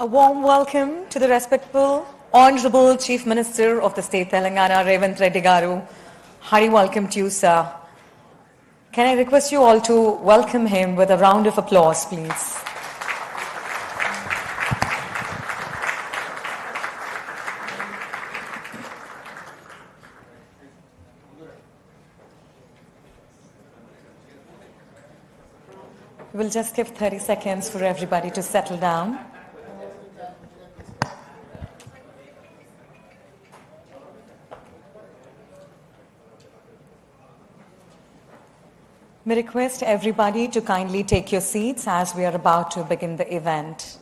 A warm welcome to the respectful Honorable Chief Minister of the State Telangana, Revanth Reddy garu. Hearty welcome to you, sir. Can I request you all to welcome him with a round of applause, please? We'll just give 30 seconds for everybody to settle down. We request everybody to kindly take your seats as we are about to begin the event.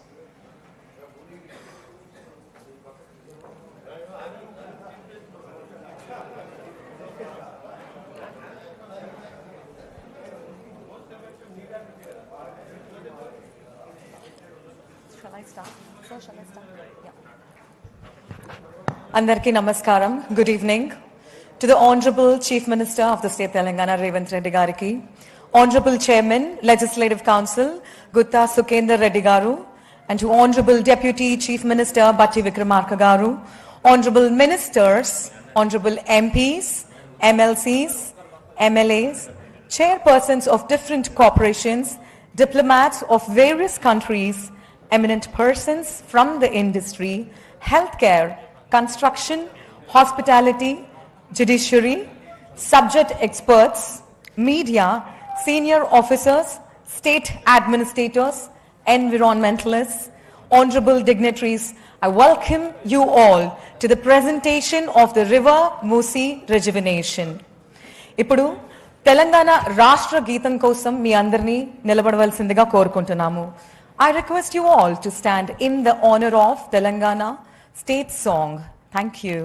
Shall I start? So shall I start? Yeah. Andarki namaskaram. Good evening. To the Honorable Chief Minister of the State Telangana, Revanth Reddy gariki, Honorable Chairman, Legislative Council, Gutta Sukendra Reddy garu, and to Honorable Deputy Chief Minister, Batti Vikramarka garu, Honorable Ministers, Honorable MPs, MLCs, MLAs, Chairpersons of different corporations, diplomats of various countries, eminent persons from the industry, healthcare, construction, hospitality, judiciary, subject experts, media, senior officers, state administrators, environmentalists, honorable dignitaries, I welcome you all to the presentation of the River Musi Rejuvenation. Ipudu Telangana Rashtra Geetam kosam మీ అందరినీ నిలబడవలసిందిగా కోరుకుంటున్నాము. I request you all to stand in the honor of Telangana state song. Thank you.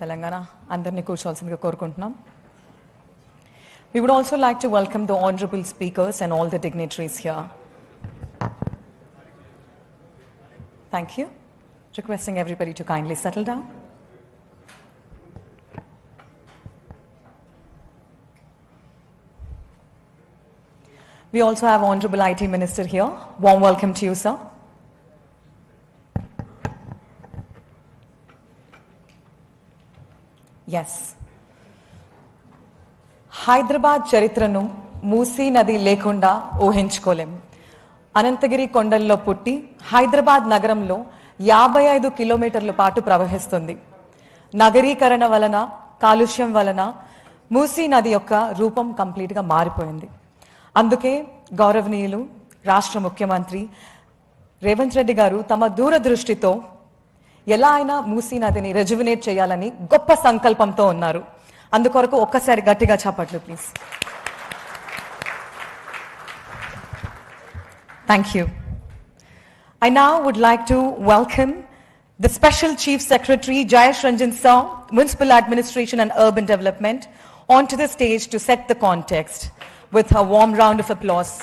Telangana, andarni కూర్చోవాల్సిందిగా కోరుకుంటున్నాం. We would also like to welcome the honorable speakers and all the dignitaries here. Thank you. Requesting everybody to kindly settle down. We also have Honorable IT Minister here. Warm welcome to you, sir. Yes. Hyderabad చరిత్రను మూసీ నది లేకుండా ఊహించుకోలేం. అనంతగిరి కొండల్లో పుట్టి హైదరాబాద్ నగరంలో 55 కిలోమీటర్ల పాటు ప్రవహిస్తుంది. నగరీకరణ వలన, కాలుష్యం వలన మూసీ నది యొక్క రూపం కంప్లీట్గా మారిపోయింది. అందుకే గౌరవనీయులు రాష్ట్ర ముఖ్యమంత్రి రేవంత్ రెడ్డి గారు తమ దూరదృష్టితో ఎలా అయినా మూసీ నదిని రెజ్యువినేట్ చేయాలని గొప్ప సంకల్పంతో ఉన్నారు. అందుకొరకు ఒక్కసారి గట్టిగా చప్పట్లు please. Thank you. I now would like to welcome the Special Chief Secretary Jayesh Ranjan Sir, Municipal Administration and Urban Development, onto the stage to set the context with a warm round of applause.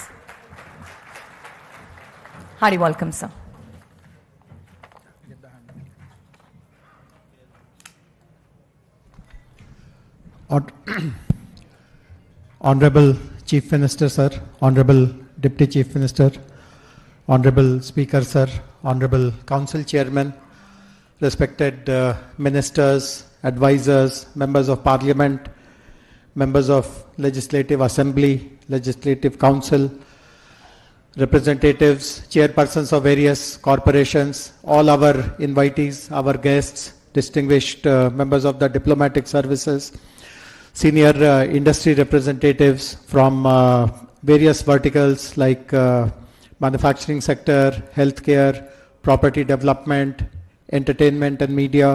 Hearty welcome, sir. Honorable Chief Minister, sir, Honorable Deputy Chief Minister, Honorable Speaker, sir, Honorable Council Chairman, respected ministers, advisors, members of Parliament, members of Legislative Assembly, Legislative Council, representatives, chairpersons of various corporations, all our invitees, our guests, distinguished members of the diplomatic services, senior industry representatives from various verticals like manufacturing sector, healthcare, property development, entertainment and media,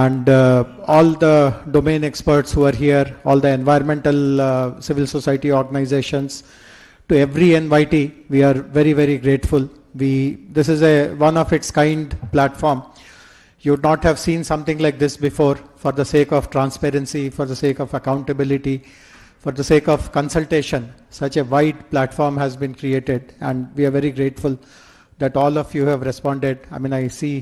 and all the domain experts who are here, all the environmental civil society organizations. To every invitee, we are very, very grateful. This is a one of its kind platform. You would not have seen something like this before. For the sake of transparency, for the sake of accountability, for the sake of consultation, such a wide platform has been created, and we are very grateful that all of you have responded. I mean, I see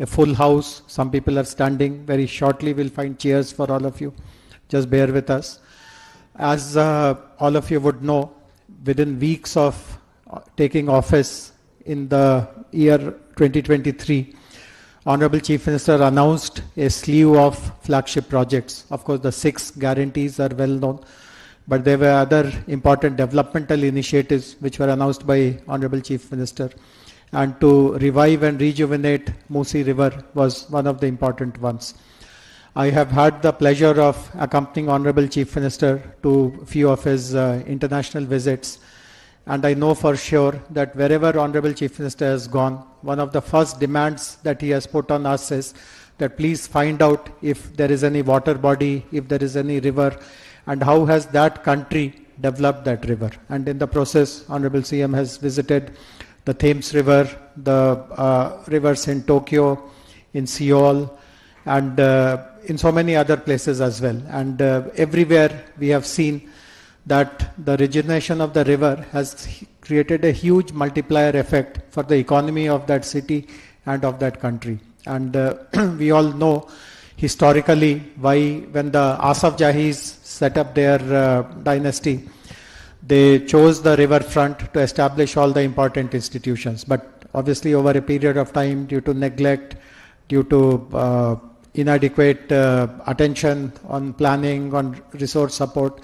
a full house. Some people are standing. Very shortly, we'll find chairs for all of you. Just bear with us. As all of you would know, within weeks of taking office in the year 2023, Honorable Chief Minister announced a slew of flagship projects. Of course, the 6 guarantees are well known, but there were other important developmental initiatives which were announced by Honorable Chief Minister. And to revive and rejuvenate Musi River was one of the important ones. I have had the pleasure of accompanying Honorable Chief Minister to few of his international visits. And I know for sure that wherever Honorable Chief Minister has gone, one of the first demands that he has put on us is that please find out if there is any water body, if there is any river, and how has that country developed that river. And in the process, Honorable CM has visited the Thames River, the rivers in Tokyo, in Seoul, and in so many other places as well. And everywhere we have seen that the rejuvenation of the river has created a huge multiplier effect for the economy of that city and of that country. And we all know historically why when the Asaf Jahis set up their dynasty, they chose the riverfront to establish all the important institutions. But obviously over a period of time, due to neglect, due to inadequate attention on planning, on resource support,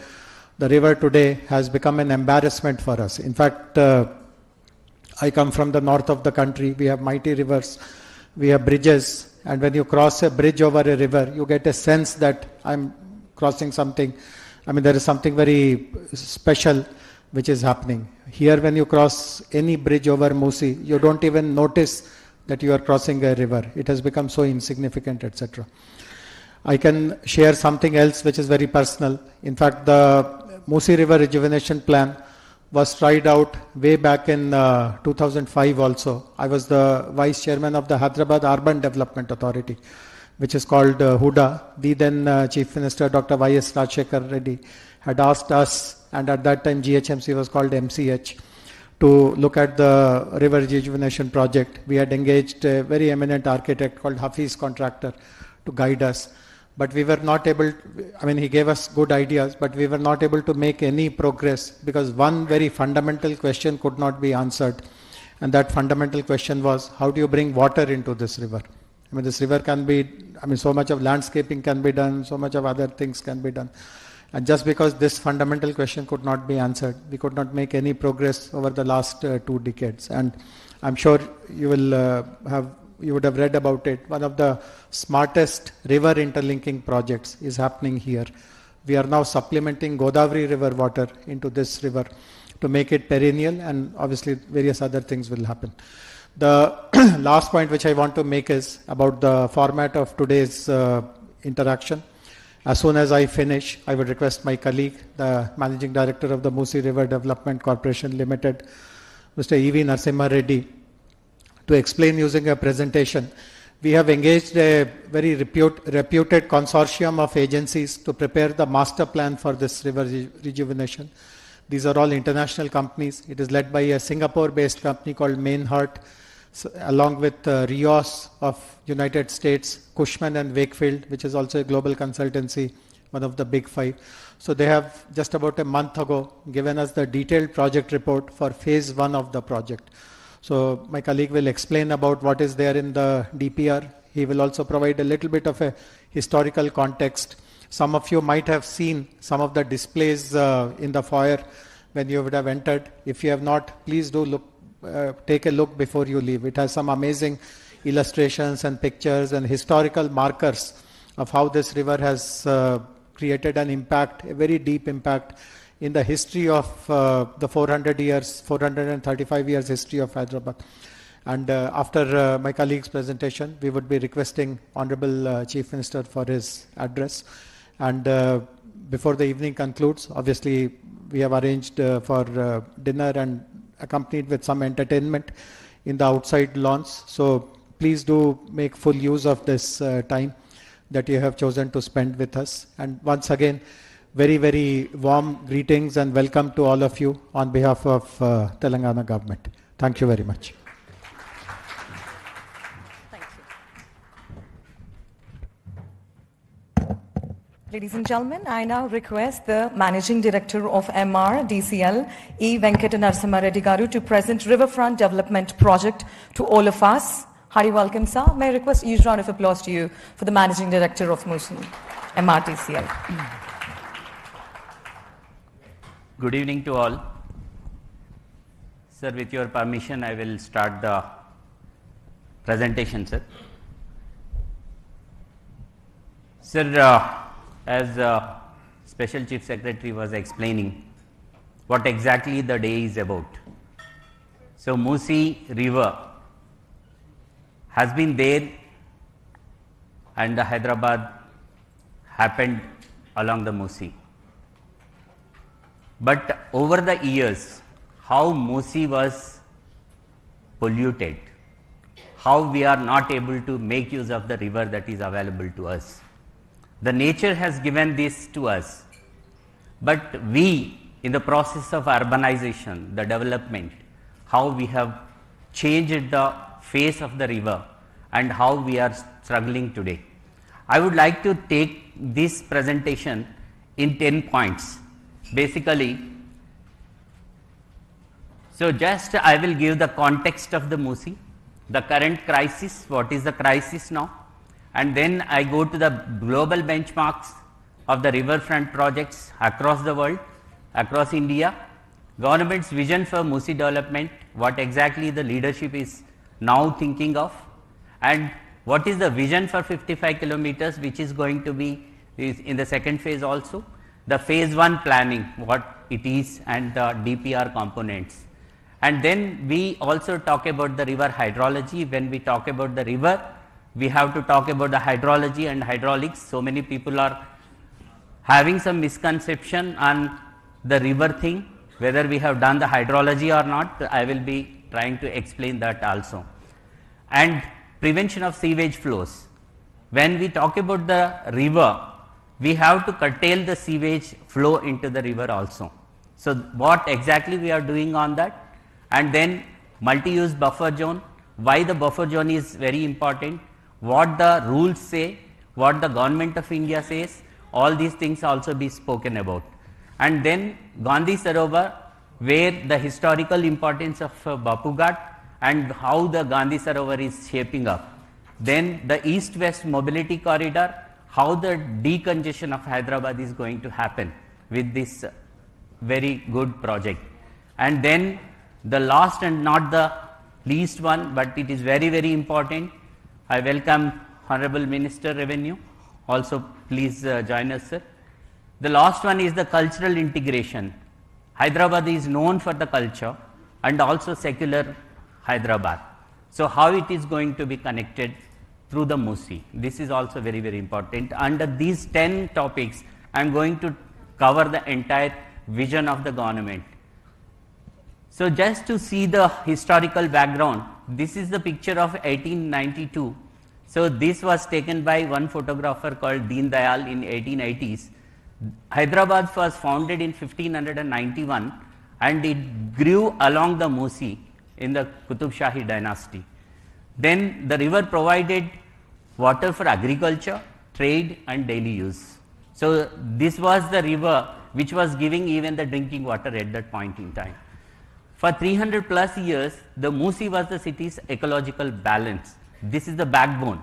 the river today has become an embarrassment for us. In fact, I come from the north of the country. We have mighty rivers, we have bridges, and when you cross a bridge over a river, you get a sense that I'm crossing something. I mean, there is something very special which is happening. Here, when you cross any bridge over Musi, you don't even notice that you are crossing a river. It has become so insignificant, etc. I can share something else which is very personal. In fact, the Musi River Rejuvenation Plan was tried out way back in 2005 also. I was the Vice Chairman of the Hyderabad Urban Development Authority, which is called HUDA. The then Chief Minister Dr. Y.S. Rajshekar Reddy had asked us, and at that time GHMC was called MCH, to look at the river rejuvenation project. We had engaged a very eminent architect called Hafiz Contractor to guide us. but we were not able, I mean, he gave us good ideas, but we were not able to make any progress because one very fundamental question could not be answered. And that fundamental question was, how do you bring water into this river? I mean, this river can be, I mean, so much of landscaping can be done, so much of other things can be done. And just because this fundamental question could not be answered, we could not make any progress over the last 2 decades. And I'm sure you will you would have read about it. One of the smartest river interlinking projects is happening here. We are now supplementing Godavari river water into this river to make it perennial, and obviously various other things will happen. The last point which I want to make is about the format of today's interaction. As soon as I finish, I would request my colleague, the Managing Director of the Musi River Development Corporation Limited, Mr. E.V. Narasimha Reddy, to explain using a presentation. We have engaged a very reputed consortium of agencies to prepare the master plan for this river rejuvenation. These are all international companies. It is led by a Singapore-based company called Mainhart, along with Rios of United States, Cushman and Wakefield, which is also a global consultancy, one of the big 5. So they have just about a month ago given us the detailed project report for phase 1 of the project. So my colleague will explain about what is there in the DPR. He will also provide a little bit of a historical context. Some of you might have seen some of the displays in the foyer when you would have entered. If you have not, please do look. Take a look before you leave. It has some amazing illustrations and pictures and historical markers of how this river has created an impact, a very deep impact in the history of the 435 years history of Hyderabad. And after my colleague's presentation, we would be requesting Honorable Chief Minister for his address. And before the evening concludes, obviously we have arranged for dinner and accompanied with some entertainment in the outside lawns. So please do make full use of this time that you have chosen to spend with us. And once again, very, very warm greetings and welcome to all of you on behalf of Telangana government. Thank you very much. Ladies and gentlemen, I now request the Managing Director of MRDCL, E. Venkata Narasimha Reddy Garu, to present Riverfront Development Project to all of us. Hearty welcome, sir. May I request a huge round of applause to you for the Managing Director of Musi, MRDCL. Good evening to all. Sir, with your permission, I will start the presentation, sir. Sir, as Special Chief Secretary was explaining what exactly the day is about. So Musi River has been there, and the Hyderabad happened along the Musi. But over the years, how Musi was polluted, how we are not able to make use of the river that is available to us. The nature has given this to us, but we, in the process of urbanization, the development, how we have changed the face of the river and how we are struggling today. I would like to take this presentation in 10 points. Basically, so just I will give the context of the Musi, the current crisis, what is the crisis now, and then I go to the global benchmarks of the riverfront projects across the world, across India, government's vision for Musi development, what exactly the leadership is now thinking of, and what is the vision for 55 kilometers which is going to be in the second phase also, the phase 1 planning, what it is, and the DPR components. And then we also talk about the river hydrology. When we talk about the river, we have to talk about the hydrology and hydraulics. So many people are having some misconception on the river thing, whether we have done the hydrology or not. I will be trying to explain that also. And prevention of sewage flows. When we talk about the river, we have to curtail the sewage flow into the river also. So what exactly we are doing on that? And then multi-use buffer zone. Why the buffer zone is very important, what the rules say, what the government of India says, all these things also be spoken about. And then Gandhi Sarovar, where the historical importance of Bapu Ghat and how the Gandhi Sarovar is shaping up. Then the east-west mobility corridor, how the decongestion of Hyderabad is going to happen with this very good project. And then the last and not the least one, but it is very, very important. I welcome Honorable Minister Revenue. Also, please join us, sir. The last one is the cultural integration. Hyderabad is known for the culture and also secular Hyderabad. So, how it is going to be connected through the Musi? This is also very, very important. Under these 10 topics, I am going to cover the entire vision of the government. So, just to see the historical background, this is the picture of 1892. So, this was taken by one photographer called Deen Dayal in 1880s. Hyderabad was founded in 1591 and it grew along the Musi in the Qutub Shahi dynasty. Then the river provided water for agriculture, trade and daily use. So, this was the river which was giving even the drinking water at that point in time. For 300 plus years, the Musi was the city's ecological balance. This is the backbone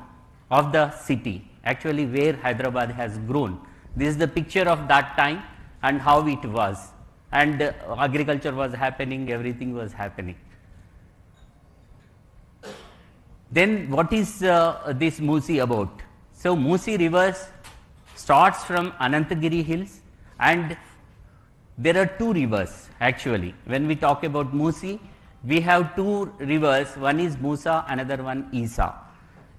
of the city, actually where Hyderabad has grown. This is the picture of that time and how it was, and agriculture was happening, everything was happening. Then what is this Musi about? So, Musi rivers starts from Anantagiri hills, and there are two rivers actually. When we talk about Musi, we have two rivers, one is Musa, another one Isa.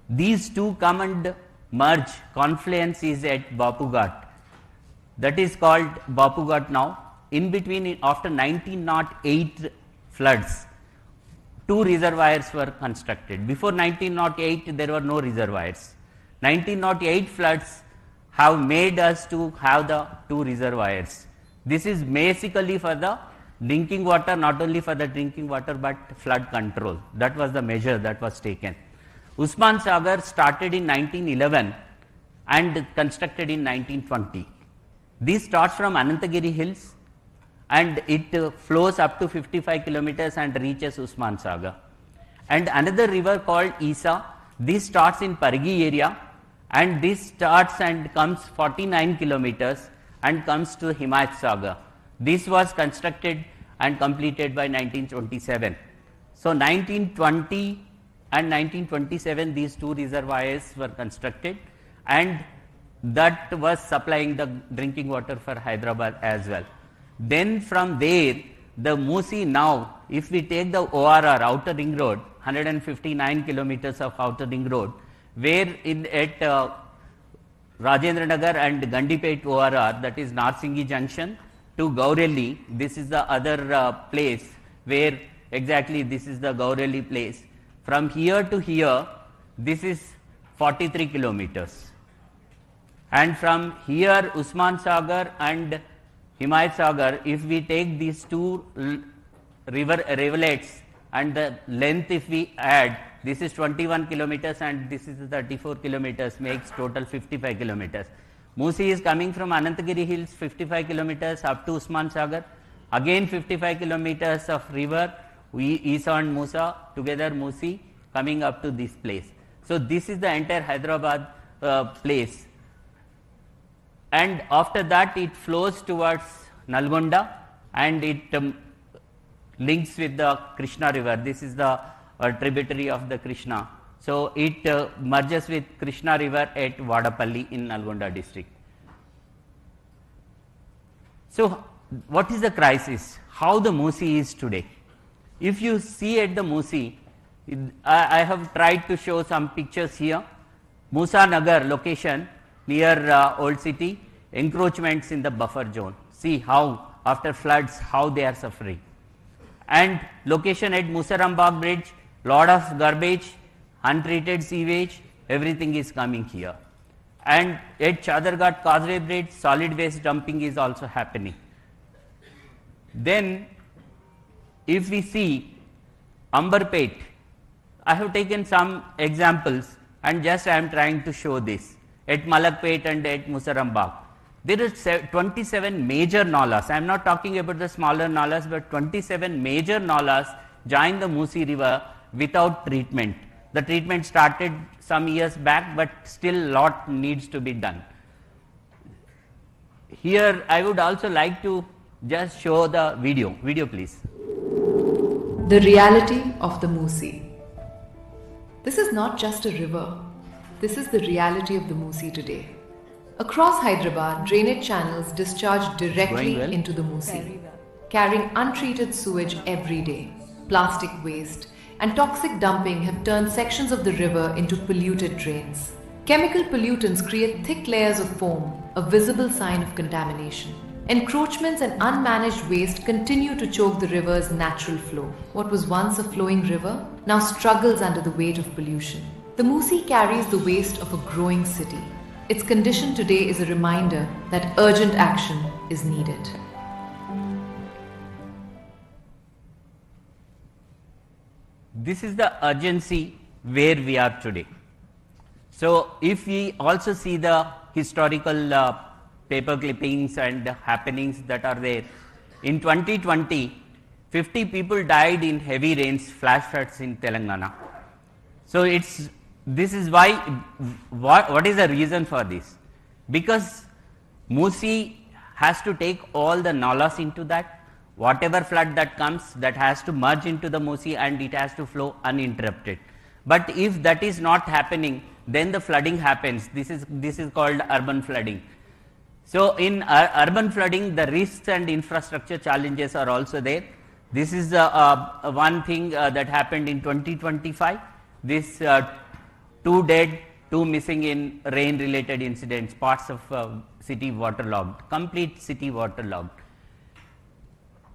These two come and merge, confluence is at Bapu Ghat. That is called Bapu Ghat now. In between, after 1908 floods, two reservoirs were constructed. Before 1908, there were no reservoirs. 1908 floods have made us to have the two reservoirs. This is basically for the drinking water, not only for the drinking water, but flood control. That was the measure that was taken. Usman Sagar started in 1911 and constructed in 1920. This starts from Anantagiri hills and it flows up to 55 kilometers and reaches Usman Sagar. And another river called Isa, this starts in Pargi area and this starts and comes 49 kilometers and comes to Himayat Sagar. This was constructed and completed by 1927. So, 1920 and 1927 these two reservoirs were constructed and that was supplying the drinking water for Hyderabad as well. Then from there, the Musi now, if we take the ORR, outer ring road, 159 kilometers of outer ring road, where at Rajendra Nagar and Gandipet ORR, that is Narsinghi Junction to Gaureli, this is the other place where exactly this is the Gaureli place. From here to here, this is 43 kilometers. And from here, Usman Sagar and Himayat Sagar, if we take these two rivulets and the length if we add, this is 21 kilometers and this is 34 kilometers, makes total 55 kilometers. Musi is coming from Anantagiri hills 55 kilometers up to Usman Sagar, again 55 kilometers of river, Isa and Musa, together Musi coming up to this place. So, this is the entire Hyderabad place. And after that it flows towards Nalgonda and it links with the Krishna river. This is the tributary of the Krishna. So, it merges with Krishna river at Vadapalli in Nalgonda district. So, what is the crisis? How the Musi is today? If you see at the Musi, I have tried to show some pictures here. Musa Nagar location near Old City, encroachments in the buffer zone. See how after floods, how they are suffering. And location at Musarambagh bridge, lot of garbage, untreated sewage, everything is coming here. And at Chadarghat Causeway bridge, solid waste dumping is also happening. Then if we see Amberpet, I have taken some examples and just I am trying to show this. at Malakpet and at Musarambagh. There are 27 major nalas. I am not talking about the smaller nalas, but 27 major nalas join the Musi river without treatment. The treatment started some years back, but still lot needs to be done. Here I would also like to just show the video. Video please. The reality of the Musi. This is not just a river. This is the reality of the Musi today. Across Hyderabad, drainage channels discharge directly into the Musi, carrying untreated sewage every day. Plastic waste and toxic dumping have turned sections of the river into polluted drains. Chemical pollutants create thick layers of foam, a visible sign of contamination. Encroachments and unmanaged waste continue to choke the river's natural flow. What was once a flowing river now struggles under the weight of pollution. The Musi carries the waste of a growing city. Its condition today is a reminder that urgent action is needed. This is the urgency where we are today. So, if we also see the historical paper clippings and happenings that are there, in 2020, 50 people died in heavy rains, flash floods in Telangana. So, this is why, what is the reason for this? Because Musi has to take all the nalas into that. Whatever flood that comes, that has to merge into the Musi and it has to flow uninterrupted. But if that is not happening, then the flooding happens. This is called urban flooding. So, in urban flooding, the risks and infrastructure challenges are also there. This is one thing that happened in 2025. This 2 dead, 2 missing in rain related incidents, parts of city waterlogged, complete city waterlogged.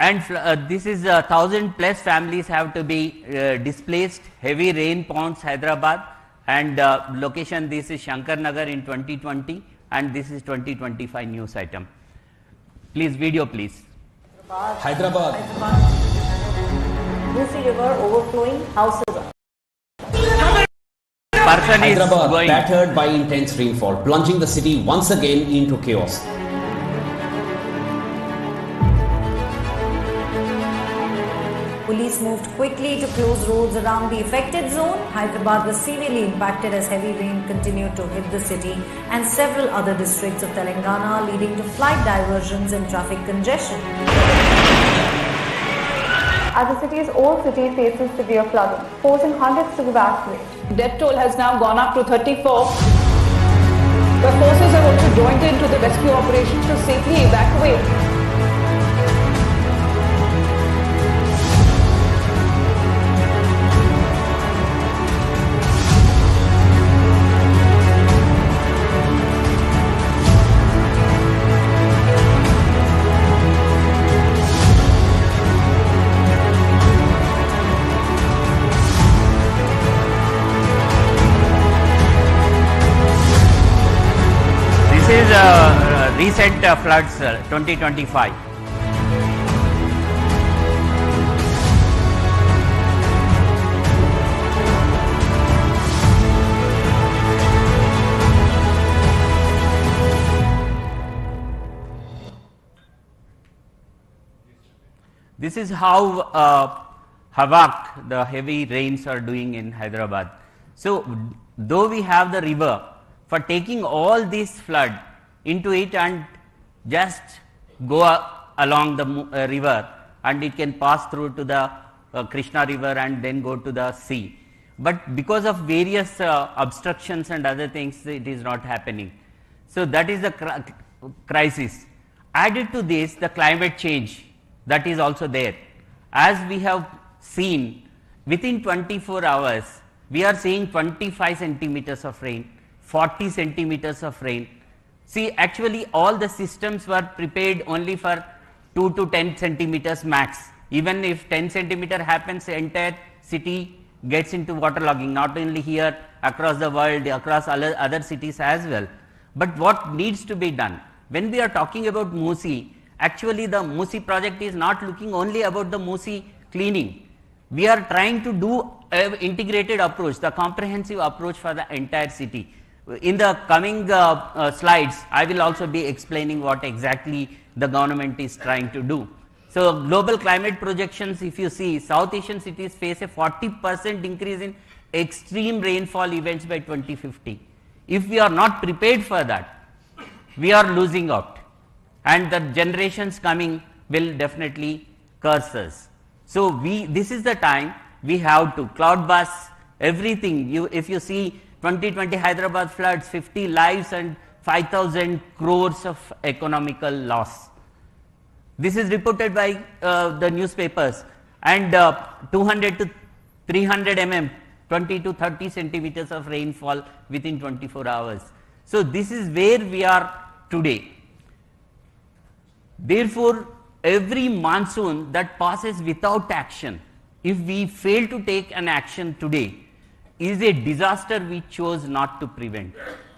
And this is 1,000 plus families have to be displaced, heavy rain pounds Hyderabad, and location this is Shankar Nagar in 2020 and this is 2025 news item. Please video please. Hyderabad. Musi river overflowing, houses. Person Hyderabad is going. battered by intense rainfall, plunging the city once again into chaos. Police moved quickly to close roads around the affected zone. Hyderabad was severely impacted as heavy rain continued to hit the city and several other districts of Telangana, leading to flight diversions and traffic congestion. As the city's old city faces severe flooding, forcing hundreds to evacuate. Death toll has now gone up to 34. The forces have also joined into the rescue operation to safely evacuate. This is recent floods 2025. This is how havoc the heavy rains are doing in Hyderabad. So, though we have the river, for taking all this flood into it and just go along the river and it can pass through to the Krishna river and then go to the sea. But because of various obstructions and other things, it is not happening. So, that is the crisis. Added to this, the climate change that is also there. As we have seen, within 24 hours, we are seeing 25 centimeters of rain, 40 centimeters of rain. See, actually all the systems were prepared only for 2 to 10 centimeters max. Even if 10 centimeter happens, the entire city gets into waterlogging, not only here, across the world, across other cities as well. But what needs to be done? When we are talking about Musi, actually the Musi project is not looking only about the Musi cleaning. We are trying to do an integrated approach, the comprehensive approach for the entire city. in the coming slides, I will also be explaining what exactly the government is trying to do. So, global climate projections, if you see, South Asian cities face a 40% increase in extreme rainfall events by 2050. If we are not prepared for that, we are losing out, and the generations coming will definitely curse us. So, this is the time we have to cloud bursts, everything. If you see 2020 Hyderabad floods, 50 lives and 5,000 crores of economical loss. This is reported by the newspapers, and 200 to 300 mm, 20 to 30 centimeters of rainfall within 24 hours. So, this is where we are today. Therefore, every monsoon that passes without action, if we fail to take an action today, is a disaster we chose not to prevent.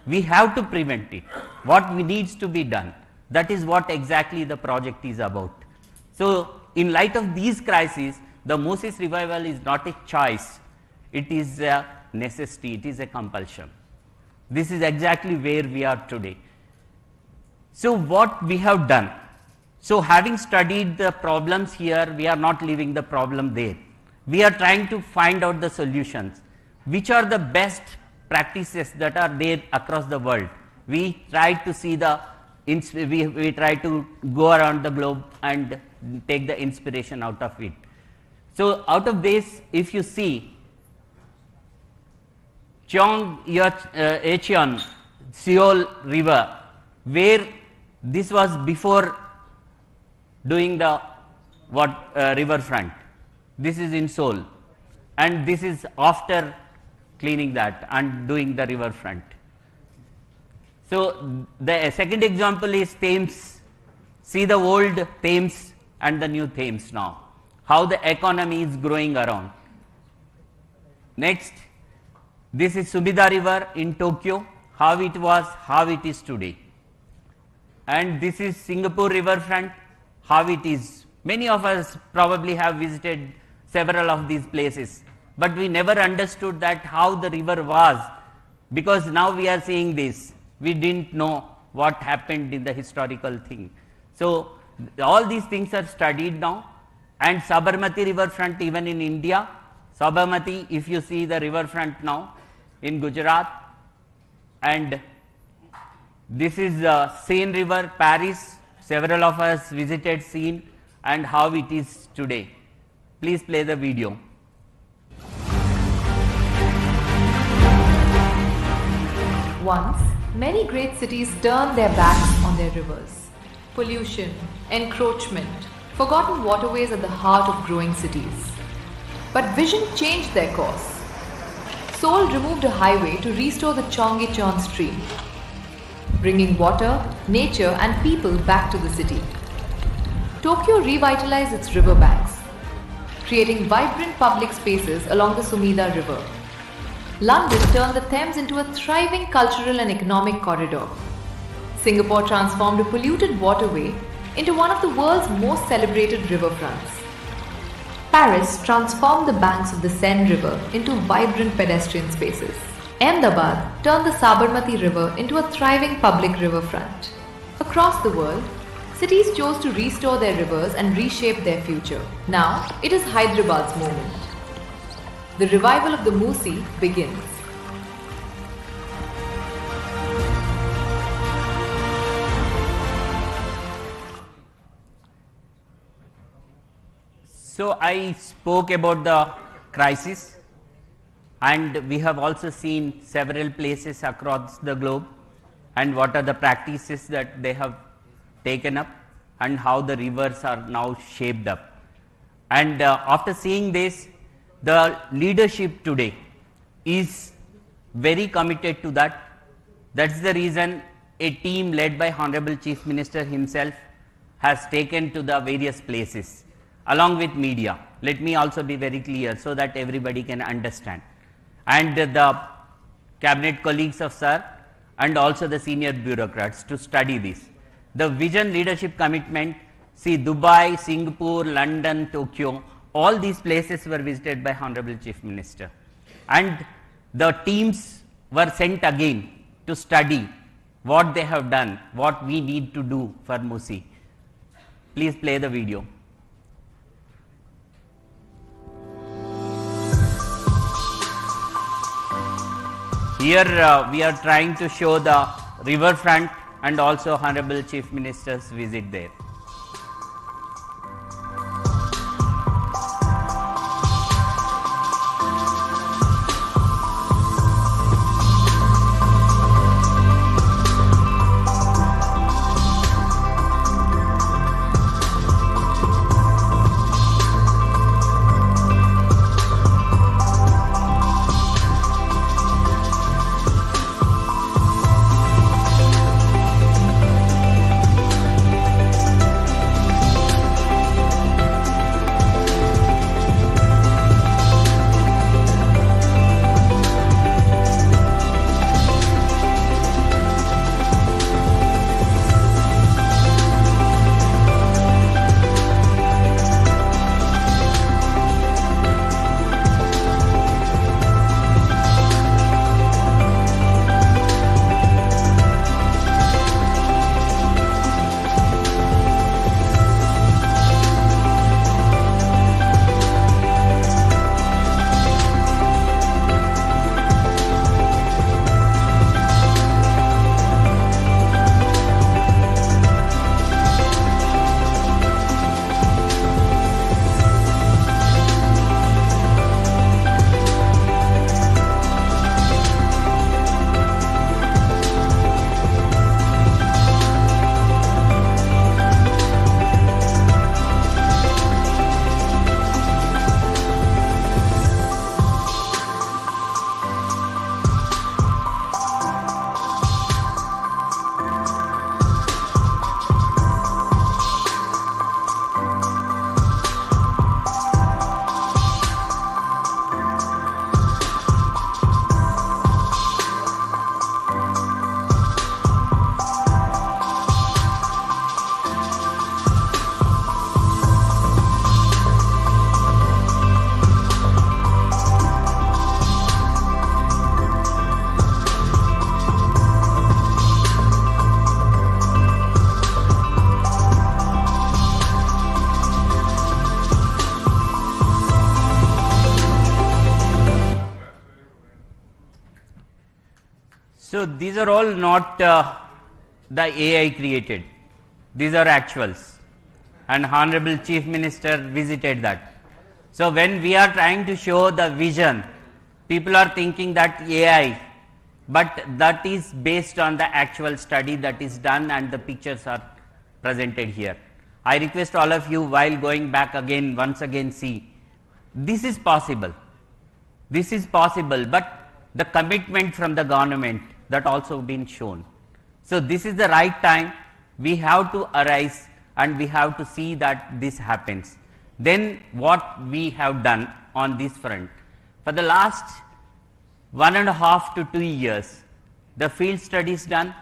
We have to prevent it. What needs to be done? That is what exactly the project is about. So, in light of these crises, the Musi's revival is not a choice, it is a necessity, it is a compulsion. This is exactly where we are today. So, what we have done? So, having studied the problems here, we are not leaving the problem there. We are trying to find out the solutions. Which are the best practices that are there across the world? We try to see we try to go around the globe and take the inspiration out of it. So, out of this, if you see Cheon Seol river, where this was before doing the riverfront. This is in Seoul, and this is after cleaning that and doing the riverfront. So, the second example is Thames. See the old Thames and the new Thames now, how the economy is growing around. Next, this is Sumida river in Tokyo, how it was, how it is today. And this is Singapore riverfront, how it is. Many of us probably have visited several of these places, but we never understood that how the river was, because now we are seeing this. We didn't know what happened in the historical thing. So, all these things are studied now, and Sabarmati riverfront even in India. Sabarmati, if you see the riverfront now in Gujarat, and this is Seine river, Paris. Several of us visited Seine and how it is today. Please play the video. Once, many great cities turned their backs on their rivers. Pollution, encroachment, forgotten waterways at the heart of growing cities. But vision changed their course. Seoul removed a highway to restore the Cheonggyecheon stream, bringing water, nature and people back to the city. Tokyo revitalized its riverbanks, creating vibrant public spaces along the Sumida River. London turned the Thames into a thriving cultural and economic corridor. Singapore transformed a polluted waterway into one of the world's most celebrated riverfronts. Paris transformed the banks of the Seine River into vibrant pedestrian spaces. Ahmedabad turned the Sabarmati River into a thriving public riverfront. Across the world, cities chose to restore their rivers and reshape their future. Now, it is Hyderabad's moment. The revival of the Musi begins. So, I spoke about the crisis, and we have also seen several places across the globe and what are the practices that they have taken up and how the rivers are now shaped up. And after seeing this, the leadership today is very committed to that. That's the reason a team led by Honorable Chief Minister himself has taken to the various places along with media. Let me also be very clear so that everybody can understand. And the cabinet colleagues of Sir and also the senior bureaucrats to study this. The vision, leadership, commitment, see Dubai, Singapore, London, Tokyo, all these places were visited by Honorable Chief Minister. And the teams were sent again to study what they have done, what we need to do for Musi. Please play the video. Here we are trying to show the riverfront and also Honorable Chief Minister's visit there. So these are all not the AI created. These are actuals. And Honorable Chief Minister visited that. So when we are trying to show the vision, people are thinking that AI, but that is based on the actual study that is done and the pictures are presented here. I request all of you, while going back again, once again see, this is possible. This is possible, but the commitment from the government that also been shown. So this is the right time. We have to arise and we have to see that this happens. Then what we have done on this front? For the last 1.5 to 2 years, the field study is done,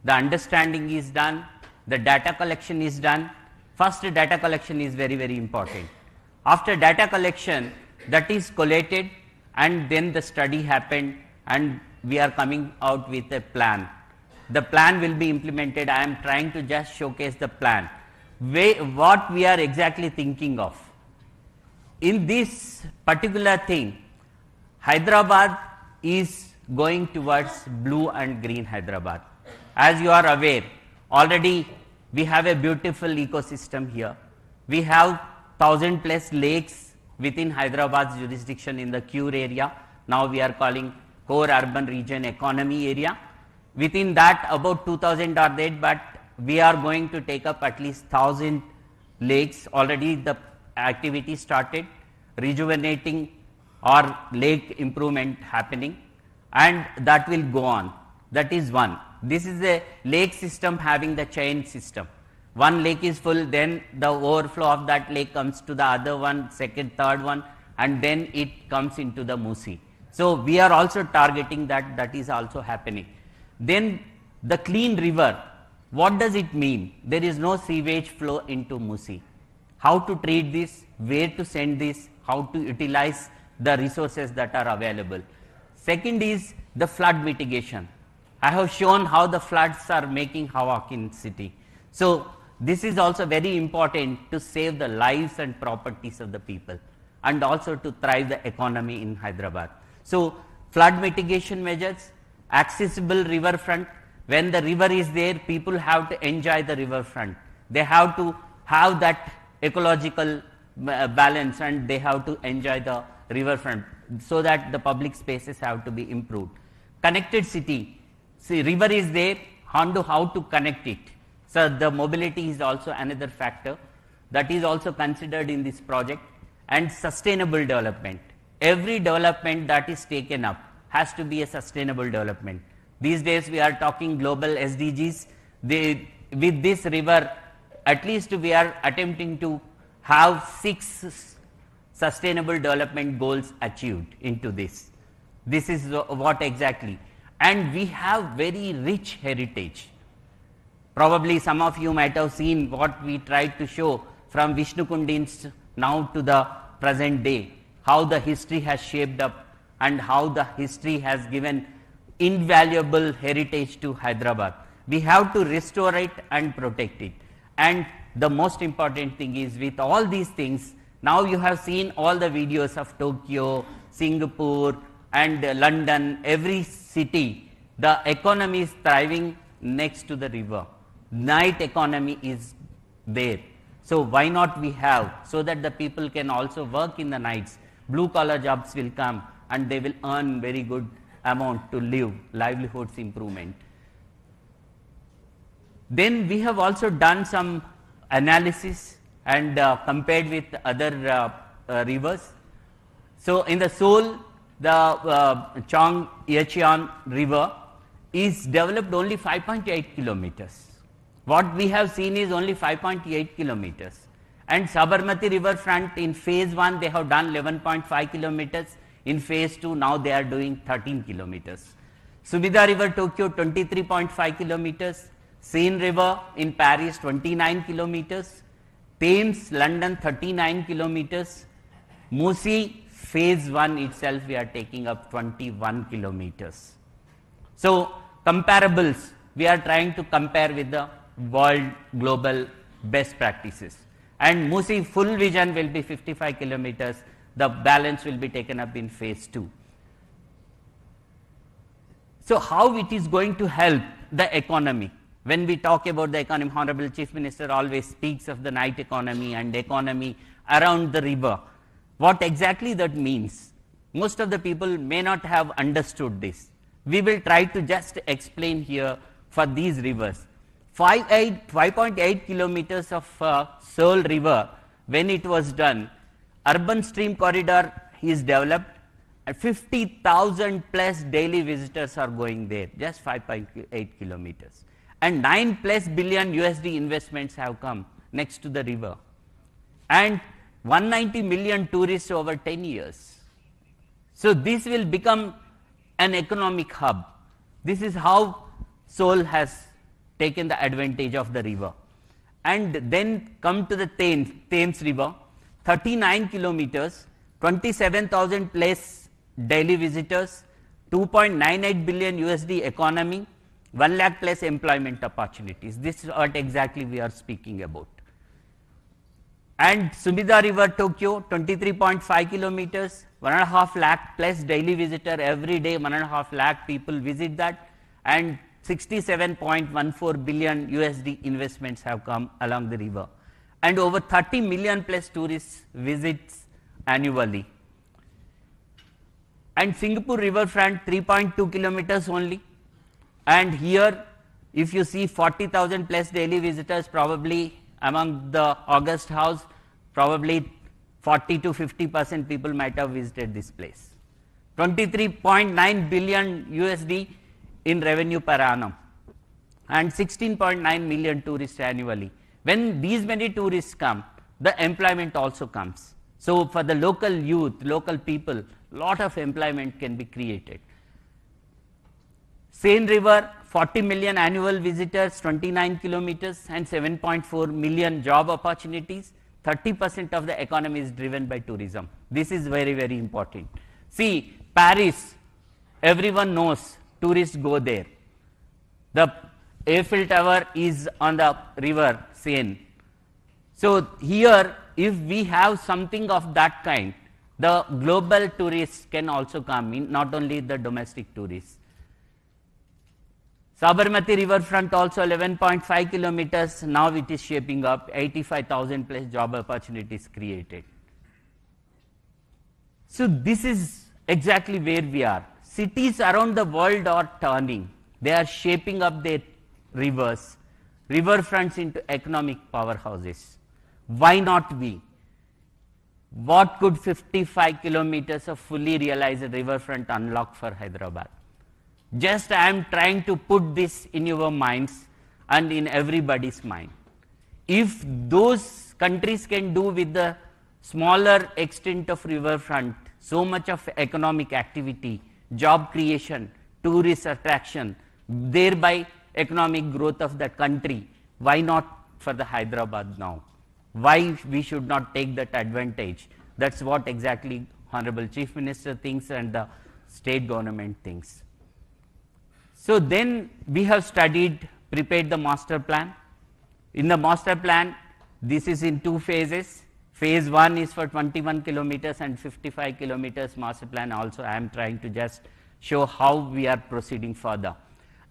the understanding is done, the data collection is done. First, data collection is very, very important. After data collection, that is collated, and then the study happened, and we are coming out with a plan. The plan will be implemented. I am trying to just showcase the plan. What we are exactly thinking of. In this particular thing, Hyderabad is going towards blue and green Hyderabad. As you are aware, already we have a beautiful ecosystem here. We have 1,000+ lakes within Hyderabad's jurisdiction in the Cure area. Now we are calling core urban region economy area. Within that, about 2,000 are there, but we are going to take up at least 1,000 lakes. Already the activity started, rejuvenating or lake improvement happening, and that will go on. That is one. This is a lake system having the chain system. One lake is full, then the overflow of that lake comes to the other one, second, third one, and then it comes into the Musi. So we are also targeting that, that is also happening. Then the clean river, what does it mean? There is no sewage flow into Musi. How to treat this, where to send this, how to utilize the resources that are available. Second is the flood mitigation. I have shown how the floods are making havoc in city. So this is also very important to save the lives and properties of the people and also to thrive the economy in Hyderabad. So flood mitigation measures, accessible riverfront. When the river is there, people have to enjoy the riverfront. They have to have that ecological balance and they have to enjoy the riverfront so that the public spaces have to be improved. Connected city. See, river is there, how to connect it. So the mobility is also another factor that is also considered in this project. And sustainable development. Every development that is taken up has to be a sustainable development. These days we are talking global SDGs. With this river, at least we are attempting to have 6 sustainable development goals achieved into this. This is what exactly. And we have very rich heritage. Probably some of you might have seen what we tried to show from Vishnu Kundins now to the present day, how the history has shaped up and how the history has given invaluable heritage to Hyderabad. We have to restore it and protect it. And the most important thing is with all these things, now you have seen all the videos of Tokyo, Singapore and London, every city, the economy is thriving next to the river. Night economy is there. So why not we have, so that the people can also work in the nights, blue collar jobs will come and they will earn very good amount to live, livelihoods improvement. Then we have also done some analysis and compared with other rivers. So in the Seoul, the Chong Yecheon river is developed only 5.8 kilometers. What we have seen is only 5.8 kilometers. And Sabarmati riverfront in phase 1 they have done 11.5 kilometers. In phase 2 now they are doing 13 kilometers. Subida river Tokyo 23.5 kilometers. Seine river in Paris 29 kilometers. Thames London 39 kilometers. Musi phase 1 itself we are taking up 21 kilometers. So comparables, we are trying to compare with the world global best practices. And Musi full vision will be 55 kilometers, the balance will be taken up in phase 2. So how it is going to help the economy? When we talk about the economy, Honorable Chief Minister always speaks of the night economy and economy around the river. What exactly that means? Most of the people may not have understood this. We will try to just explain here for these rivers. 5.8 kilometers of Seoul river, when it was done, urban stream corridor is developed and 50,000 plus daily visitors are going there, just 5.8 kilometers. And 9 plus billion USD investments have come next to the river. And 190 million tourists over 10 years. So this will become an economic hub. This is how Seoul has taken the advantage of the river. And then come to the Thames river, 39 kilometers, 27,000 plus daily visitors, 2.98 billion USD economy, 1 lakh plus employment opportunities. This is what exactly we are speaking about. And Sumida river Tokyo, 23.5 kilometers, 1.5 lakh plus daily visitor every day, 1.5 lakh people visit that, and 67.14 billion USD investments have come along the river, and over 30 million plus tourists visits annually. And Singapore riverfront 3.2 kilometers only, and here if you see 40,000 plus daily visitors, probably among the August house, probably 40 to 50% people might have visited this place. 23.9 billion USD in revenue per annum and 16.9 million tourists annually. When these many tourists come, the employment also comes. So for the local youth, local people, lot of employment can be created. Seine river, 40 million annual visitors, 29 kilometers and 7.4 million job opportunities. 30% of the economy is driven by tourism. This is very, very important. See, Paris, everyone knows tourists go there. The Eiffel Tower is on the river Seine. So here, if we have something of that kind, the global tourists can also come in, not only the domestic tourists. Sabarmati riverfront also 11.5 kilometers, now it is shaping up, 85,000 plus job opportunities created. So this is exactly where we are. Cities around the world are turning. They are shaping up their rivers, riverfronts into economic powerhouses. Why not we? What could 55 kilometers of fully realized riverfront unlock for Hyderabad? Just I am trying to put this in your minds and in everybody's mind. If those countries can do with the smaller extent of riverfront so much of economic activity, job creation, tourist attraction, thereby economic growth of the country, why not for the Hyderabad now? Why we should not take that advantage? That's what exactly Honorable Chief Minister thinks and the state government thinks. So then we have studied, prepared the master plan. In the master plan, this is in two phases. Phase 1 is for 21 kilometers and 55 kilometers master plan also. I am trying to just show how we are proceeding further.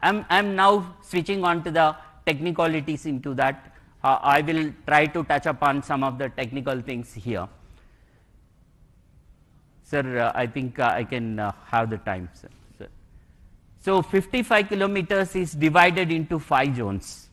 I'm now switching on to the technicalities into that. I will try to touch upon some of the technical things here. Sir, I think I can have the time, sir. So 55 kilometers is divided into 5 zones.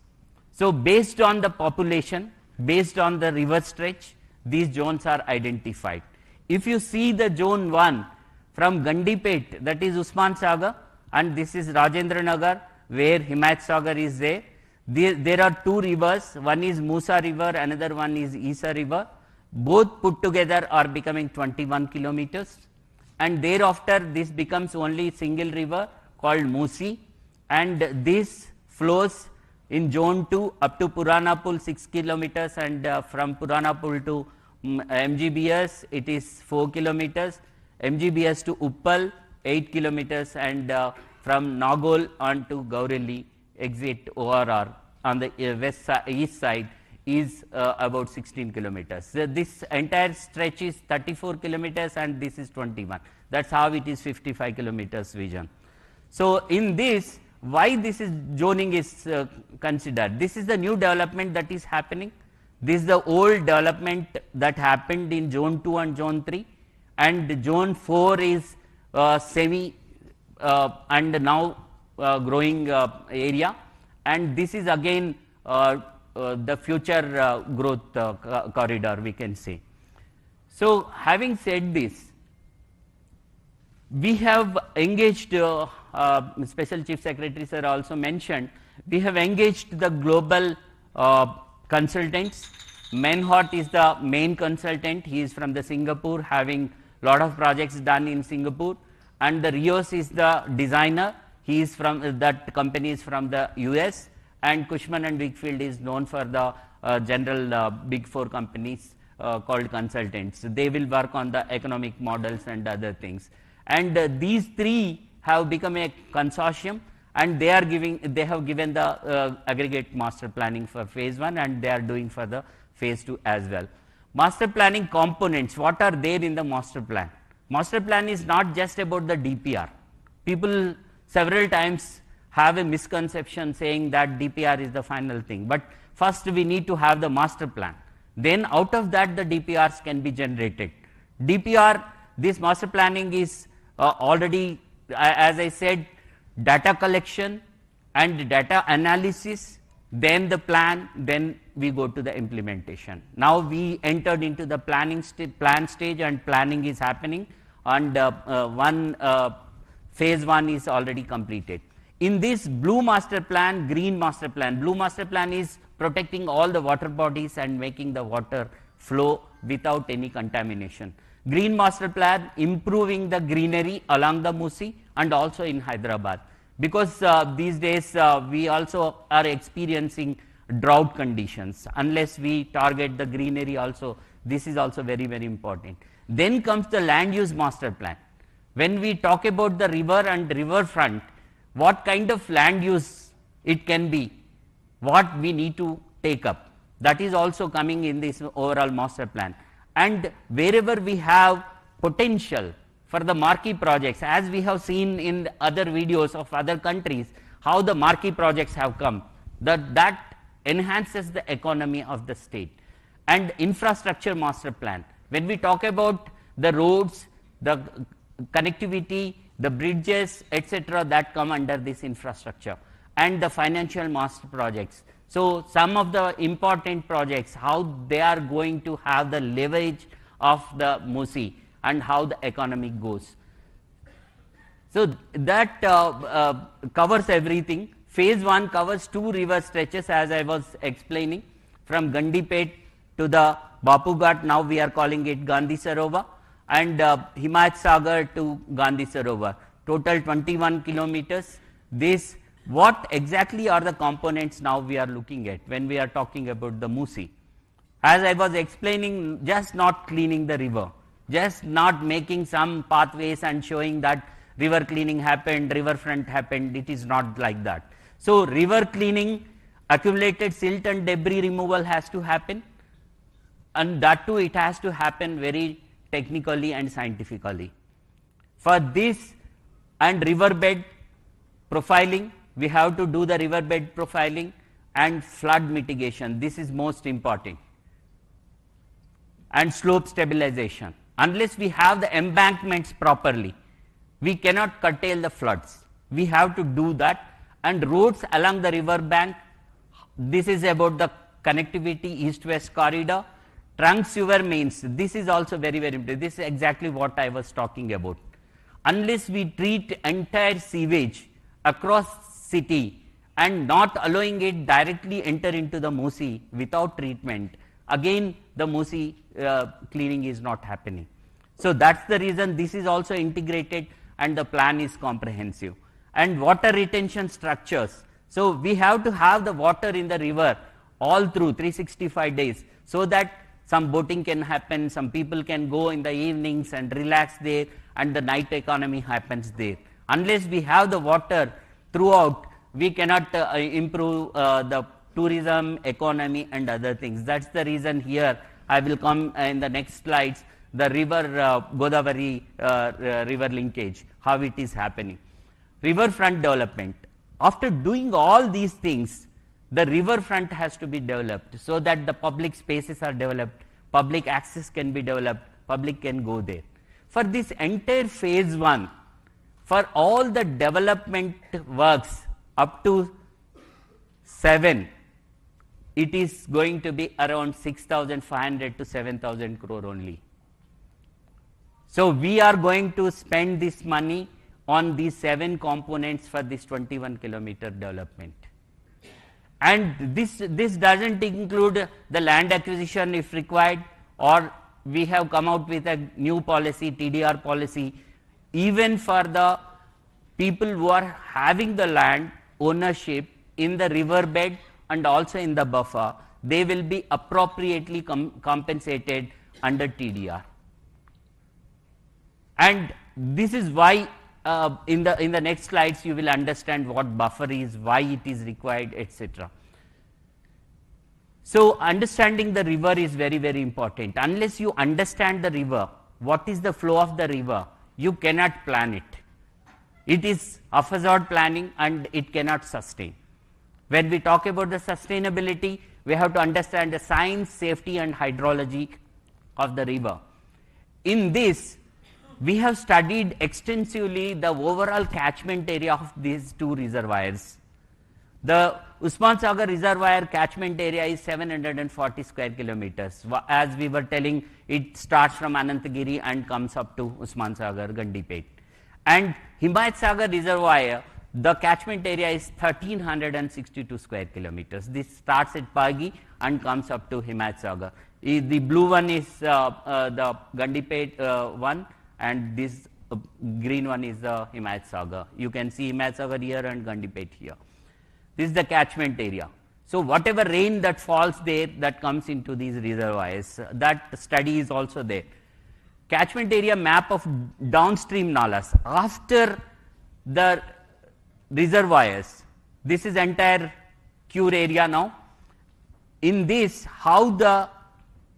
So based on the population, based on the river stretch, these zones are identified. If you see the zone 1 from Gandipet, that is Usman Sagar, and this is Rajendra Nagar, where Himayat Sagar is there. There are 2 rivers, one is Musa river, another one is Isa river. Both put together are becoming 21 kilometers. And thereafter, this becomes only single river called Musi, and this flows in zone 2 up to Purana Pool 6 kilometers, and from Purana Pool to MGBS it is 4 kilometers, MGBS to Uppal 8 kilometers, and from Nagol on to Gaureli exit ORR on the east side is about 16 kilometers. So this entire stretch is 34 kilometers and this is 21. That's how it is 55 kilometers vision. So in this, why this is zoning is considered? This is the new development that is happening. This is the old development that happened in zone 2 and zone 3, and zone 4 is semi and now growing area, and this is again the future growth corridor, we can say. So having said this, we have engaged, Special Chief Secretary sir also mentioned, we have engaged the global consultants. Menhot is the main consultant. He is from the Singapore, having lot of projects done in Singapore, and the Rios is the designer. He is from that company is from the US, and Cushman and Wakefield is known for the general big 4 companies called consultants. They will work on the economic models and other things. And these 3 have become a consortium, and they have given the aggregate master planning for phase 1, and they are doing for the phase 2 as well. Master planning components, what are there in the master plan? Master plan is not just about the DPR. People several times have a misconception saying that DPR is the final thing, but first we need to have the master plan. Then out of that the DPRs can be generated. DPR, this master planning is already, as I said, data collection and data analysis, then the plan, then we go to the implementation. Now we entered into the planning plan stage, and planning is happening, and phase 1 is already completed. In this blue master plan, green master plan, blue master plan is protecting all the water bodies and making the water flow without any contamination. Green master plan improving the greenery along the Musi and also in Hyderabad, because these days we also are experiencing drought conditions. Unless we target the greenery also, this is also very, very important. Then comes the land use master plan. When we talk about the river and riverfront, what kind of land use it can be what we need to take up. That is also coming in this overall master plan. And wherever we have potential for the marquee projects, as we have seen in other videos of other countries, how the marquee projects have come, that enhances the economy of the state. And infrastructure master plan, when we talk about the roads, the connectivity, the bridges, etc., that come under this infrastructure, and the financial master projects. So some of the important projects, how they are going to have the leverage of the Musi and how the economy goes. So that covers everything. Phase 1 covers 2 river stretches, as I was explaining, from Gandipet to the Bapu Ghat, now we are calling it Gandhi Sarovar, and Himayat Sagar to Gandhi Sarovar, total 21 kilometers. This, what exactly are the components now we are looking at when we are talking about the Musi? As I was explaining, just not cleaning the river, just not making some pathways and showing that river cleaning happened, riverfront happened, it is not like that. So river cleaning, accumulated silt and debris removal has to happen, and that too it has to happen very technically and scientifically. For this and riverbed profiling, we have to do the riverbed profiling and flood mitigation. This is most important. And slope stabilization. Unless we have the embankments properly, we cannot curtail the floods. We have to do that. And roads along the river bank, this is about the connectivity east-west corridor. Trunk sewer mains, this is also very, very important. This is exactly what I was talking about. Unless we treat entire sewage across city and not allowing it directly enter into the Musi without treatment, again the Musi cleaning is not happening. So that's the reason this is also integrated and the plan is comprehensive. And water retention structures. So we have to have the water in the river all through 365 days so that some boating can happen, some people can go in the evenings and relax there, and the night economy happens there. Unless we have the water throughout, we cannot improve the tourism, economy and other things. That's the reason here I will come in the next slides, the river Godavari river linkage, how it is happening. Riverfront development. After doing all these things, the riverfront has to be developed so that the public spaces are developed, public access can be developed, public can go there. For this entire phase 1, for all the development works up to 7, it is going to be around 6,500 to 7,000 crore only. So we are going to spend this money on these 7 components for this 21 kilometer development. And this doesn't include the land acquisition if required, or we have come out with a new policy, TDR policy, even for the people who are having the land ownership in the riverbed and also in the buffer, they will be appropriately compensated under TDR. And this is why in the next slides you will understand what buffer is, why it is required, etc. So understanding the river is very, very important. Unless you understand the river, what is the flow of the river, you cannot plan it. It is haphazard planning and it cannot sustain. When we talk about the sustainability, we have to understand the science, safety and hydrology of the river. In this, we have studied extensively the overall catchment area of these 2 reservoirs. The Usman Sagar reservoir catchment area is 740 square kilometers. As we were telling, it starts from Anantagiri and comes up to Usman Sagar, Gandipet. And Himayat Sagar reservoir, the catchment area is 1362 square kilometers. This starts at Pagi and comes up to Himayat Sagar. The blue one is the Gandipet one, and this green one is the Himayat Sagar. You can see Himayat Sagar here and Gandipet here. This is the catchment area. So whatever rain that falls there, that comes into these reservoirs, that study is also there. Catchment area map of downstream nalas. After the reservoirs, This is entire cure area now. In this, how the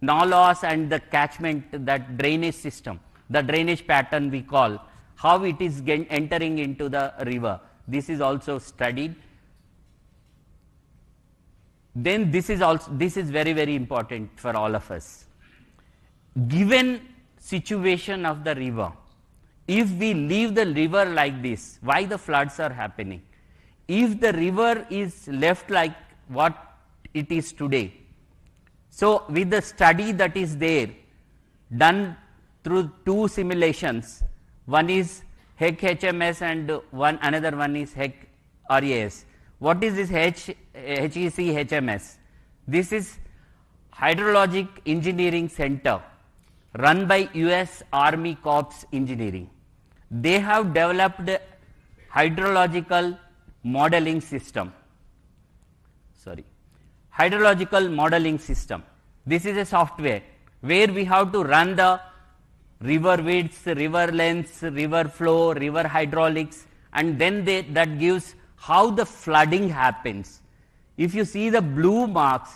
nalas and the catchment, that drainage system, the drainage pattern we call, how it is entering into the river, this is also studied. Then this is very, very important for all of us. Given situation of the river, if we leave the river like this, why the floods are happening? If the river is left like what it is today, so with the study that is there, done through 2 simulations, one is HEC HMS and another one is HEC RAS. What is this HEC HMS? This is Hydrologic Engineering Center run by US Army Corps Engineering. They have developed hydrological modeling system. Hydrological modeling system. This is a software where we have to run the river widths, river lengths, river flow, river hydraulics, and then that gives how the flooding happens. If you see the blue marks,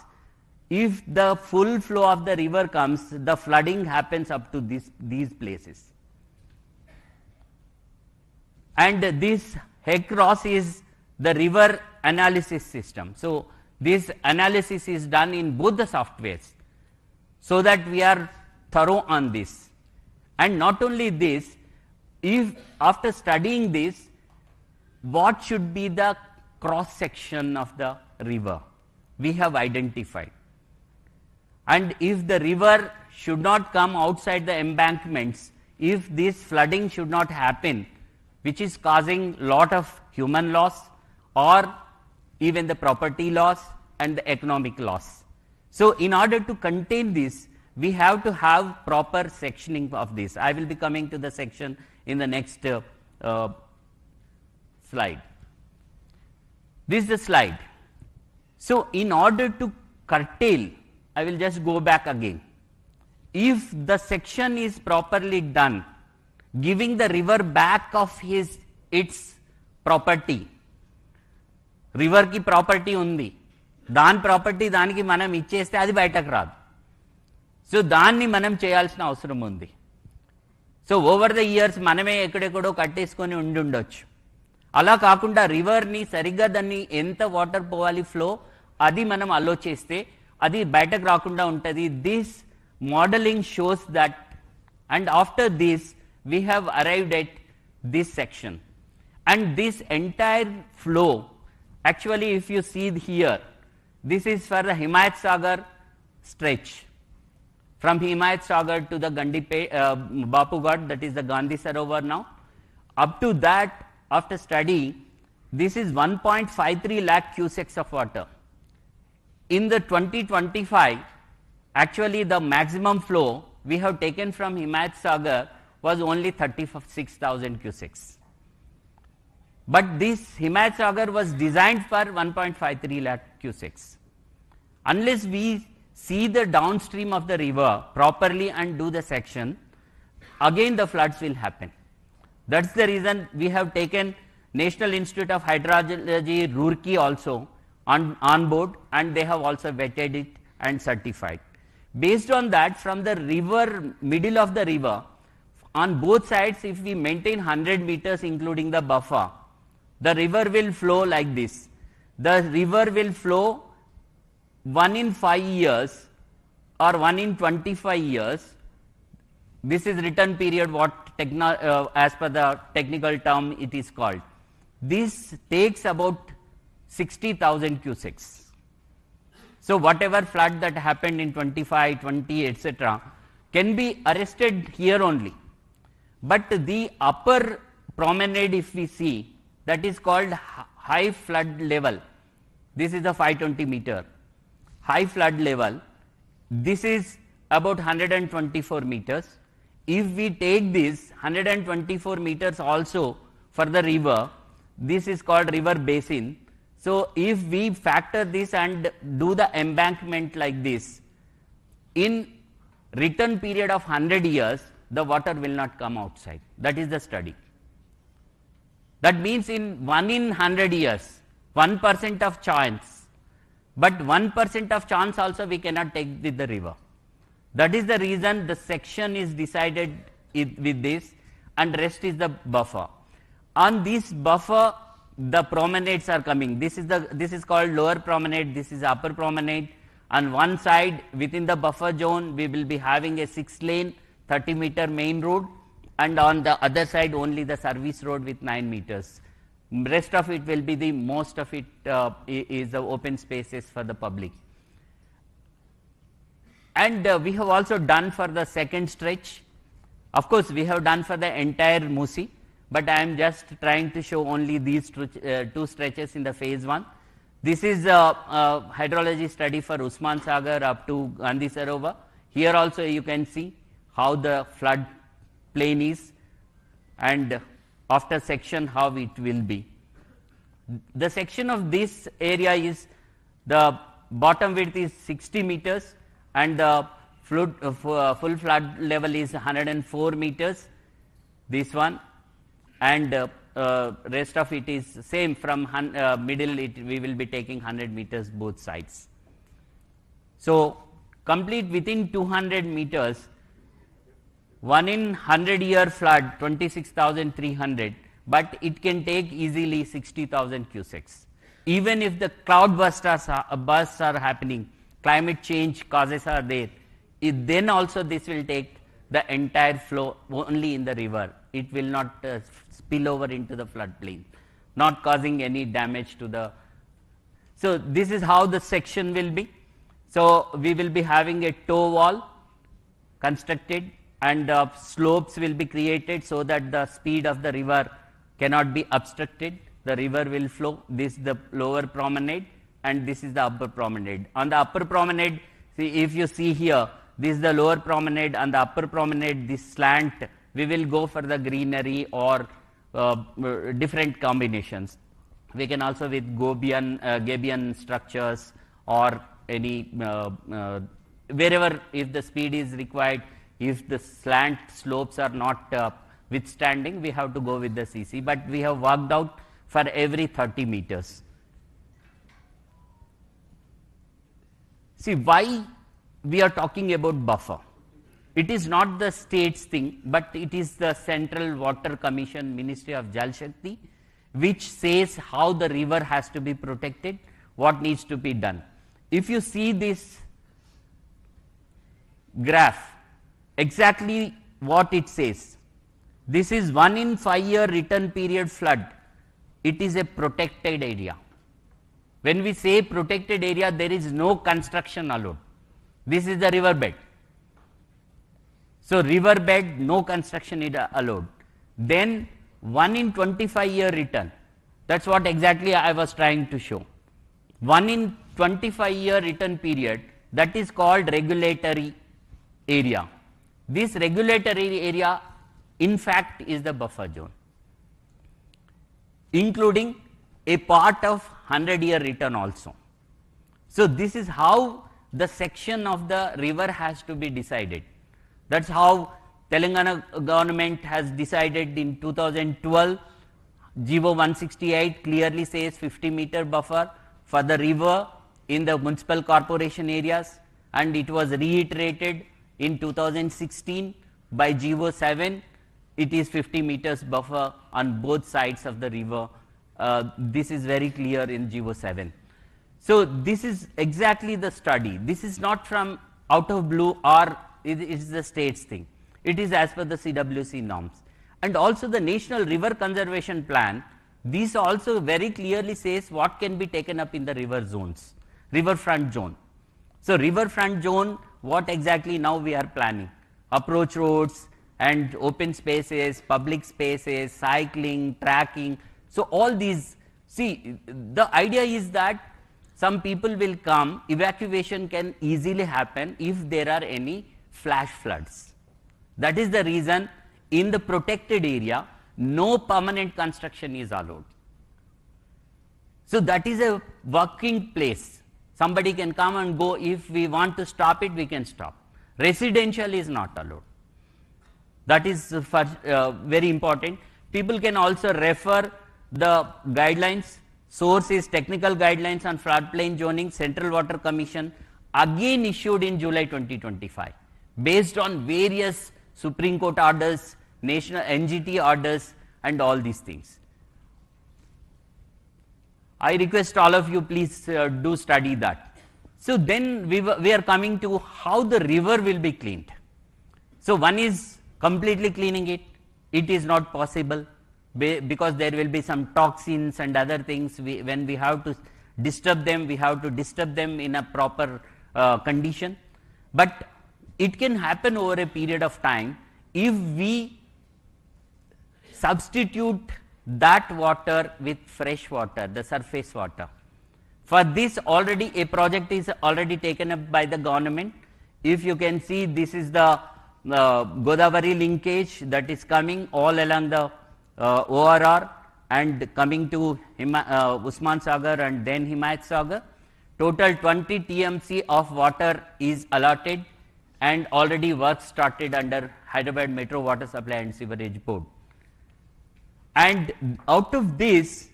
if the full flow of the river comes, the flooding happens up to these places. And this HEC-ROS is the river analysis system. So this analysis is done in both the softwares, so that we are thorough on this. And not only this, if after studying this, what should be the cross section of the river, we have identified. And if the river should not come outside the embankments, if this flooding should not happen, which is causing lot of human loss or even the property loss and the economic loss. So in order to contain this, we have to have proper sectioning of this. I will be coming to the section in the next slide. This is the slide. So in order to curtail, I will just go back again. If the section is properly done, giving the river back of its property, river ki property undi, దాని property దానికి మనం ఇచ్చేస్తే అది బయటకు రాదు. So దాన్ని మనం చేయాల్సిన అవసరం ఉంది. సో ఓవర్ ద ఇయర్స్ మనమే ఎక్కడెక్కడో కట్టేసుకొని ఉండొచ్చు. అలా కాకుండా రివర్ని సరిగ్గా దాన్ని ఎంత వాటర్ పోవాలి ఫ్లో అది మనం అలో చేస్తే అది బయటకు రాకుండా ఉంటుంది. This modelling shows that, and after this we have arrived at this section. And this entire flow, actually if you see here, this is for the Himayat Sagar stretch from Himayat Sagar to the Bapughat, that is the Gandhi Sarovar now. Up to that, after study, this is 1.53 lakh cusecs of water. In the 2025, actually the maximum flow we have taken from Himayat Sagar was only 36,000 cusecs. But this Himayat Sagar was designed for 1.53 lakh cusecs. Unless we see the downstream of the river properly and do the section, again the floods will happen. That's the reason we have taken National Institute of Hydrology, Roorkee also on board, and they have also vetted it and certified. Based on that, from the river, middle of the river, on both sides, if we maintain 100 meters including the buffer, the river will flow like this. The river will flow 1 in 5 years or 1 in 25 years. This is return period, what as per the technical term it is called. This takes about 60,000 cusecs. So whatever flood that happened in 25, 20, etc. can be arrested here only. But the upper promenade, if we see, that is called high flood level. This is the 520 meter. High flood level, this is about 124 meters. If we take this 124 meters also for the river, this is called river basin. So if we factor this and do the embankment like this, in return period of 100 years, the water will not come outside. That is the study. That means in 1 in 100 years, 1% of chance, but 1% of chance also we cannot take with the river. That is the reason the section is decided with this, and rest is the buffer. On this buffer, the promenades are coming. This is called lower promenade, this is upper promenade. On one side within the buffer zone we will be having a 6-lane 30-meter main road, and on the other side only the service road with 9 meters. Rest of it will be the most of it is the open spaces for the public. And we have also done for the second stretch. Of course, we have done for the entire Musi, but I am just trying to show only these two stretches in the phase 1. This is a hydrology study for Usman Sagar up to Gandhi Sarovar. Here also you can see how the flood plain is, and after section how it will be. The section of this area is, the bottom width is 60 meters and the full flood level is 104 meters, this one, and rest of it is same. From middle we will be taking 100 meters both sides. So complete within 200 meters, 1 in 100-year flood 26,300, but it can take easily 60,000 cusecs. Even if the cloud bursts are happening, climate change causes are there, then also this will take the entire flow only in the river. It will not spill over into the floodplain, not causing any damage to the. So this is how the section will be. So we will be having a toe wall constructed, and slopes will be created so that the speed of the river cannot be obstructed. The river will flow. This is the lower promenade and this is the upper promenade. On the upper promenade, see, if you see here, this is the lower promenade. On the upper promenade, this slant, we will go for the greenery or different combinations. We can also with Gabion structures or any wherever, if the speed is required, if the slant slopes are not withstanding, we have to go with the CC, but we have worked out for every 30 meters. See, why we are talking about buffer? It is not the state's thing, but it is the Central Water Commission, Ministry of Jal Shakti, which says how the river has to be protected, what needs to be done. If you see this graph, exactly what it says. This is 1 in 5-year return period flood. It is a protected area. When we say protected area, there is no construction allowed. This is the river bed. So river bed, no construction is allowed. Then 1 in 25-year return. That's what exactly I was trying to show. 1 in 25-year return period, that is called regulatory area. This regulatory area in fact is the buffer zone, including a part of 100-year return also. So this is how the section of the river has to be decided. That's how Telangana government has decided in 2012. GO 168 clearly says 50-meter buffer for the river in the municipal corporation areas, and it was reiterated in 2016 by GO 7. It is 50 meters buffer on both sides of the river. This is very clear in GO 7. So this is exactly the study. This is not from out of blue, or it is the state's thing. It is as per the CWC norms. And also the National River Conservation Plan, this also very clearly says what can be taken up in the river zones, riverfront zone. So riverfront zone, what exactly now we are planning? Approach roads and open spaces, public spaces, cycling, trekking. So all these, see, the idea is that some people will come, evacuation can easily happen if there are any flash floods. That is the reason in the protected area, no permanent construction is allowed. So that is a working place. Somebody can come and go. If we want to stop it, we can stop. Residential is not allowed. That is very important. People can also refer the guidelines Source is Technical Guidelines on Floodplain Zoning, Central Water Commission, again issued in July 2025, based on various Supreme Court orders, national NGT orders, and all these things. I request all of you, please do study that. So then we are coming to how the river will be cleaned. So one is completely cleaning it. It is not possible because there will be some toxins and other things. When we have to disturb them, we have to disturb them in a proper condition. But it can happen over a period of time if we substitute that water with fresh water, the surface water. For this, already a project is already taken up by the government. If you can see, this is the Godavari linkage that is coming all along the ORR and coming to Usman Sagar and then Himayat Sagar. Total 20 TMC of water is allotted and already work started under Hyderabad Metro Water Supply and Sewerage Board. And out of this,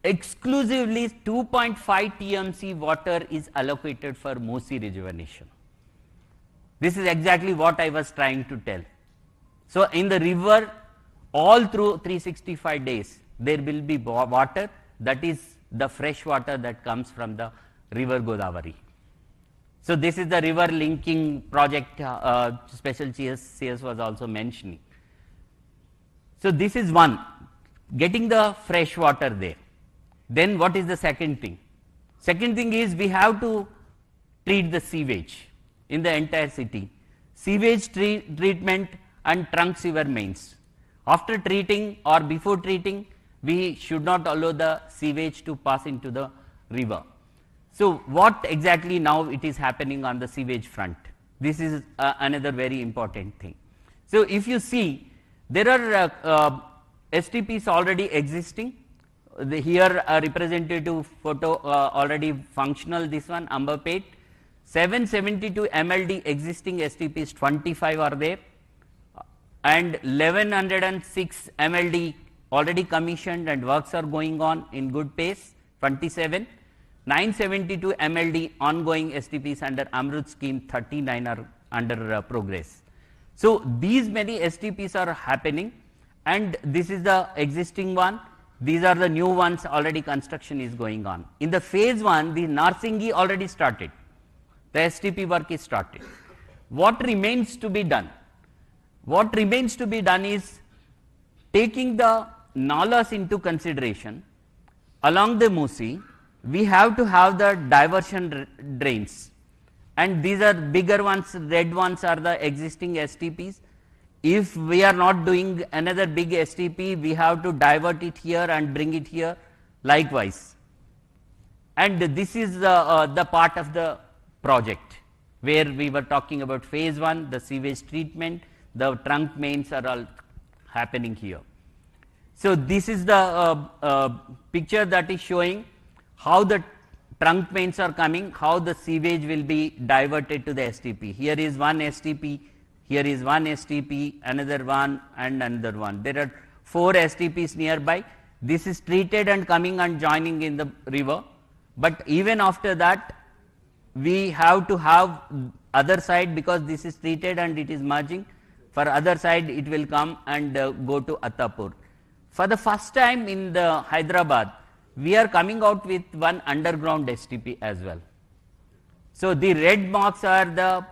exclusively 2.5 TMC water is allocated for Musi rejuvenation. This is exactly what I was trying to tell. So in the river, all through 365 days, there will be water, that is the fresh water that comes from the river Godavari. So this is the river linking project, special CS was also mentioning. So this is one, getting the fresh water there. Then what is the second thing? Second thing is we have to treat the sewage in the entire city. Sewage treatment and trunk sewer mains. After treating or before treating, we should not allow the sewage to pass into the river. So what exactly now it is happening on the sewage front? This is another very important thing. So if you see, there are STPs already existing. Here a representative photo already functional, this one Ambapet. 772 MLD existing STPs 25 are there and 1106 MLD already commissioned and works are going on in good pace 27. 972 MLD ongoing STPs under Amrut scheme 39 are under progress. So these many STPs are happening and this is the existing one. These are the new ones, already construction is going on. In the phase 1, the Narsingi already started. The STP work is started. What remains to be done? What remains to be done is taking the nalas into consideration. Along the Musi, we have to have the diversion drains. And these are bigger ones, red ones are the existing STPs. If we are not doing another big STP, we have to divert it here and bring it here likewise. And this is the part of the project where we were talking about phase 1, the sewage treatment, the trunk mains are all happening here. So this is the picture that is showing how the trunk mains are coming, how the sewage will be diverted to the STP. Here is one STP, here is one STP, another one and another one. There are 4 STPs nearby. This is treated and coming and joining in the river. But even after that, we have to have other side because this is treated and it is merging. For other side, it will come and go to Attapur. For the first time in the Hyderabad, we are coming out with one underground STP as well. So the red marks are the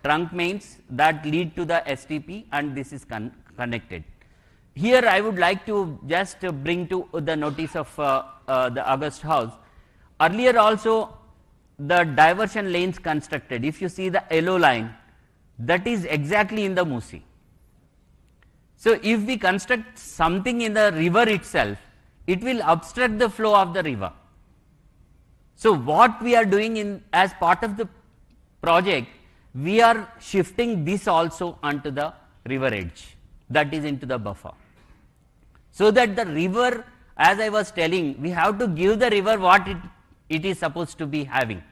trunk mains that lead to the STP and this is connected. Here I would like to just bring to the notice of the August House. Earlier also the diversion lanes constructed, if you see the yellow line, that is exactly in the Musi. So if we construct something in the river itself, it will obstruct the flow of the river. So what we are doing as part of the project, we are shifting this also onto the river edge, that is into the buffer. So that the river, as I was telling, we have to give the river what it is supposed to be having.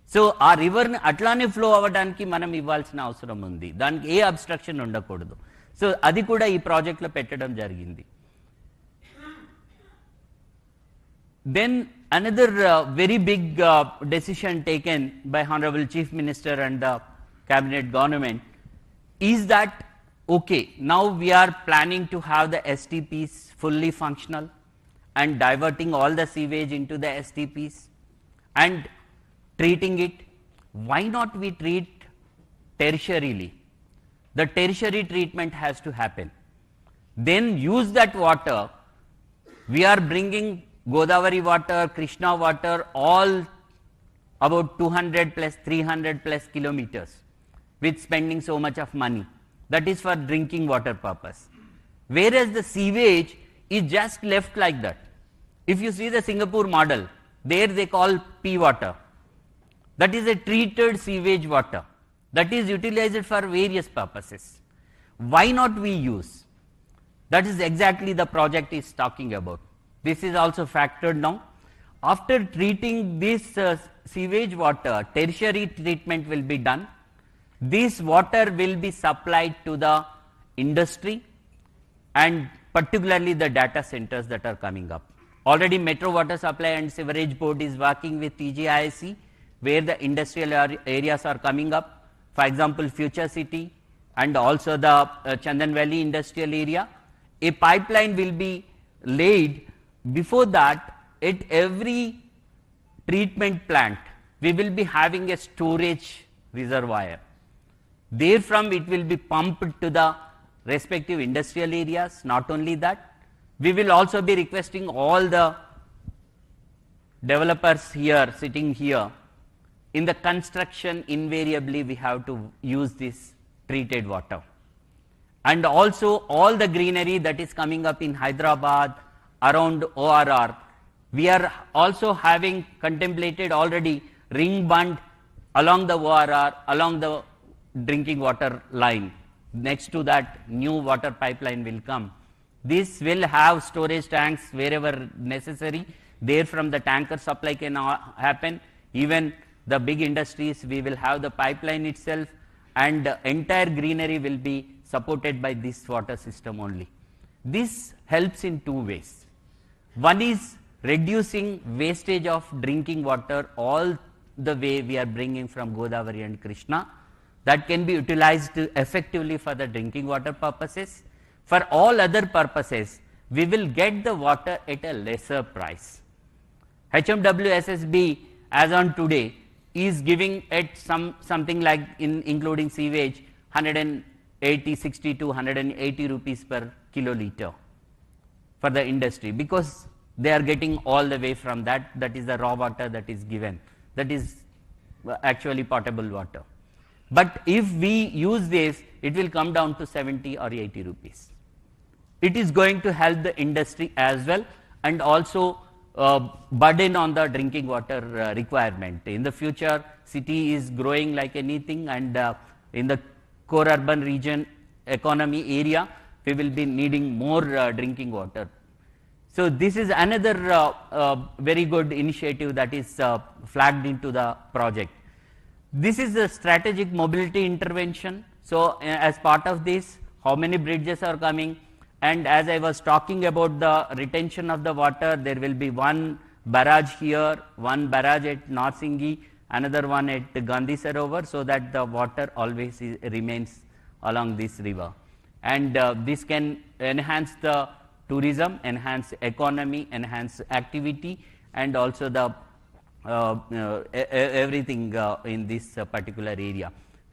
So our river atlane flow avvadaniki manam ivvalsina avasaram undi. Daniki A abstraction ఉండకూడదు. So అది కూడా ఈ project లో పెట్టడం జరిగింది. Then another very big decision taken by Honorable Chief Minister and the Cabinet Government is that, okay, now we are planning to have the STPs fully functional and diverting all the sewage into the STPs and treating it. Why not we treat tertiarily? The tertiary treatment has to happen. Then use that water. We are bringing Godavari water, Krishna water, all about 200 plus 300 plus kilometers with spending so much of money. That is for drinking water purpose. Whereas the sewage is just left like that. If you see the Singapore model, there they call P water. That is a treated sewage water. That is utilized for various purposes. Why not we use? That is exactly the project is talking about. This is also factored now. After treating this sewage water, tertiary treatment will be done. This water will be supplied to the industry and particularly the data centers that are coming up. Already Metro Water Supply and Sewerage Board is working with TGIC where the industrial areas are coming up. For example, Future City and also the Chandan Valley industrial area. A pipeline will be laid. Before that, at every treatment plant, we will be having a storage reservoir. Therefrom, it will be pumped to the respective industrial areas. Not only that, we will also be requesting all the developers here, sitting here, in the construction invariably we have to use this treated water. And also all the greenery that is coming up in Hyderabad, around ORR, we are also having contemplated already ring bund along the ORR, along the drinking water line. Next to that, new water pipeline will come. This will have storage tanks wherever necessary. Therefrom the tanker supply can happen. Even the big industries, we will have the pipeline itself, and entire greenery will be supported by this water system only. This helps in two ways. One is reducing wastage of drinking water all the way we are bringing from Godavari and Krishna. That can be utilized effectively for the drinking water purposes. For all other purposes, we will get the water at a lesser price. HMWSSB as on today is giving at something like including sewage 60 to 180 rupees per kiloliter for the industry, because they are getting all the way from that is the raw water that is given, that is actually potable water. But if we use this, it will come down to 70 or 80 rupees. It is going to help the industry as well, and also burden on the drinking water requirement. In the future, city is growing like anything, and in the core urban region economy area, we will be needing more drinking water. So this is another very good initiative that is flagged into the project. This is a strategic mobility intervention. So as part of this, how many bridges are coming? And as I was talking about the retention of the water, there will be one barrage here, one barrage at Narsingi, another one at Gandhi Sarovar, so that the water always remains along this river. And this can enhance the tourism, enhance economy, enhance activity, and also the everything in this particular area.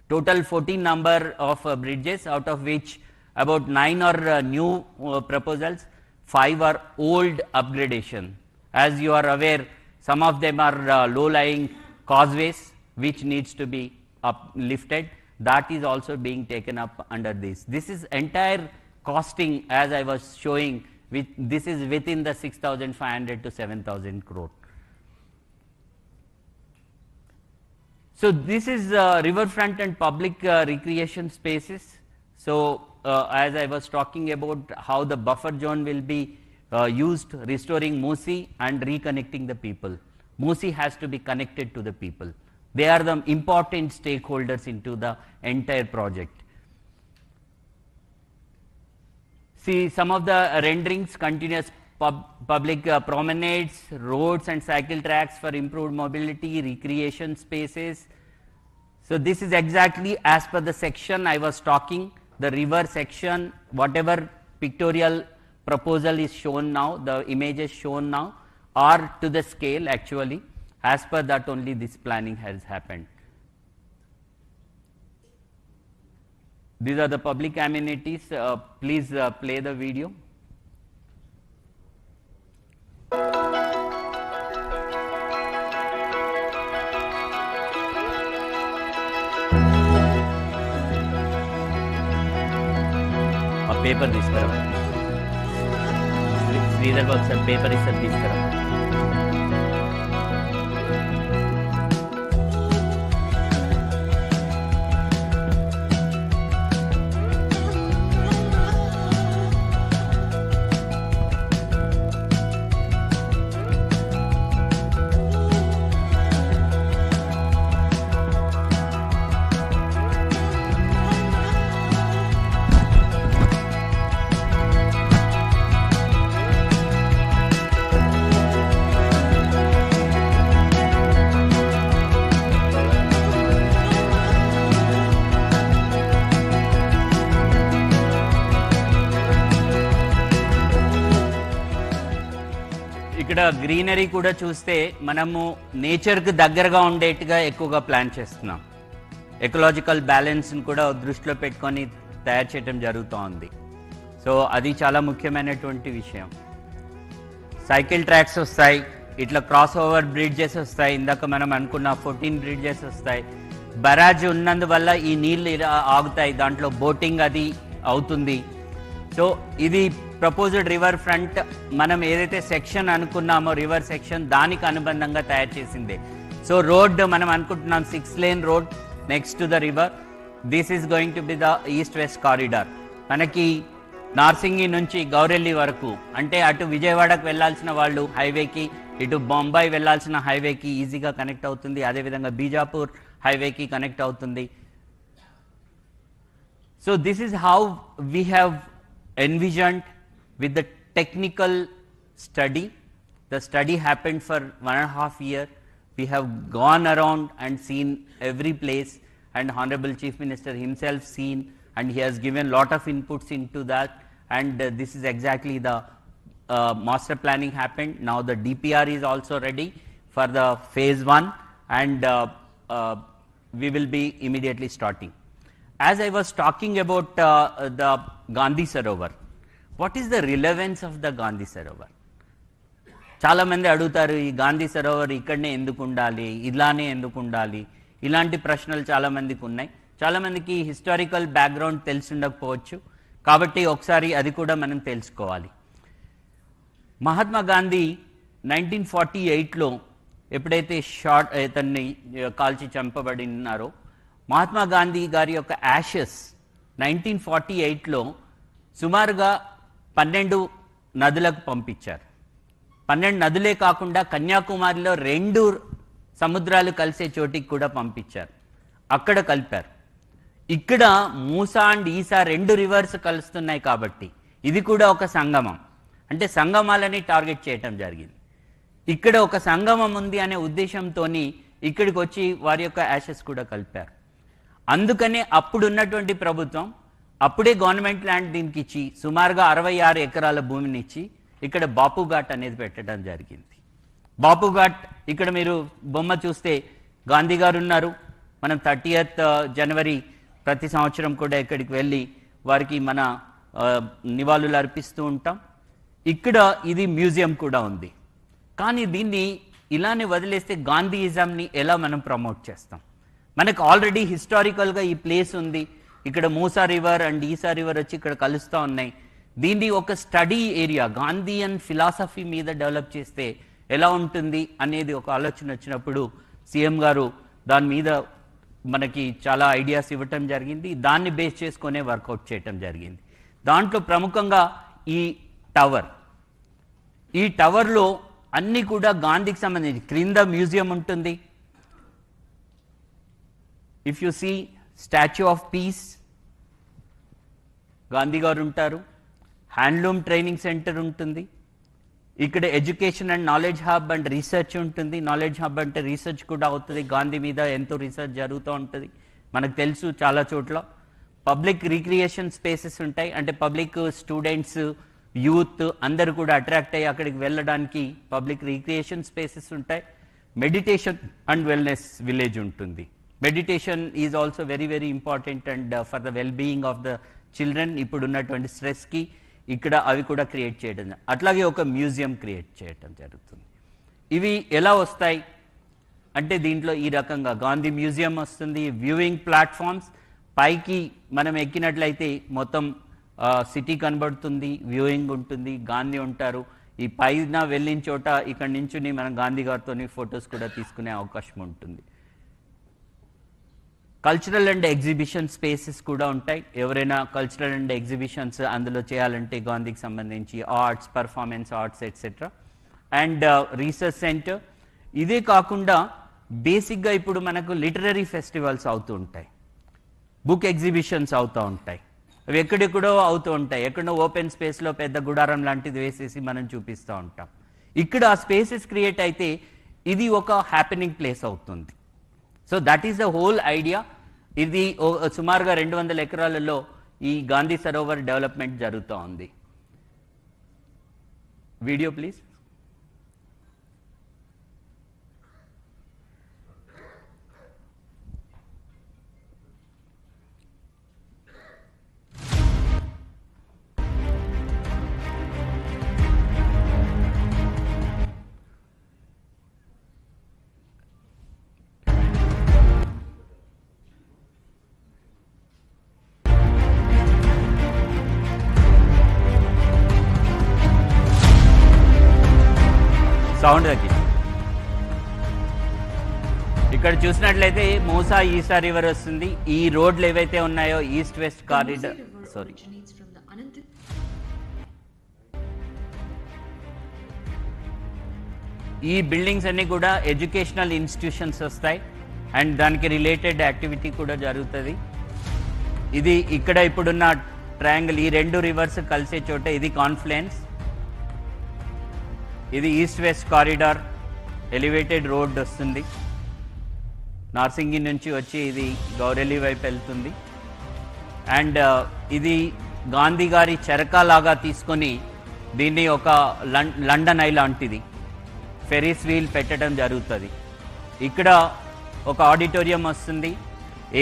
Total 14 number of bridges, out of which about 9 are new proposals, 5 are old upgradation. As you are aware, some of them are low-lying causeways which needs to be uplifted. That is also being taken up under this. This is entire costing, as I was showing, this is within the 6,500 to 7,000 crore. So this is riverfront and public recreation spaces. So as I was talking about how the buffer zone will be used, restoring Musi and reconnecting the people. Musi has to be connected to the people. They are the important stakeholders into the entire project. See some of the renderings, continuous public promenades, roads and cycle tracks for improved mobility, recreation spaces. So this is exactly as per the section I was talking, the river section, whatever pictorial proposal is shown now, the images shown now are to the scale actually. As per that only this planning has happened. These are the public amenities. Please play the video. A paper this तरफ. Sridhar box sir paper is sir this तरफ. ఇక్కడ greenery కూడా చూస్తే మనము నేచర్కి దగ్గరగా ఉండేట్టుగా ఎక్కువగా plan చేస్తున్నాం. ఎకలాజికల్ బ్యాలెన్స్ని కూడా దృష్టిలో పెట్టుకొని తయారు చేయడం జరుగుతోంది. సో అది చాలా ముఖ్యమైనటువంటి విషయం. సైకిల్ ట్రాక్స్ వస్తాయి, ఇట్లా క్రాస్ ఓవర్ బ్రిడ్జెస్ వస్తాయి, ఇందాక మనం అనుకున్న 14 బ్రిడ్జెస్ వస్తాయి. బరాజ్ ఉన్నందువల్ల ఈ నీళ్ళు ఇలా ఆగుతాయి, దాంట్లో బోటింగ్ అది అవుతుంది. సో ఇది ప్రపోజ్డ్ రివర్ ఫ్రంట్ మనం ఏదైతే సెక్షన్ అనుకున్నామో రివర్ సెక్షన్ దానికి అనుబంధంగా తయారు చేసిందే. సో రోడ్ మనం అనుకుంటున్నాం 6 lane road next to the river. This is going to be the east west corridor. మనకి నార్సింగి నుంచి గౌరెల్లి వరకు, అంటే అటు విజయవాడకు వెళ్లాల్సిన వాళ్ళు హైవేకి, ఇటు బొంబాయి వెళ్లాల్సిన హైవేకి ఈజీగా కనెక్ట్ అవుతుంది. అదేవిధంగా బీజాపూర్ హైవేకి కనెక్ట్ అవుతుంది. So this is how we have envisioned with the technical study. The study happened for 1.5 years. We have gone around and seen every place, and Honorable Chief Minister himself seen, and he has given lot of inputs into that, and this is exactly the master planning happened. Now the DPR is also ready for the phase 1, and we will be immediately starting. As I was talking about the Gandhi Sarovar, what is the relevance of the Gandhi Sarovar? చాలా మంది అడుగుతారు, ఈ గాంధీ సరోవర్ ఇక్కడనే ఎందుకు ఉండాలి, ఇలానే ఎందుకు ఉండాలి, ఇలాంటి ప్రశ్నలు చాలా మందికి ఉన్నాయి. చాలా మందికి హిస్టారికల్ బ్యాక్గ్రౌండ్ తెలిసి ఉండకపోవచ్చు, కాబట్టి ఒకసారి అది కూడా మనం తెలుసుకోవాలి. మహాత్మా గాంధీ 1948లో ఎప్పుడైతే ఇతన్ని కాల్చి చంపబడినారో, మహాత్మా గాంధీ గారి యొక్క యాషెస్ 1948లో సుమారుగా 12 నదులకు పంపించారు. 12 నదులే కాకుండా కన్యాకుమారిలో 2 సముద్రాలు కలిసే చోటికి కూడా పంపించారు, అక్కడ కలిపారు. ఇక్కడ మూసా అండ్ ఈసా 2 రివర్స్ కలుస్తున్నాయి కాబట్టి ఇది కూడా ఒక సంగమం, అంటే సంగమాలని టార్గెట్ చేయటం జరిగింది. ఇక్కడ ఒక సంగమం ఉంది అనే ఉద్దేశంతో ఇక్కడికి వచ్చి వారి యొక్క యాషెస్ కూడా కలిపారు. అందుకనే అప్పుడున్నటువంటి ప్రభుత్వం అప్పుడే గవర్నమెంట్ ల్యాండ్ దీనికి ఇచ్చి సుమారుగా 66 ఎకరాల భూమిని ఇచ్చి ఇక్కడ బాపు ఘాట్ అనేది పెట్టడం జరిగింది. బాపు ఘాట్ ఇక్కడ మీరు బొమ్మ చూస్తే గాంధీ గారు ఉన్నారు. మనం 30th జనవరి ప్రతి సంవత్సరం కూడా ఇక్కడికి వెళ్ళి వారికి మన నివాళులు అర్పిస్తూ ఉంటాం. ఇక్కడ ఇది మ్యూజియం కూడా ఉంది. కానీ దీన్ని ఇలానే వదిలేస్తే గాంధీయిజంని ఎలా మనం ప్రమోట్ చేస్తాం? మనకు ఆల్రెడీ హిస్టారికల్గా ఈ ప్లేస్ ఉంది, ఇక్కడ Musa river and Esa river వచ్చి ఇక్కడ కలుస్తూ ఉన్నాయి. దీన్ని ఒక స్టడీ ఏరియా గాంధీయన్ ఫిలాసఫీ మీద డెవలప్ చేస్తే ఎలా ఉంటుంది అనేది ఒక ఆలోచన వచ్చినప్పుడు సీఎం గారు దాని మీద మనకి చాలా ఐడియాస్ ఇవ్వటం జరిగింది. దాన్ని బేస్ చేసుకునే వర్కౌట్ చేయటం జరిగింది. దాంట్లో ప్రముఖంగా ఈ టవర్, ఈ టవర్లో అన్నీ కూడా గాంధీకి సంబంధించి క్రింద మ్యూజియం ఉంటుంది. If you see statue of peace, Gandhi గారు ఉంటారు. హ్యాండ్లూమ్ ట్రైనింగ్ సెంటర్ ఉంటుంది. ఇక్కడ education and knowledge hub and research ఉంటుంది. నాలెడ్జ్ హబ్ అంటే రీసెర్చ్ కూడా అవుతుంది. గాంధీ మీద ఎంతో రీసెర్చ్ జరుగుతూ ఉంటుంది, మనకు తెలుసు చాలా చోట్ల. పబ్లిక్ రిక్రియేషన్ స్పేసెస్ ఉంటాయి, అంటే పబ్లిక్ స్టూడెంట్స్ యూత్ అందరూ కూడా అట్రాక్ట్ అయ్యి అక్కడికి వెళ్ళడానికి పబ్లిక్ రిక్రియేషన్ స్పేసెస్ ఉంటాయి. మెడిటేషన్ అండ్ వెల్నెస్ విలేజ్ ఉంటుంది. Meditation is also very very important and for the well being of the children. ఇప్పుడు ఉన్నటువంటి స్ట్రెస్కి ఇక్కడ అవి కూడా క్రియేట్ చేయడం, అట్లాగే ఒక మ్యూజియం క్రియేట్ చేయడం జరుగుతుంది. ఇవి ఎలా వస్తాయి అంటే దీంట్లో ఈ రకంగా గాంధీ మ్యూజియం వస్తుంది, వ్యూయింగ్ ప్లాట్ఫామ్స్, పైకి మనం ఎక్కినట్లయితే మొత్తం సిటీ కనబడుతుంది, వ్యూయింగ్ ఉంటుంది, గాంధీ ఉంటారు. ఈ పైన వెళ్ళిన చోట ఇక్కడ నుంచి మనం గాంధీ గారితో ఫొటోస్ కూడా తీసుకునే అవకాశం ఉంటుంది. కల్చరల్ అండ్ ఎగ్జిబిషన్ స్పేసెస్ కూడా ఉంటాయి. ఎవరైనా కల్చరల్ అండ్ ఎగ్జిబిషన్స్ అందులో చేయాలంటే గాంధీకి సంబంధించి arts, performance arts etcetera. And research centre. ఇదే కాకుండా బేసిక్గా ఇప్పుడు మనకు లిటరరీ ఫెస్టివల్స్ అవుతూ ఉంటాయి, బుక్ ఎగ్జిబిషన్స్ అవుతూ ఉంటాయి. అవి ఎక్కడెక్కడో అవుతూ ఉంటాయి. ఎక్కడో ఓపెన్ స్పేస్లో పెద్ద గుడారం లాంటిది వేసేసి మనం చూపిస్తూ ఉంటాం. ఇక్కడ ఆ స్పేసెస్ క్రియేట్ అయితే ఇది ఒక హ్యాపెనింగ్ ప్లేస్ అవుతుంది. So that is the whole idea. ఇది సుమారుగా 200 ఎకరాలలో ఈ గాంధీ సరోవర్ డెవలప్మెంట్ జరుగుతూ ఉంది. Video please. సౌండ్ తగ్గి. ఇక్కడ చూసినట్లయితే మూసా ఈసా రివర్ వస్తుంది. ఈ రోడ్లు ఏవైతే ఉన్నాయో ఈస్ట్ వెస్ట్ కారిడార్, సారీ, ఈ బిల్డింగ్స్ అన్ని కూడా ఎడ్యుకేషనల్ ఇన్స్టిట్యూషన్స్ వస్తాయి అండ్ దానికి రిలేటెడ్ యాక్టివిటీ కూడా జరుగుతుంది. ఇది ఇక్కడ ఇప్పుడున్న ట్రయాంగిల్, ఈ రెండు రివర్స్ కలిసే చోట ఇది కాన్ఫ్లుయెన్స్. ఇది east west corridor elevated road వస్తుంది. నార్సింగి నుంచి వచ్చి ఇది గౌరెల్లి వైపు వెళ్తుంది. అండ్ ఇది గాంధీ గారి చెరకాలాగా తీసుకొని దీన్ని ఒక లండన్ ఐ లాంటిది ఫెరీస్ వీల్ పెట్టడం జరుగుతుంది. ఇక్కడ ఒక ఆడిటోరియం వస్తుంది.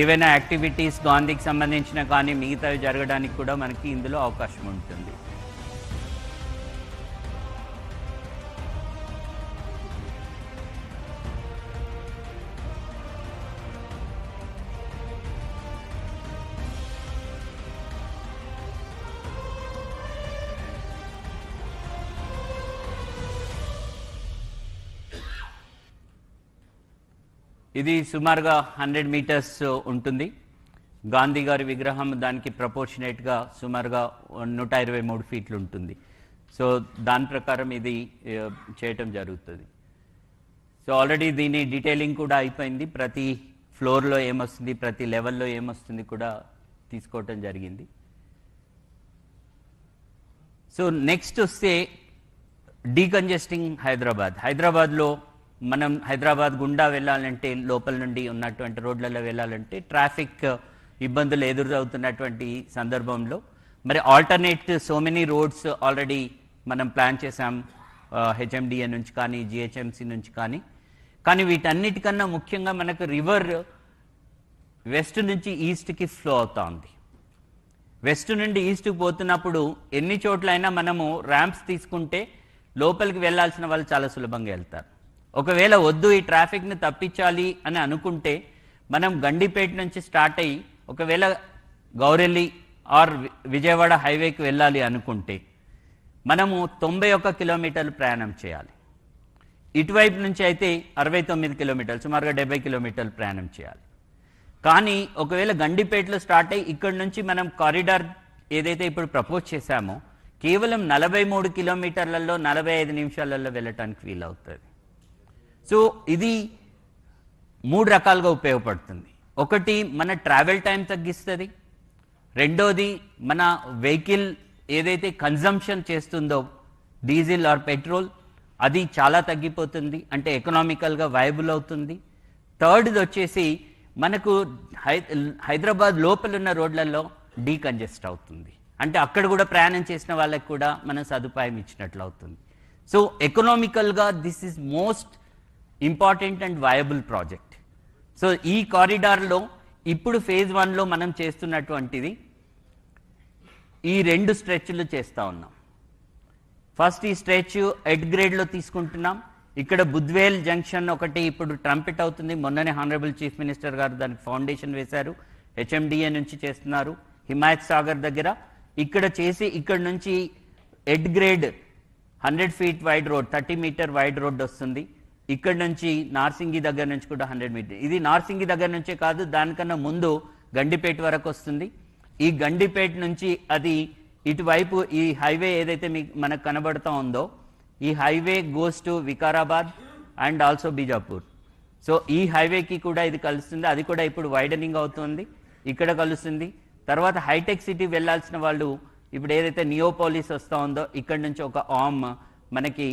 ఏవైనా యాక్టివిటీస్ గాంధీకి సంబంధించిన కానీ మిగతావి జరగడానికి కూడా మనకి ఇందులో అవకాశం ఉంటుంది. ఇది సుమారుగా 100 మీటర్స్ ఉంటుంది. గాంధీ గారి విగ్రహం దానికి ప్రపోర్షనేట్గా సుమారుగా 123 ఫీట్లు ఉంటుంది. సో దాని ప్రకారం ఇది చేయటం జరుగుతుంది. సో ఆల్రెడీ దీని డీటెయిలింగ్ కూడా అయిపోయింది. ప్రతి ఫ్లోర్లో ఏమొస్తుంది, ప్రతి లెవెల్లో ఏమొస్తుంది కూడా తీసుకోవటం జరిగింది. సో నెక్స్ట్ వస్తే డీకంజెస్టింగ్ హైదరాబాద్. హైదరాబాద్లో మనం హైదరాబాద్ గుండా వెళ్ళాలంటే, లోపల నుండి ఉన్నటువంటి రోడ్లలో వెళ్ళాలంటే ట్రాఫిక్ ఇబ్బందులు ఎదురవుతున్నటువంటి సందర్భంలో మరి alternate so many roads already మనం ప్లాన్ చేసాం, హెచ్ఎండిఏ నుంచి కానీ జిహెచ్ఎంసి నుంచి కానీ వీటన్నిటికన్నా ముఖ్యంగా మనకు రివర్ వెస్ట్ నుంచి ఈస్ట్కి ఫ్లో అవుతా ఉంది. వెస్ట్ నుండి ఈస్ట్కి పోతున్నప్పుడు ఎన్ని చోట్లైనా మనము ర్యాంప్స్ తీసుకుంటే లోపలికి వెళ్ళాల్సిన వాళ్ళు చాలా సులభంగా వెళ్తారు. ఒకవేళ వద్దు ఈ ట్రాఫిక్ని తప్పించాలి అని అనుకుంటే మనం గండిపేట నుంచి స్టార్ట్ అయ్యి ఒకవేళ గౌరెల్లి ఆర్ విజయవాడ హైవేకి వెళ్ళాలి అనుకుంటే మనము 91 కిలోమీటర్లు ప్రయాణం చేయాలి. ఇటువైపు నుంచి అయితే 69 కిలోమీటర్లు, సుమారుగా 70 కిలోమీటర్లు ప్రయాణం చేయాలి. కానీ ఒకవేళ గండిపేటలో స్టార్ట్ అయ్యి ఇక్కడ నుంచి మనం కారిడార్ ఏదైతే ఇప్పుడు ప్రపోజ్ చేశామో కేవలం 43 కిలోమీటర్లలో 45 నిమిషాలలో వెళ్ళటానికి వీలవుతుంది. సో ఇది 3 రకాలుగా ఉపయోగపడుతుంది. ఒకటి, మన ట్రావెల్ టైం తగ్గిస్తుంది. రెండోది, మన వెహికల్ ఏదైతే కన్జంప్షన్ చేస్తుందో డీజిల్ ఆర్ పెట్రోల్, అది చాలా తగ్గిపోతుంది, అంటే ఎకనామికల్గా వైబుల్ అవుతుంది. థర్డ్ది వచ్చేసి మనకు హైదరాబాద్ లోపల ఉన్న రోడ్లలో డీకంజెస్ట్ అవుతుంది, అంటే అక్కడ కూడా ప్రయాణం చేసిన వాళ్ళకి కూడా మనం సదుపాయం ఇచ్చినట్లు అవుతుంది. సో ఎకనామికల్గా this is most important and viable project. So ఈ కారిడార్లో ఇప్పుడు ఫేజ్ 1లో మనం చేస్తున్నటువంటిది ఈ 2 స్ట్రెచ్లు చేస్తూ ఉన్నాం. ఫస్ట్ ఈ స్ట్రెచ్ ఎడ్ గ్రేడ్లో తీసుకుంటున్నాం. ఇక్కడ బుద్వేల్ జంక్షన్ ఒకటి ఇప్పుడు ట్రంపెట్ అవుతుంది. మొన్ననే హానరబుల్ చీఫ్ మినిస్టర్ గారు దానికి ఫౌండేషన్ వేశారు, HMDA నుంచి చేస్తున్నారు. హిమాయత్ సాగర్ దగ్గర ఇక్కడ చేసి ఇక్కడ నుంచి at grade 100 feet wide road, 30 metre wide road వస్తుంది. ఇక్కడ నుంచి నార్సింగి దగ్గర నుంచి కూడా 100 మీటర్. ఇది నార్సింగి దగ్గర నుంచే కాదు, దానికన్నా ముందు గండిపేట వరకు వస్తుంది. ఈ గండిపేట నుంచి అది ఇటువైపు ఈ హైవే ఏదైతే మనకు కనబడుతూ ఉందో, ఈ highway goes to Vikarabad and also Bijapur. So ఈ హైవేకి కూడా ఇది కలుస్తుంది. అది కూడా ఇప్పుడు వైడనింగ్ అవుతుంది, ఇక్కడ కలుస్తుంది. తర్వాత హైటెక్ సిటీ వెళ్లాల్సిన వాళ్ళు ఇప్పుడు ఏదైతే నియోపోలిస్ వస్తూ ఉందో ఇక్కడ నుంచి ఒక ఆమ్ మనకి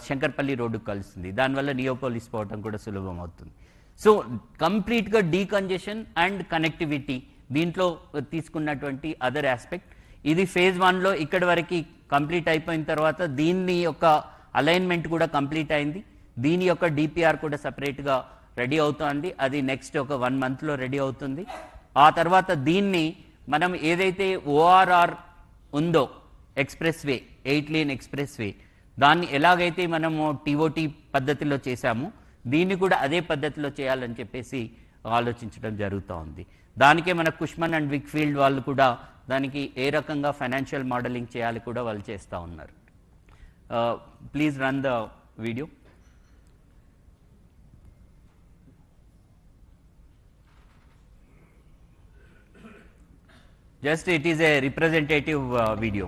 శంకర్పల్లి రోడ్డుకు కలుస్తుంది. దానివల్ల నియోపోలిస్ పోవడం కూడా సులభం అవుతుంది. సో కంప్లీట్గా డీకంజెషన్ అండ్ కనెక్టివిటీ దీంట్లో తీసుకున్నటువంటి అదర్ ఆస్పెక్ట్. ఇది ఫేజ్ 1లో ఇక్కడి వరకు కంప్లీట్ అయిపోయిన తర్వాత దీన్ని యొక్క అలైన్మెంట్ కూడా కంప్లీట్ అయింది. దీని యొక్క DPR కూడా సపరేట్గా రెడీ అవుతుంది. అది నెక్స్ట్ ఒక 1 మంత్లో రెడీ అవుతుంది. ఆ తర్వాత దీన్ని మనం ఏదైతే ORR ఉందో express way, 8 lane express way, దాన్ని ఎలాగైతే మనము TOT పద్ధతిలో చేశామో దీన్ని కూడా అదే పద్ధతిలో చేయాలని చెప్పేసి ఆలోచించడం జరుగుతూ ఉంది. దానికే మన కుష్మన్ అండ్ విక్ఫీల్డ్ వాళ్ళు కూడా దానికి ఏ రకంగా ఫైనాన్షియల్ మోడలింగ్ చేయాలి కూడా వాళ్ళు చేస్తూ ఉన్నారు. Please run the video. Just it is a representative video.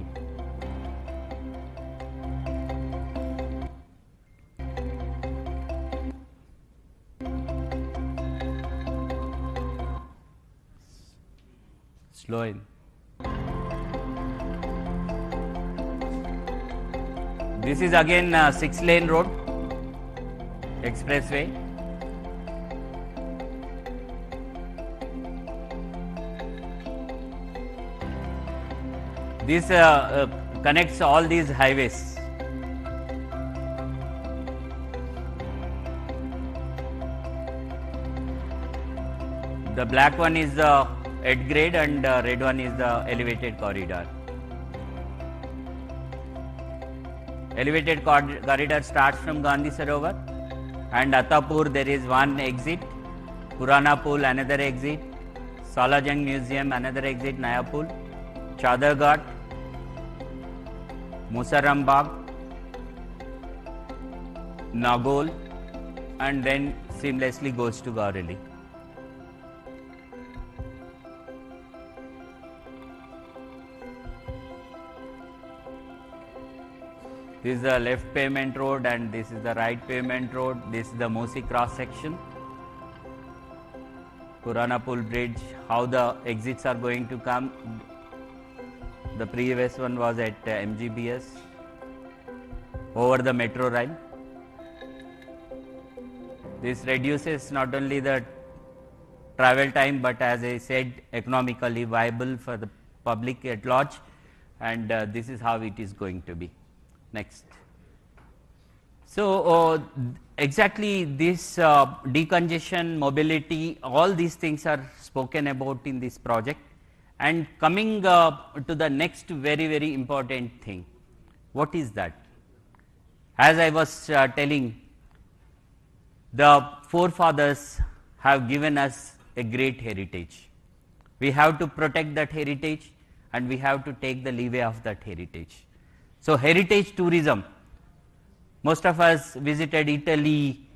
Slow in. This is again 6-lane road, expressway. This connects all these highways. The black one is the at grade and red one is the elevated corridor. Elevated corridor starts from Gandhi Sarovar and Attapur there is one exit, Purana Pool another exit, Salajang Museum another exit, Naya Pool, Chadar Ghat, Musaram Bagh, Nagol, and then seamlessly goes to Gaureli. This is the left pavement road and this is the right pavement road. This is the Musi cross section. Purana Pool Bridge, how the exits are going to come. The previous one was at MGBS over the metro line. This reduces not only the travel time but, as I said, economically viable for the public at large, and this is how it is going to be. Next. So exactly this decongestion, mobility, all these things are spoken about in this project. And coming to the next very, very important thing, what is that? As I was telling, the forefathers have given us a great heritage. We have to protect that heritage and we have to take the leeway of that heritage. So heritage tourism, most of us visited Italy,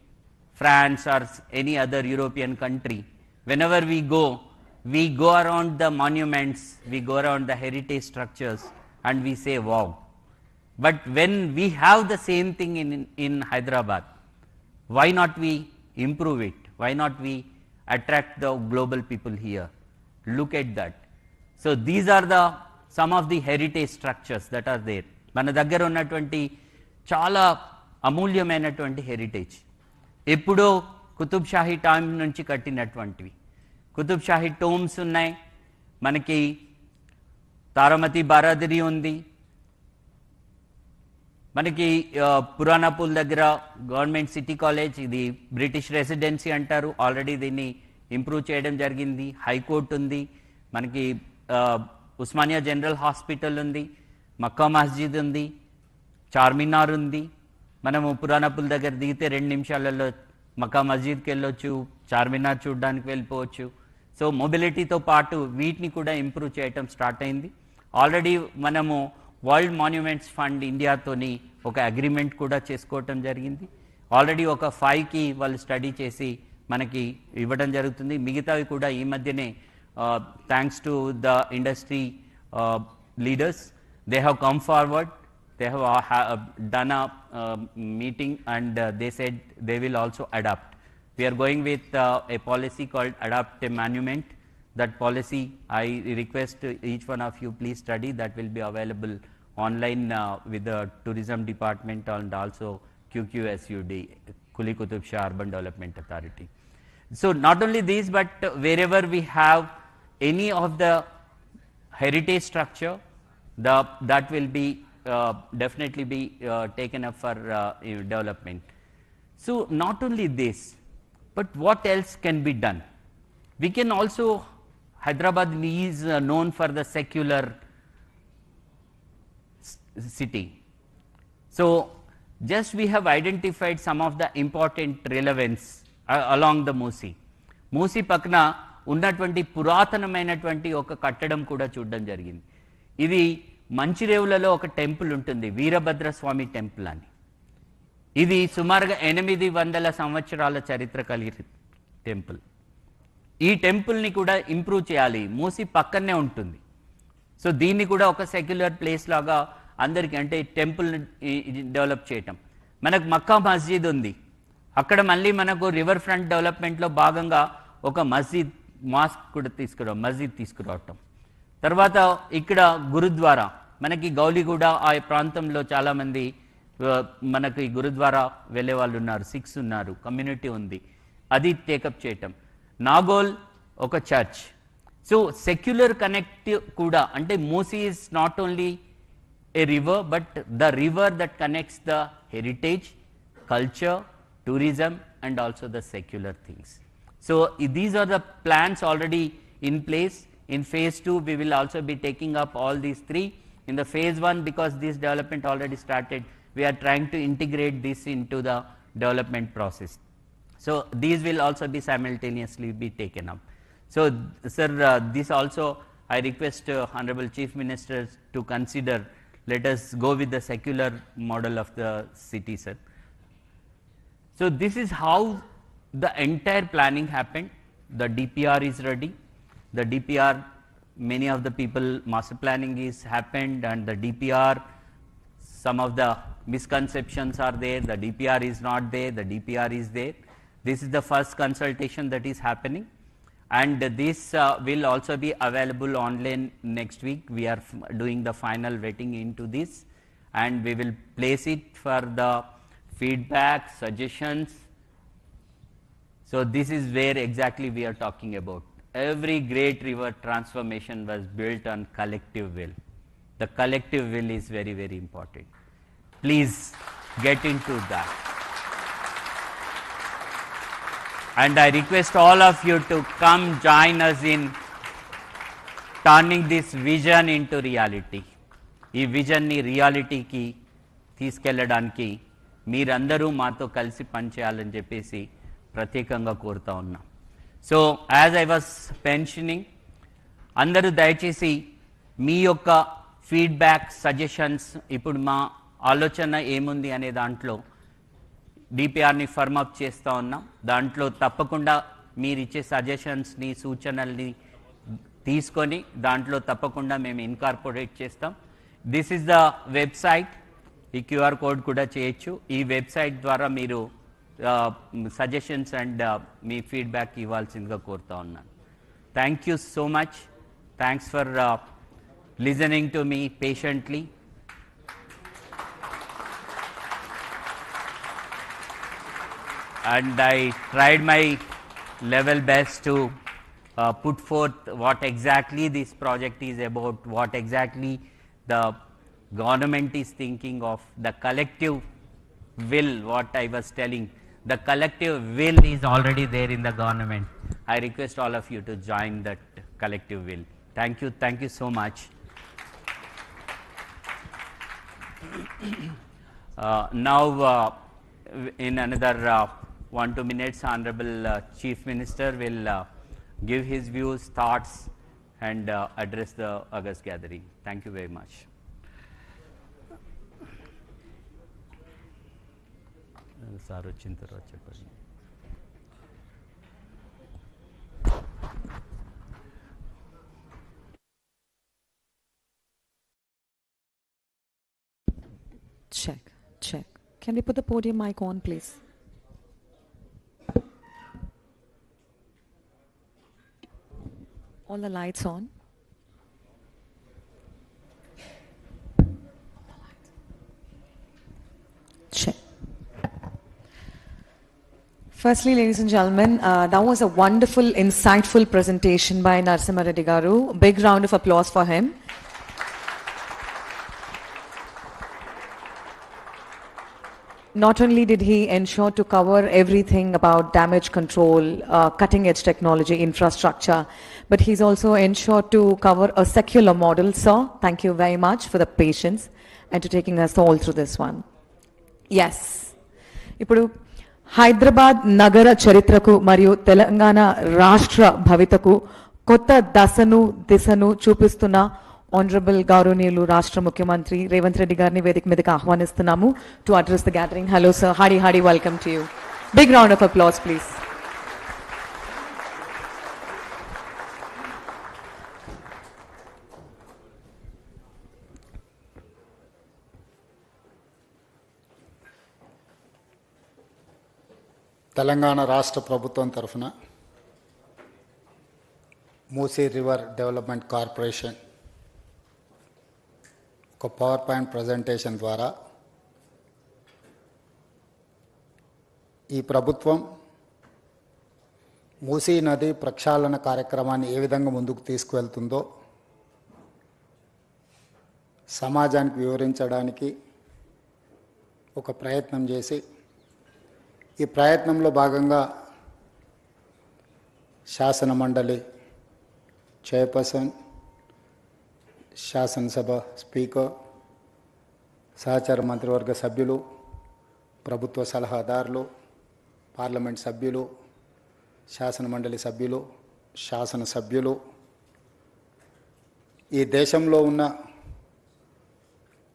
France or any other European country. Whenever we go around the monuments, we go around the heritage structures and we say wow. But when we have the same thing in Hyderabad, why not we improve it? Why not we attract the global people here? Look at that. So these are some of the heritage structures that are there. మన దగ్గర ఉన్నటువంటి చాలా అమూల్యమైనటువంటి heritage, ఎప్పుడో Qutub Shahi time నుంచి కట్టినటువంటివి. Qutub Shahi Tomes ఉన్నాయి, మనకి తారామతి బారాదరి ఉంది, మనకి పురాణాపూల్ దగ్గర గవర్నమెంట్ సిటీ కాలేజ్, ఇది బ్రిటిష్ రెసిడెన్సీ అంటారు, ఆల్రెడీ దీన్ని ఇంప్రూవ్ చేయడం జరిగింది. హైకోర్టు ఉంది, మనకి ఉస్మానియా జనరల్ హాస్పిటల్ ఉంది, మక్కా మస్జిద్ ఉంది, చార్మినార్ ఉంది. మనము పురాణాపూల్ దగ్గర దిగితే 2 నిమిషాలలో మక్కా మస్జిద్కి వెళ్ళొచ్చు, చార్మినార్ చూడడానికి వెళ్ళిపోవచ్చు. సో మొబిలిటీతో పాటు వీటిని కూడా ఇంప్రూవ్ చేయటం స్టార్ట్ అయింది. ఆల్రెడీ మనము వరల్డ్ మాన్యుమెంట్స్ ఫండ్ ఇండియాతోని ఒక అగ్రిమెంట్ కూడా చేసుకోవటం జరిగింది. ఆల్రెడీ ఒక 5కి వాళ్ళు స్టడీ చేసి మనకి ఇవ్వడం జరుగుతుంది. మిగతావి కూడా ఈ మధ్యనే thanks to the industry leaders, they have come forward, they have done a meeting and they said they will also adapt. We are going with a policy called Adapt a Monument. That policy, I request each one of you please study. That will be available online with the tourism department and also QQSUD, Kuli Qutub Shah Urban Development Authority. So not only these, but wherever we have any of the heritage structure, that will be definitely be taken up for development. So not only this, but what else can be done? We can also, Hyderabad is known for the secular city. So just we have identified some of the important relevance along the Musi. Musi పక్కన ఉన్నటువంటి పురాతనమైనటువంటి ఒక కట్టడం కూడా చూడడం జరిగింది. ఇది మంచిరేవులలో ఒక టెంపుల్ ఉంటుంది, వీరభద్రస్వామి టెంపుల్ అని. ఇది సుమారుగా 800 సంవత్సరాల చరిత్ర కలిగిన టెంపుల్. ఈ టెంపుల్ని కూడా ఇంప్రూవ్ చేయాలి, మూసి పక్కనే ఉంటుంది. సో దీన్ని కూడా ఒక సెక్యులర్ ప్లేస్ లాగా అందరికీ, అంటే టెంపుల్ డెవలప్ చేయటం. మనకు మక్కా మస్జిద్ ఉంది, అక్కడ మళ్ళీ మనకు రివర్ ఫ్రంట్ డెవలప్మెంట్లో భాగంగా ఒక మస్జిద్ తీసుకురావటం. తర్వాత ఇక్కడ గురుద్వారా, మనకి గౌలిగూడ ఆ ప్రాంతంలో చాలామంది మనకి గురుద్వారా వెళ్ళే వాళ్ళు ఉన్నారు, సిక్స్ ఉన్నారు, కమ్యూనిటీ ఉంది, అది టేకప్ చేయటం. నాగోల్ ఒక చర్చ్. సో సెక్యులర్ కనెక్ట్ కూడా, అంటే Musi is not only a river, but the river that connects the heritage, culture, tourism and also the secular things. So these are the plans already in place. In phase 2 we will also be taking up all these three. In the phase 1, because this development already started, we are trying to integrate this into the development process. So these will also be simultaneously be taken up. So sir, this also I request Honorable Chief Minister to consider. Let us go with the secular model of the city, sir. So this is how the entire planning happened. The DPR is ready. The DPR, many of the people, master planning is happened, and the DPR, some of the misconceptions are there. The DPR is not there, the DPR is there. This is the first consultation that is happening, and this will also be available online next week. We are doing the final vetting into this, and we will place it for the feedback, suggestions. So this is where exactly we are talking about. Every great river transformation was built on collective will. The collective will is very, very important. Please get into that. And I request all of you to come join us in turning this vision into reality. ఈ విజన్ని రియాలిటీకి తీసుకెళ్లడానికి మీరందరూ మాతో కలిసి పనిచేయాలని చెప్పేసి ప్రత్యేకంగా కోరుతా ఉన్నాం. So as I was mentioning, అందరూ దయచేసి మీ యొక్క ఫీడ్బ్యాక్, సజెషన్స్, ఇప్పుడు మా ఆలోచన ఏముంది అనే దాంట్లో డిపిఆర్ని ఫర్మప్ చేస్తూ ఉన్నాం. దాంట్లో తప్పకుండా మీరు ఇచ్చే సజెషన్స్ని, సూచనల్ని తీసుకొని దాంట్లో తప్పకుండా మేము ఇన్కార్పొరేట్ చేస్తాం. This is the website. ఈ క్యూఆర్ కోడ్ కూడా చేయొచ్చు. ఈ వెబ్సైట్ ద్వారా మీరు సజెషన్స్ అండ్ మీ ఫీడ్బ్యాక్ ఇవ్వాల్సిందిగా కోరుతా ఉన్నాను. Thank you so much. Thanks for listening to me patiently. and I tried my level best to put forth what exactly this project is about, what exactly the government is thinking of, the collective will, what I was telling. The collective will is already there in the government. I request all of you to join that collective will. Thank you so much. Now, in another 1-2 minutes, Honorable Chief Minister will give his views, thoughts, and address the August gathering. Thank you very much. Check. Can we put the podium mic on, please? All the lights on. Check. Firstly, ladies and gentlemen, that was a wonderful, insightful presentation by Narasimha Reddy Garu. Big round of applause for him. Not only did he ensure to cover everything about damage control, cutting edge technology, infrastructure, but he's also ensured to cover a secular model. Sir, thank you very much for the patience and to taking us all through this one. Yes. ఇప్పుడు హైదరాబాద్ నగర చరిత్రకు మరియు తెలంగాణ రాష్ట్ర భవితకు కొత్త దిశను చూపిస్తున్న honourable గౌరవనీయులు రాష్ట్ర ముఖ్యమంత్రి రేవంత్ రెడ్డి గారిని వేదిక మీదకి ఆహ్వానిస్తున్నాము to address the gathering. Hello sir, hearty welcome to you. Big round of applause please. Telangana రాష్ట్ర ప్రభుత్వం తరఫున మూసీ రివర్ డెవలప్మెంట్ కార్పొరేషన్ ఒక పవర్ పాయింట్ ప్రజెంటేషన్ ద్వారా ఈ ప్రభుత్వం మూసీ నది ప్రక్షాళన కార్యక్రమాన్ని ఏ విధంగా ముందుకు తీసుకువెళ్తుందో సమాజానికి వివరించడానికి ఒక ప్రయత్నం చేసి ఈ ప్రయత్నంలో భాగంగా శాసన మండలి చైర్పర్సన్, శాసనసభ స్పీకర్, సహచార మంత్రివర్గ సభ్యులు, ప్రభుత్వ సలహాదారులు, పార్లమెంట్ సభ్యులు, శాసన మండలి సభ్యులు, శాసనసభ్యులు, ఈ దేశంలో ఉన్న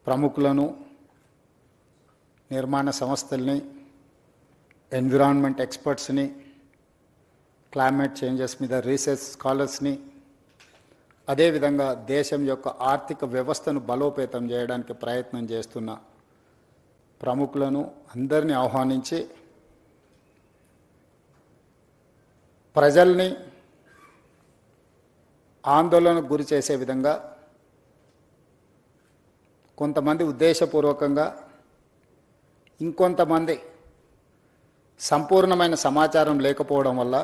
ప్రముఖులను, నిర్మాణ సంస్థల్ని, ఎన్విరాన్మెంట్ ఎక్స్పర్ట్స్ని, క్లైమేట్ చేంజెస్ మీద రీసెర్చ్ స్కాలర్స్ని, అదేవిధంగా దేశం యొక్క ఆర్థిక వ్యవస్థను బలోపేతం చేయడానికి ప్రయత్నం చేస్తున్న ప్రముఖులను అందరినీ ఆహ్వానించి ప్రజల్ని ఆందోళనకు గురి చేసే విధంగా కొంతమంది ఉద్దేశపూర్వకంగా, ఇంకొంతమంది సంపూర్ణమైన సమాచారం లేకపోవడం వల్ల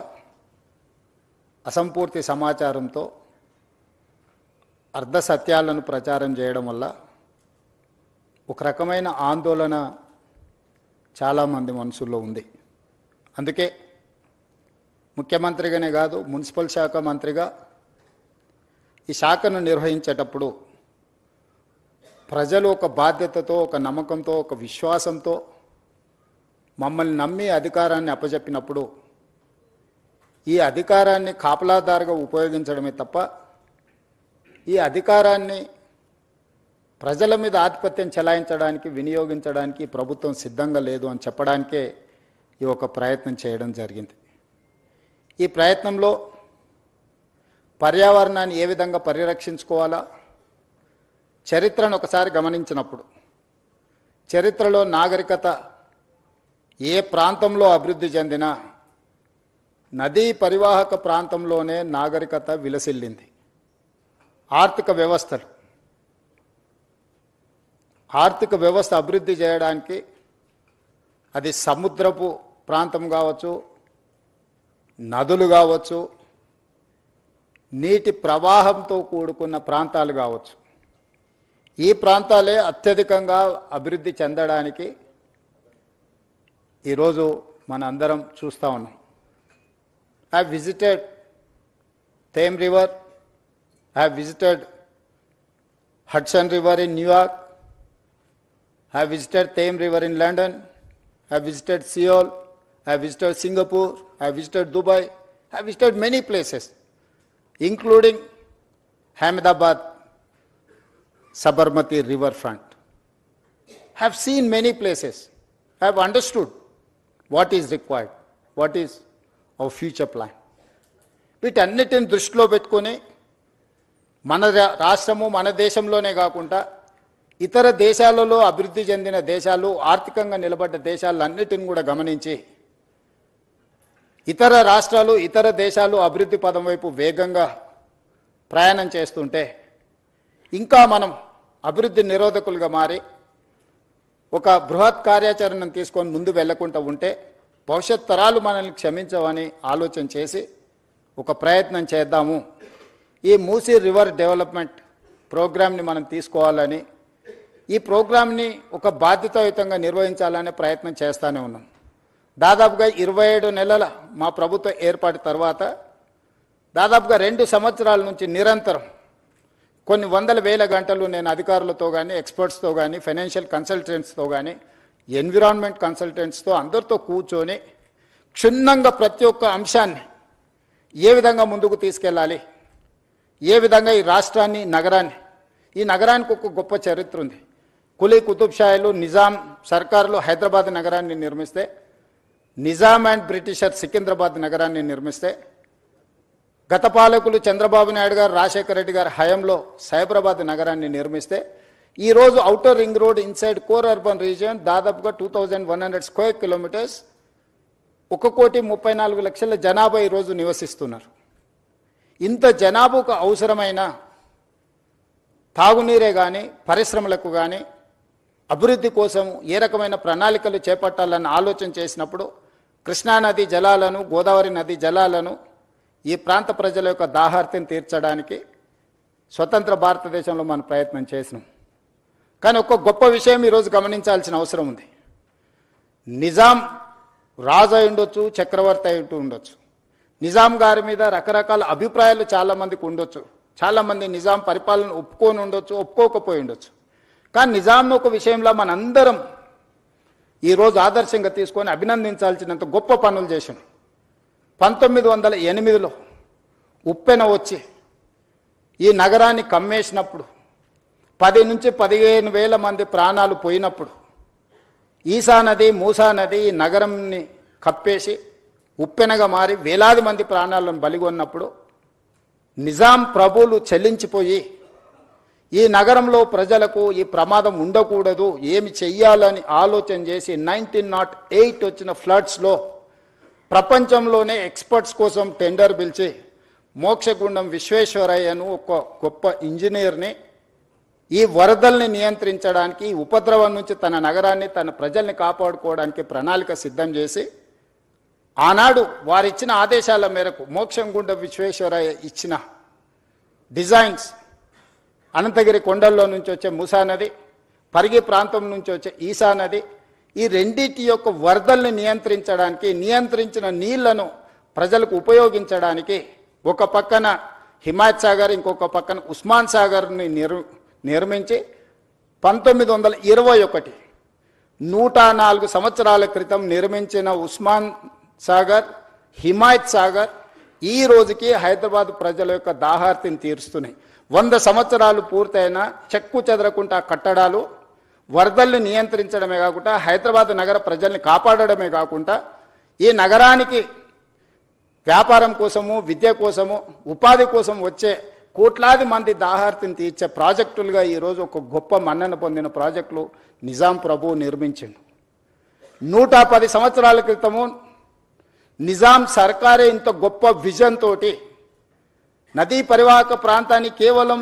అసంపూర్తి సమాచారంతో అర్ధ సత్యాలను ప్రచారం చేయడం వల్ల ఒక రకమైన ఆందోళన చాలామంది మనసుల్లో ఉంది. అందుకే ముఖ్యమంత్రిగానే కాదు, మున్సిపల్ శాఖ మంత్రిగా ఈ శాఖను నిర్వహించేటప్పుడు ప్రజలు ఒక బాధ్యతతో, ఒక నమ్మకంతో, ఒక విశ్వాసంతో మమ్మల్ని నమ్మి అధికారాన్ని అప్పచెప్పినప్పుడు ఈ అధికారాన్ని కాపలాదారుగా ఉపయోగించడమే తప్ప ఈ అధికారాన్ని ప్రజల మీద ఆధిపత్యం చెలాయించడానికి, వినియోగించడానికి ప్రభుత్వం సిద్ధంగా లేదు అని చెప్పడానికే ఈ ఒక ప్రయత్నం చేయడం జరిగింది. ఈ ప్రయత్నంలో పర్యావరణాన్ని ఏ విధంగా పరిరక్షించుకోవాలా, చరిత్రను ఒకసారి గమనించినప్పుడు చరిత్రలో నాగరికత ఏ ప్రాంతంలో అభివృద్ధి చెందినా నదీ పరివాహక ప్రాంతంలోనే నాగరికత విలసిల్లింది. ఆర్థిక వ్యవస్థ అభివృద్ధి చేయడానికి అది సముద్రపు ప్రాంతం కావచ్చు, నదులు కావచ్చు, నీటి ప్రవాహంతో కూడుకున్న ప్రాంతాలు కావచ్చు, ఈ ప్రాంతాలే అత్యధికంగా అభివృద్ధి చెందడానికి ఈరోజు మన అందరం చూస్తూ ఉన్నాం. I have visited Thames River, I have visited Hudson River in New York, I have visited Thames River in London, I have visited Seoul, I have visited Singapore, I have visited Dubai, I have visited many places, including Ahmedabad, Sabarmati riverfront. I have seen many places. I have understood what is required, what is our future plan. వీటన్నిటిని దృష్టిలో పెట్టుకొని మన రాష్ట్రము మన దేశంలోనే కాకుండా ఇతర దేశాలలో అభివృద్ధి చెందిన దేశాలు, ఆర్థికంగా నిలబడ్డ దేశాలన్నిటిని కూడా గమనించి ఇతర రాష్ట్రాలు, ఇతర దేశాలు అభివృద్ధి పదం వైపు వేగంగా ప్రయాణం చేస్తుంటే ఇంకా మనం అభివృద్ధి నిరోధకులుగా మారి ఒక బృహత్ కార్యాచరణను తీసుకొని ముందు వెళ్లకుండా ఉంటే భవిష్యత్ తరాలు మనల్ని క్షమించవని ఆలోచన చేసి ఒక ప్రయత్నం చేద్దాము. ఈ మూసీ రివర్ డెవలప్మెంట్ ప్రోగ్రామ్ని మనం తీసుకోవాలని, ఈ ప్రోగ్రామ్ని ఒక బాధ్యతాయుతంగా నిర్వహించాలనే ప్రయత్నం చేస్తూనే ఉన్నాం. దాదాపుగా 27 నెలల మా ప్రభుత్వ ఏర్పాటు తర్వాత దాదాపుగా 2 సంవత్సరాల నుంచి నిరంతరం కొన్ని వందల వేల గంటలు నేను అధికారులతో కానీ, ఎక్స్పర్ట్స్తో కానీ, ఫైనాన్షియల్ కన్సల్టెంట్స్తో కానీ, ఎన్విరాన్మెంట్ కన్సల్టెంట్స్తో అందరితో కూర్చొని క్షుణ్ణంగా ప్రతి ఒక్క అంశాన్ని ఏ విధంగా ముందుకు తీసుకెళ్ళాలి, ఏ విధంగా ఈ రాష్ట్రాన్ని, ఈ నగరానికి ఒక గొప్ప చరిత్ర ఉంది. కులీ కుతుబ్ షాయిలు, నిజాం సర్కారులు హైదరాబాద్ నగరాన్ని నిర్మిస్తే, నిజాం అండ్ బ్రిటిషర్ సికింద్రాబాద్ నగరాన్ని నిర్మిస్తే, గత పాలకులు చంద్రబాబు నాయుడు గారు, రాజశేఖర రెడ్డి గారు హయాంలో సైబరాబాద్ నగరాన్ని నిర్మిస్తే ఈరోజు outer ring road inside core urban region దాదాపుగా 2100 స్క్వేర్ కిలోమీటర్స్, 1,34,00,000 జనాభా ఈరోజు నివసిస్తున్నారు. ఇంత జనాభాకు అవసరమైన తాగునీరే కానీ, పరిశ్రమలకు కానీ, అభివృద్ధి కోసం ఏ రకమైన ప్రణాళికలు చేపట్టాలని ఆలోచన చేసినప్పుడు కృష్ణానది జలాలను, గోదావరి నది జలాలను ఈ ప్రాంత ప్రజల యొక్క దాహార్తిని తీర్చడానికి స్వతంత్ర భారతదేశంలో మనం ప్రయత్నం చేసినాం. కానీ ఒక గొప్ప విషయం ఈరోజు గమనించాల్సిన అవసరం ఉంది. నిజాం రాజు అయి ఉండొచ్చు, చక్రవర్తి అయి ఉండొచ్చు, నిజాం గారి మీద రకరకాల అభిప్రాయాలు చాలామందికి ఉండొచ్చు, చాలామంది నిజాం పరిపాలన ఒప్పుకొని ఉండొచ్చు, ఒప్పుకోకపోయి ఉండొచ్చు. కానీ నిజాంను ఒక విషయంలో మనందరం ఈరోజు ఆదర్శంగా తీసుకొని అభినందించాల్సినంత గొప్ప పనులు చేసాం. 1908లో ఉప్పెన వచ్చి ఈ నగరాన్ని కమ్మేసినప్పుడు 10 నుంచి 15,000 మంది ప్రాణాలు పోయినప్పుడు ఈసా నది, మూసా నది ఈ నగరంని కప్పేసి ఉప్పెనగా మారి వేలాది మంది ప్రాణాలను బలిగొన్నప్పుడు నిజాం ప్రభువులు చెల్లించిపోయి ఈ నగరంలో ప్రజలకు ఈ ప్రమాదం ఉండకూడదు, ఏమి చెయ్యాలని ఆలోచన చేసి 1908 వచ్చిన ఫ్లడ్స్లో ప్రపంచంలోనే ఎక్స్పర్ట్స్ కోసం టెండర్ పిలిచి మోక్షగుండం విశ్వేశ్వరయ్యను ఒక గొప్ప ఇంజనీర్ని ఈ వరదల్ని నియంత్రించడానికి, ఈ ఉపద్రవం నుంచి తన నగరాన్ని, తన ప్రజల్ని కాపాడుకోవడానికి ప్రణాళిక సిద్ధం చేసి ఆనాడు వారిచ్చిన ఆదేశాల మేరకు మోక్షగుండం విశ్వేశ్వరయ్య ఇచ్చిన డిజైన్స్, అనంతగిరి కొండల్లో నుంచి వచ్చే మూసా నది, పరిగి ప్రాంతం నుంచి వచ్చే ఈసా నది, ఈ రెండింటి యొక్క వరదల్ని నియంత్రించడానికి, నియంత్రించిన నీళ్లను ప్రజలకు ఉపయోగించడానికి ఒక పక్కన హిమాయత్ సాగర్, ఇంకొక పక్కన ఉస్మాన్ సాగర్ని నిర్మించి 1921 104 సంవత్సరాల క్రితం నిర్మించిన ఉస్మాన్ సాగర్, హిమాయత్ సాగర్ ఈ రోజుకి హైదరాబాద్ ప్రజల యొక్క దాహార్తిని తీరుస్తున్నాయి. 100 సంవత్సరాలు పూర్తయిన చెక్కు చెదరకుండా కట్టడాలు వరదల్ని నియంత్రించడమే కాకుండా హైదరాబాద్ నగర ప్రజల్ని కాపాడడమే కాకుండా ఈ నగరానికి వ్యాపారం కోసము, విద్య కోసము, ఉపాధి కోసం వచ్చే కోట్లాది మంది దాహార్తిని తీర్చే ప్రాజెక్టులుగా ఈరోజు ఒక గొప్ప మన్నన పొందిన ప్రాజెక్టులు నిజాం ప్రభువు నిర్మించిండు. 110 సంవత్సరాల క్రితము నిజాం సర్కారే ఇంత గొప్ప విజన్ తోటి నదీ పరివాహక ప్రాంతాన్ని కేవలం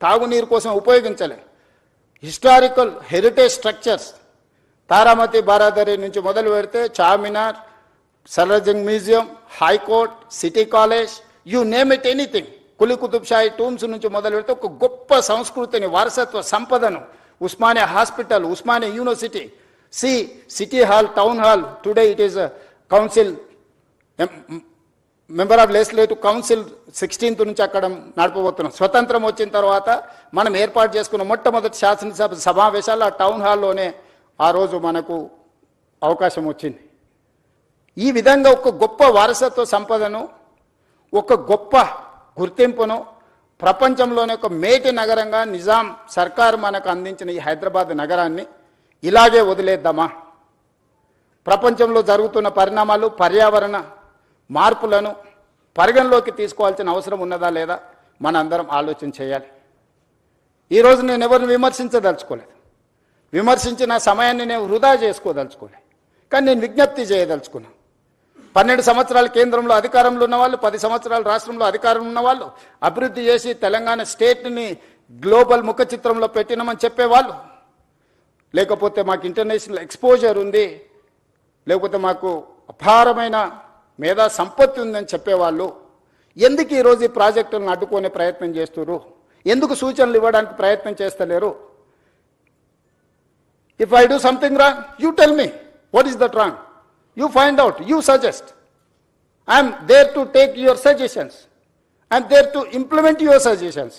తాగునీరు కోసం ఉపయోగించలే, historical heritage structures, Taramati Baradari నుంచి మొదలు పెడితే Charminar, Salar Jung museum, high court, city college, you name it anything, Quli Qutub Shahi tombs నుంచి మొదలు పెడితే ఒక గొప్ప సంస్కృతిని, వారసత్వ సంపదను, Osmania hospital, Osmania university, city hall, town hall, today it is council, member of legislative council 16th నుంచి అక్కడ నడపబోతున్నాం. స్వతంత్రం వచ్చిన తర్వాత మనం ఏర్పాటు చేసుకున్న మొట్టమొదటి శాసనసభ సమావేశాలు ఆ టౌన్ హాల్లోనే ఆ రోజు మనకు అవకాశం వచ్చింది. ఈ విధంగా ఒక గొప్ప వారసత్వ సంపదను, ఒక గొప్ప గుర్తింపును, ప్రపంచంలోనే ఒక మేటి నగరంగా నిజాం సర్కారు మనకు అందించిన ఈ హైదరాబాద్ నగరాన్ని ఇలాగే వదిలేద్దామా? ప్రపంచంలో జరుగుతున్న పరిణామాలు, పర్యావరణ మార్పులను పరిగణలోకి తీసుకోవాల్సిన అవసరం ఉన్నదా లేదా మనందరం ఆలోచన చేయాలి. ఈరోజు నేను ఎవరిని విమర్శించదలుచుకోలేదు, విమర్శించిన సమయాన్ని నేను వృధా చేసుకోదలుచుకోలేదు, కానీ నేను విజ్ఞప్తి చేయదలుచుకున్నాను. 12 సంవత్సరాలు కేంద్రంలో అధికారంలో ఉన్నవాళ్ళు, 10 సంవత్సరాలు రాష్ట్రంలో అధికారం ఉన్నవాళ్ళు, అభివృద్ధి చేసి తెలంగాణ స్టేట్ని గ్లోబల్ ముఖ చిత్రంలో పెట్టినామని చెప్పేవాళ్ళు, లేకపోతే మాకు ఇంటర్నేషనల్ ఎక్స్పోజర్ ఉంది, లేకపోతే మాకు అపారమైన మేధా సంపత్తి ఉందని చెప్పేవాళ్ళు ఎందుకు ఈరోజు ఈ ప్రాజెక్టులను అడ్డుకునే ప్రయత్నం చేస్తున్నారు? ఎందుకు సూచనలు ఇవ్వడానికి ప్రయత్నం చేస్తలేరు? If I do something wrong, you tell me what is that wrong, you find out, you suggest. I'm there to take your suggestions, I'm there to implement your suggestions,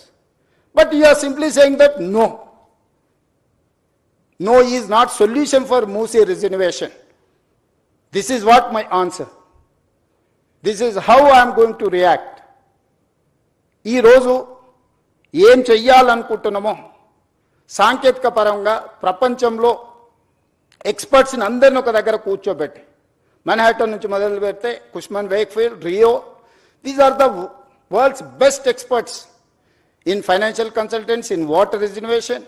but you are simply saying that no. No is not solution for Musi rejuvenation. This is what my answer. This is how I am going to react. ఈ రోజు ఏం చెయ్యాలనుకుంటున్నామో సాంకేతిక పరంగా ప్రపంచంలో ఎక్స్పర్ట్స్ని అందరిని ఒక దగ్గర కూర్చోబెట్టి, మన్హాటన్ నుంచి మొదలు పెడితే Cushman Wakefield, Rio, these are the world's best experts in financial consultants, in water reservation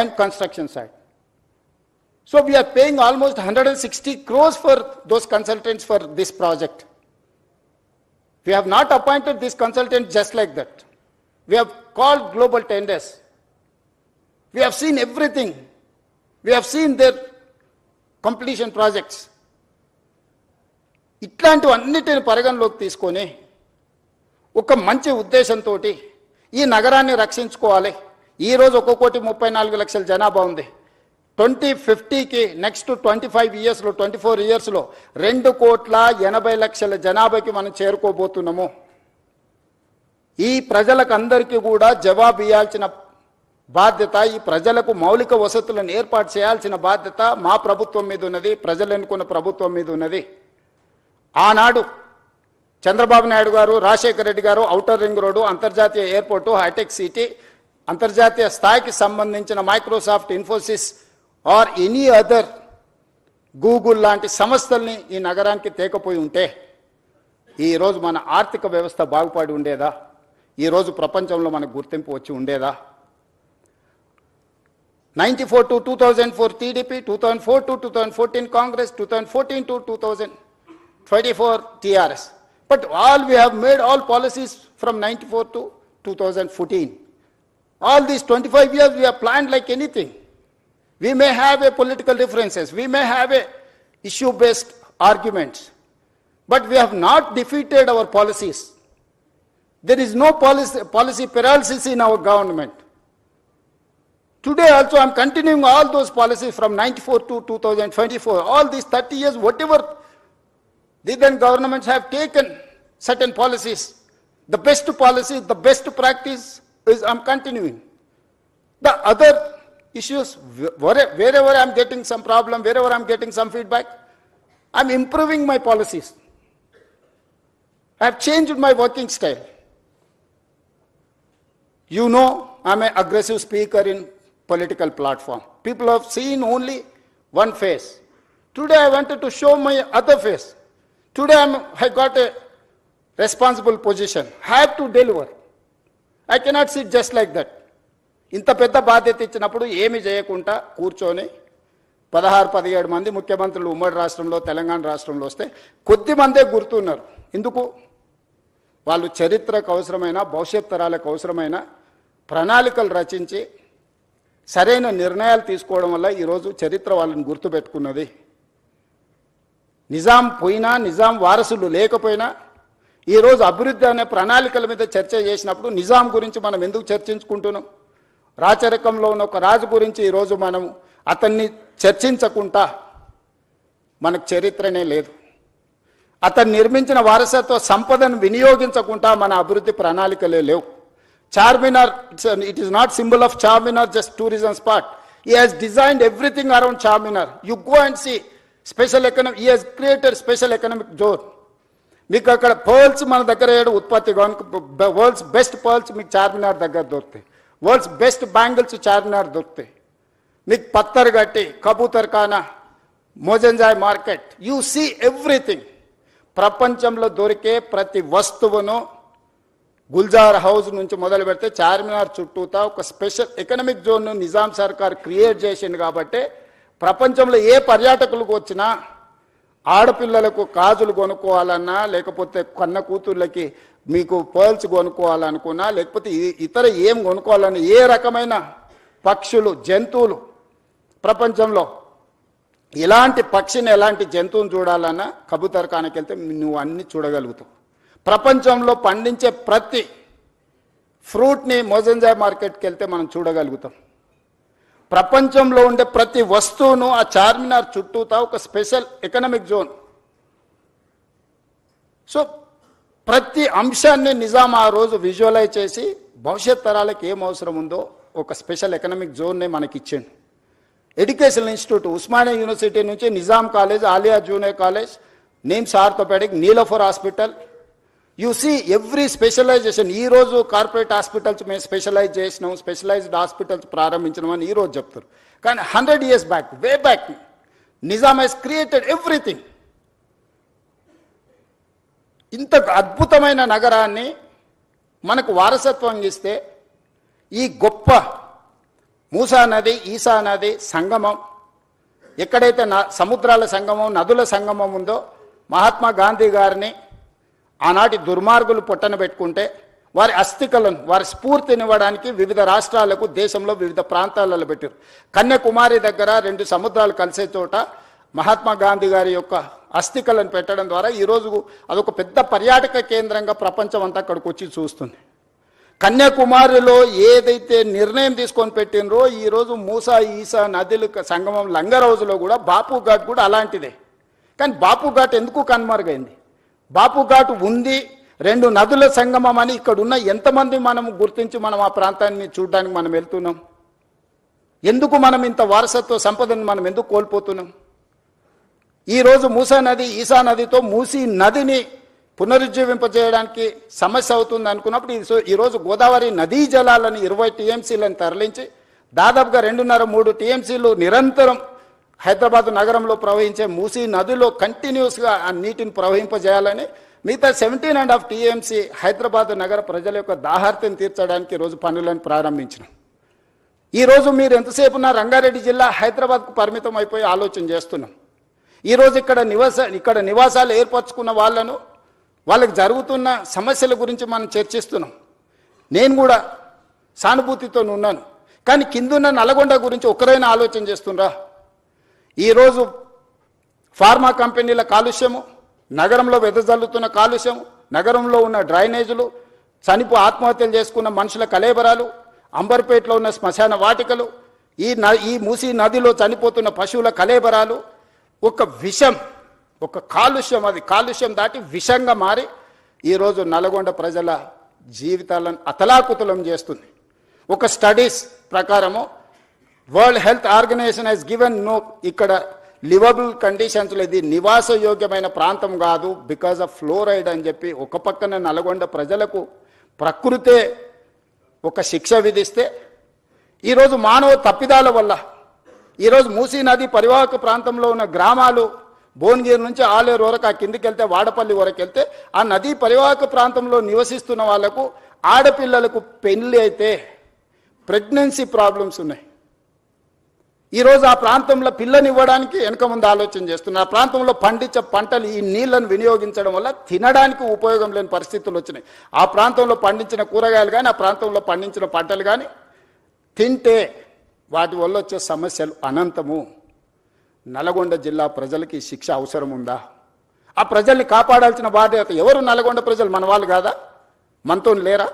and construction side. So we are paying almost 160 crores for those consultants for this project. We have not appointed this consultant just like that. We have called global tenders. We have seen everything. We have seen their completion projects. ఇట్లాంటివన్నిటిని పరిగణలోకి తీసుకొని ఒక మంచి ఉద్దేశంతో ఈ నగరాన్ని రక్షించుకోవాలి. ఈరోజు 1,34,00,000 జనాభా ఉంది. 2050కి నెక్స్ట్ 25 ఇయర్స్లో, 24 ఇయర్స్లో 2,80,00,000 జనాభాకి మనం చేరుకోబోతున్నాము. ఈ ప్రజలకు అందరికీ కూడా జవాబు ఇవ్వాల్సిన బాధ్యత, ఈ ప్రజలకు మౌలిక వసతులను ఏర్పాటు చేయాల్సిన బాధ్యత మా ప్రభుత్వం మీద ఉన్నది, ప్రజలు ఎన్నుకున్న ప్రభుత్వం మీద ఉన్నది. ఆనాడు చంద్రబాబు నాయుడు గారు, రాజశేఖర రెడ్డి గారు ఔటర్ రింగ్ రోడ్డు, అంతర్జాతీయ ఎయిర్పోర్టు, హైటెక్ సిటీ, అంతర్జాతీయ స్థాయికి సంబంధించిన Microsoft, Infosys or any other Google లాంటి సంస్థల్ని ఈ నగరానికి తేకపోయి ఉంటే ఈరోజు మన ఆర్థిక వ్యవస్థ బాగుపడి ఉండేదా? ఈరోజు ప్రపంచంలో మనకు గుర్తింపు వచ్చి ఉండేదా? 94 to 2004 TDP, 2004 to 2014 Congress, 2014 to 2024 TRS. But all we have made all policies from 94 to 2014. All these 25 years we have planned like anything. We may have a political differences, we may have a issue-based arguments, but we have not defeated our policies. There is no policy paralysis in our government. Today also I am continuing all those policies from 94 to 2024. All these 30 years, whatever the then governments have taken certain policies, the best policy, the best practice is I am continuing. The other issues, wherever I am getting some problem, wherever I am getting some feedback, I am improving my policies. I have changed my working style. You know, I am an aggressive speaker in political platform. People have seen only one face. Today I wanted to show my other face. Today I got a responsible position. I have to deliver. I cannot sit just like that. ఇంత పెద్ద బాధ్యత ఇచ్చినప్పుడు ఏమి చేయకుండా కూర్చొని 16-17 మంది ముఖ్యమంత్రులు ఉమ్మడి రాష్ట్రంలో, తెలంగాణ రాష్ట్రంలో వస్తే కొద్ది మందే గుర్తున్నారు. ఎందుకు? వాళ్ళు చరిత్రకు అవసరమైన, భవిష్యత్ తరాలకు అవసరమైన ప్రణాళికలు రచించి సరైన నిర్ణయాలు తీసుకోవడం వల్ల ఈరోజు చరిత్ర వాళ్ళని గుర్తుపెట్టుకున్నది. నిజాం పోయినా, నిజాం వారసులు లేకపోయినా ఈరోజు అభివృద్ధి అనే ప్రణాళికల మీద చర్చ చేసినప్పుడు నిజాం గురించి మనం ఎందుకు చర్చించుకుంటున్నాం? రాచరికంలో ఉన్న ఒక రాజు గురించి ఈరోజు మనం అతన్ని చర్చించకుండా మనకు చరిత్రనే లేదు. అతను నిర్మించిన వారసత్వ సంపదను వినియోగించకుండా మన అభివృద్ధి ప్రణాళికలే లేవు. Charminar, it is not symbol of Charminar, just tourism spot. He has designed everything around Charminar. You go and see special economic, he has created special economic zone. మీకు అక్కడ పర్ల్స్ మన దగ్గర ఉత్పత్తి, వరల్డ్స్ బెస్ట్ పర్ల్స్ మీకు చార్మినార్ దగ్గర దొరుకుతాయి. World's best bangles Charminar దొరుకుతాయి. మీకు పత్తర్ గట్టి, కబూతర్ ఖానా, Mozamjahi market, you see everything. ప్రపంచంలో దొరికే ప్రతి వస్తువును గుల్జార్ హౌస్ నుంచి మొదలు పెడితే చార్మినార్ చుట్టూతా ఒక స్పెషల్ ఎకనామిక్ జోన్ను నిజాం సర్కార్ క్రియేట్ చేసింది. కాబట్టి ప్రపంచంలో ఏ పర్యాటకులకు వచ్చినా ఆడపిల్లలకు గాజులు కొనుక్కోవాలన్నా, లేకపోతే కన్న కూతుర్లకి మీకు పర్ల్స్ కొనుక్కోవాలనుకున్నా, లేకపోతే ఇతర ఏం కొనుక్కోవాలన్నా, ఏ రకమైన పక్షులు, జంతువులు, ప్రపంచంలో ఎలాంటి పక్షిని, ఎలాంటి జంతువుని చూడాలన్నా కబూతర్ ఖానాకి వెళ్తే నువ్వు అన్ని చూడగలుగుతావు. ప్రపంచంలో పండించే ప్రతి ఫ్రూట్ని మోజంజాయ్ మార్కెట్కి వెళ్తే మనం చూడగలుగుతాం. ప్రపంచంలో ఉండే ప్రతి వస్తువును ఆ చార్మినార్ చుట్టూతా ఒక స్పెషల్ ఎకనామిక్ జోన్. సో ప్రతి అంశాన్ని నిజాం ఆ రోజు విజువలైజ్ చేసి భవిష్యత్ తరాలకు ఏం అవసరం ఉందో ఒక స్పెషల్ ఎకనామిక్ జోన్నే మనకి ఇచ్చిండు. ఎడ్యుకేషన్ ఇన్స్టిట్యూట్, ఉస్మానియా యూనివర్సిటీ నుంచి Nizam college, Aliya junior college, NIMS orthopedic, Niloufer hospital, you see every specialization. ఈరోజు కార్పొరేట్ హాస్పిటల్స్ మేము స్పెషలైజ్ చేసినాం, స్పెషలైజ్డ్ హాస్పిటల్స్ ప్రారంభించినాం అని ఈరోజు చెప్తారు. కానీ 100 years back, way back, Nizam has created everything. ఇంత అద్భుతమైన నగరాన్ని మనకు వారసత్వం ఇస్తే ఈ గొప్ప మూసా నది, ఈసా నది సంగమం, ఎక్కడైతే సముద్రాల సంగమం, నదుల సంగమం ఉందో, మహాత్మా గాంధీ గారిని ఆనాటి దుర్మార్గులు పొట్టన పెట్టుకుంటే వారి అస్థికలను, వారి స్ఫూర్తినివ్వడానికి వివిధ రాష్ట్రాలకు, దేశంలో వివిధ ప్రాంతాలలో పెట్టారు. కన్యాకుమారి దగ్గర 2 సముద్రాలు కలిసే చోట మహాత్మా గాంధీ గారి యొక్క అస్థికలను పెట్టడం ద్వారా ఈరోజు అదొక పెద్ద పర్యాటక కేంద్రంగా ప్రపంచం అంతా అక్కడికి వచ్చి చూస్తుంది. కన్యాకుమారిలో ఏదైతే నిర్ణయం తీసుకొని పెట్టినరో ఈరోజు మూసా, ఈసా నదుల సంగమం లంగర్ హౌస్లో కూడా బాపు ఘాట్ కూడా అలాంటిదే. కానీ బాపు ఘాట్ ఎందుకు కనుమరుగైంది? బాపు ఘాట్ ఉంది, 2 నదుల సంగమం అని ఇక్కడ ఉన్న ఎంతమంది మనం గుర్తించి మనం ఆ ప్రాంతాన్ని చూడడానికి మనం వెళ్తున్నాం? ఎందుకు మనం ఇంత వారసత్వ సంపదను మనం ఎందుకు కోల్పోతున్నాం? ఈరోజు మూసా నది, ఈసా నదితో మూసీ నదిని పునరుజ్జీవింపజేయడానికి సమస్య అవుతుంది అనుకున్నప్పుడు ఈరోజు గోదావరి నదీ జలాలను 20 TMCలను తరలించి దాదాపుగా 2.5-3 TMCలు నిరంతరం హైదరాబాద్ నగరంలో ప్రవహించే మూసీ నదిలో కంటిన్యూస్గా ఆ నీటిని ప్రవహింపజేయాలని మిగతా 17.5 TMC హైదరాబాద్ నగర ప్రజల యొక్క దాహార్తిని తీర్చడానికి ఈరోజు పనులను ప్రారంభించినాం. ఈరోజు మీరు ఎంతసేపు ఉన్న రంగారెడ్డి జిల్లా హైదరాబాద్కు పరిమితం అయిపోయి ఆలోచన చేస్తున్నాం. ఈరోజు ఇక్కడ నివాసాలు ఏర్పరచుకున్న వాళ్ళకి జరుగుతున్న సమస్యల గురించి మనం చర్చిస్తున్నాం. నేను కూడా సానుభూతితో ఉన్నాను. కానీ కిందున్న నల్గొండ గురించి ఒకరైనా ఆలోచన చేస్తుండ్రా? ఈరోజు ఫార్మా కంపెనీల కాలుష్యము, నగరంలో వెదజల్లుతున్న కాలుష్యము, నగరంలో ఉన్న డ్రైనేజీలు, ఆత్మహత్యలు చేసుకున్న మనుషుల కలేబరాలు, అంబర్పేటలో ఉన్న శ్మశాన వాటికలు, ఈ మూసీ నదిలో చనిపోతున్న పశువుల కలేబరాలు, ఒక విషం, ఒక కాలుష్యం, అది కాలుష్యం దాటి విషంగా మారి ఈరోజు నల్గొండ ప్రజల జీవితాలను అతలాకుతలం చేస్తుంది. ఒక స్టడీస్ ప్రకారము world health organization has given no, ఇక్కడ లివబుల్ కండిషన్స్లో ఇది నివాసయోగ్యమైన ప్రాంతం కాదు బికాజ్ ఆఫ్ ఫ్లోరైడ్ అని చెప్పి ఒక పక్కన నల్గొండ ప్రజలకు ప్రకృతే ఒక శిక్ష విధిస్తే, ఈరోజు మానవ తప్పిదాల వల్ల ఈరోజు మూసీ నది పరివాహక ప్రాంతంలో ఉన్న గ్రామాలు భువనగిరి నుంచి ఆలేరు వరకు, ఆ కిందికి వెళ్తే వాడపల్లి వరకు వెళ్తే ఆ నదీ పరివాహక ప్రాంతంలో నివసిస్తున్న వాళ్లకు ఆడపిల్లలకు పెళ్లి అయితే ప్రెగ్నెన్సీ ప్రాబ్లమ్స్ ఉన్నాయి. ఈరోజు ఆ ప్రాంతంలో పిల్లనివ్వడానికి వెనక ముందు ఆలోచన చేస్తున్నారు. ఆ ప్రాంతంలో పండించే పంటలు ఈ నీళ్లను వినియోగించడం వల్ల తినడానికి ఉపయోగం లేని పరిస్థితులు వచ్చినాయి. ఆ ప్రాంతంలో పండించిన కూరగాయలు కానీ, ఆ ప్రాంతంలో పండించిన పంటలు కానీ తింటే వాటి వల్ల వచ్చే సమస్యలు అనంతము. నల్గొండ జిల్లా ప్రజలకి శిక్ష అవసరం ఉందా? ఆ ప్రజల్ని కాపాడాల్సిన బాధ్యత ఎవరు? నల్గొండ ప్రజలు మన వాళ్ళు కాదా? మనతో లేరా?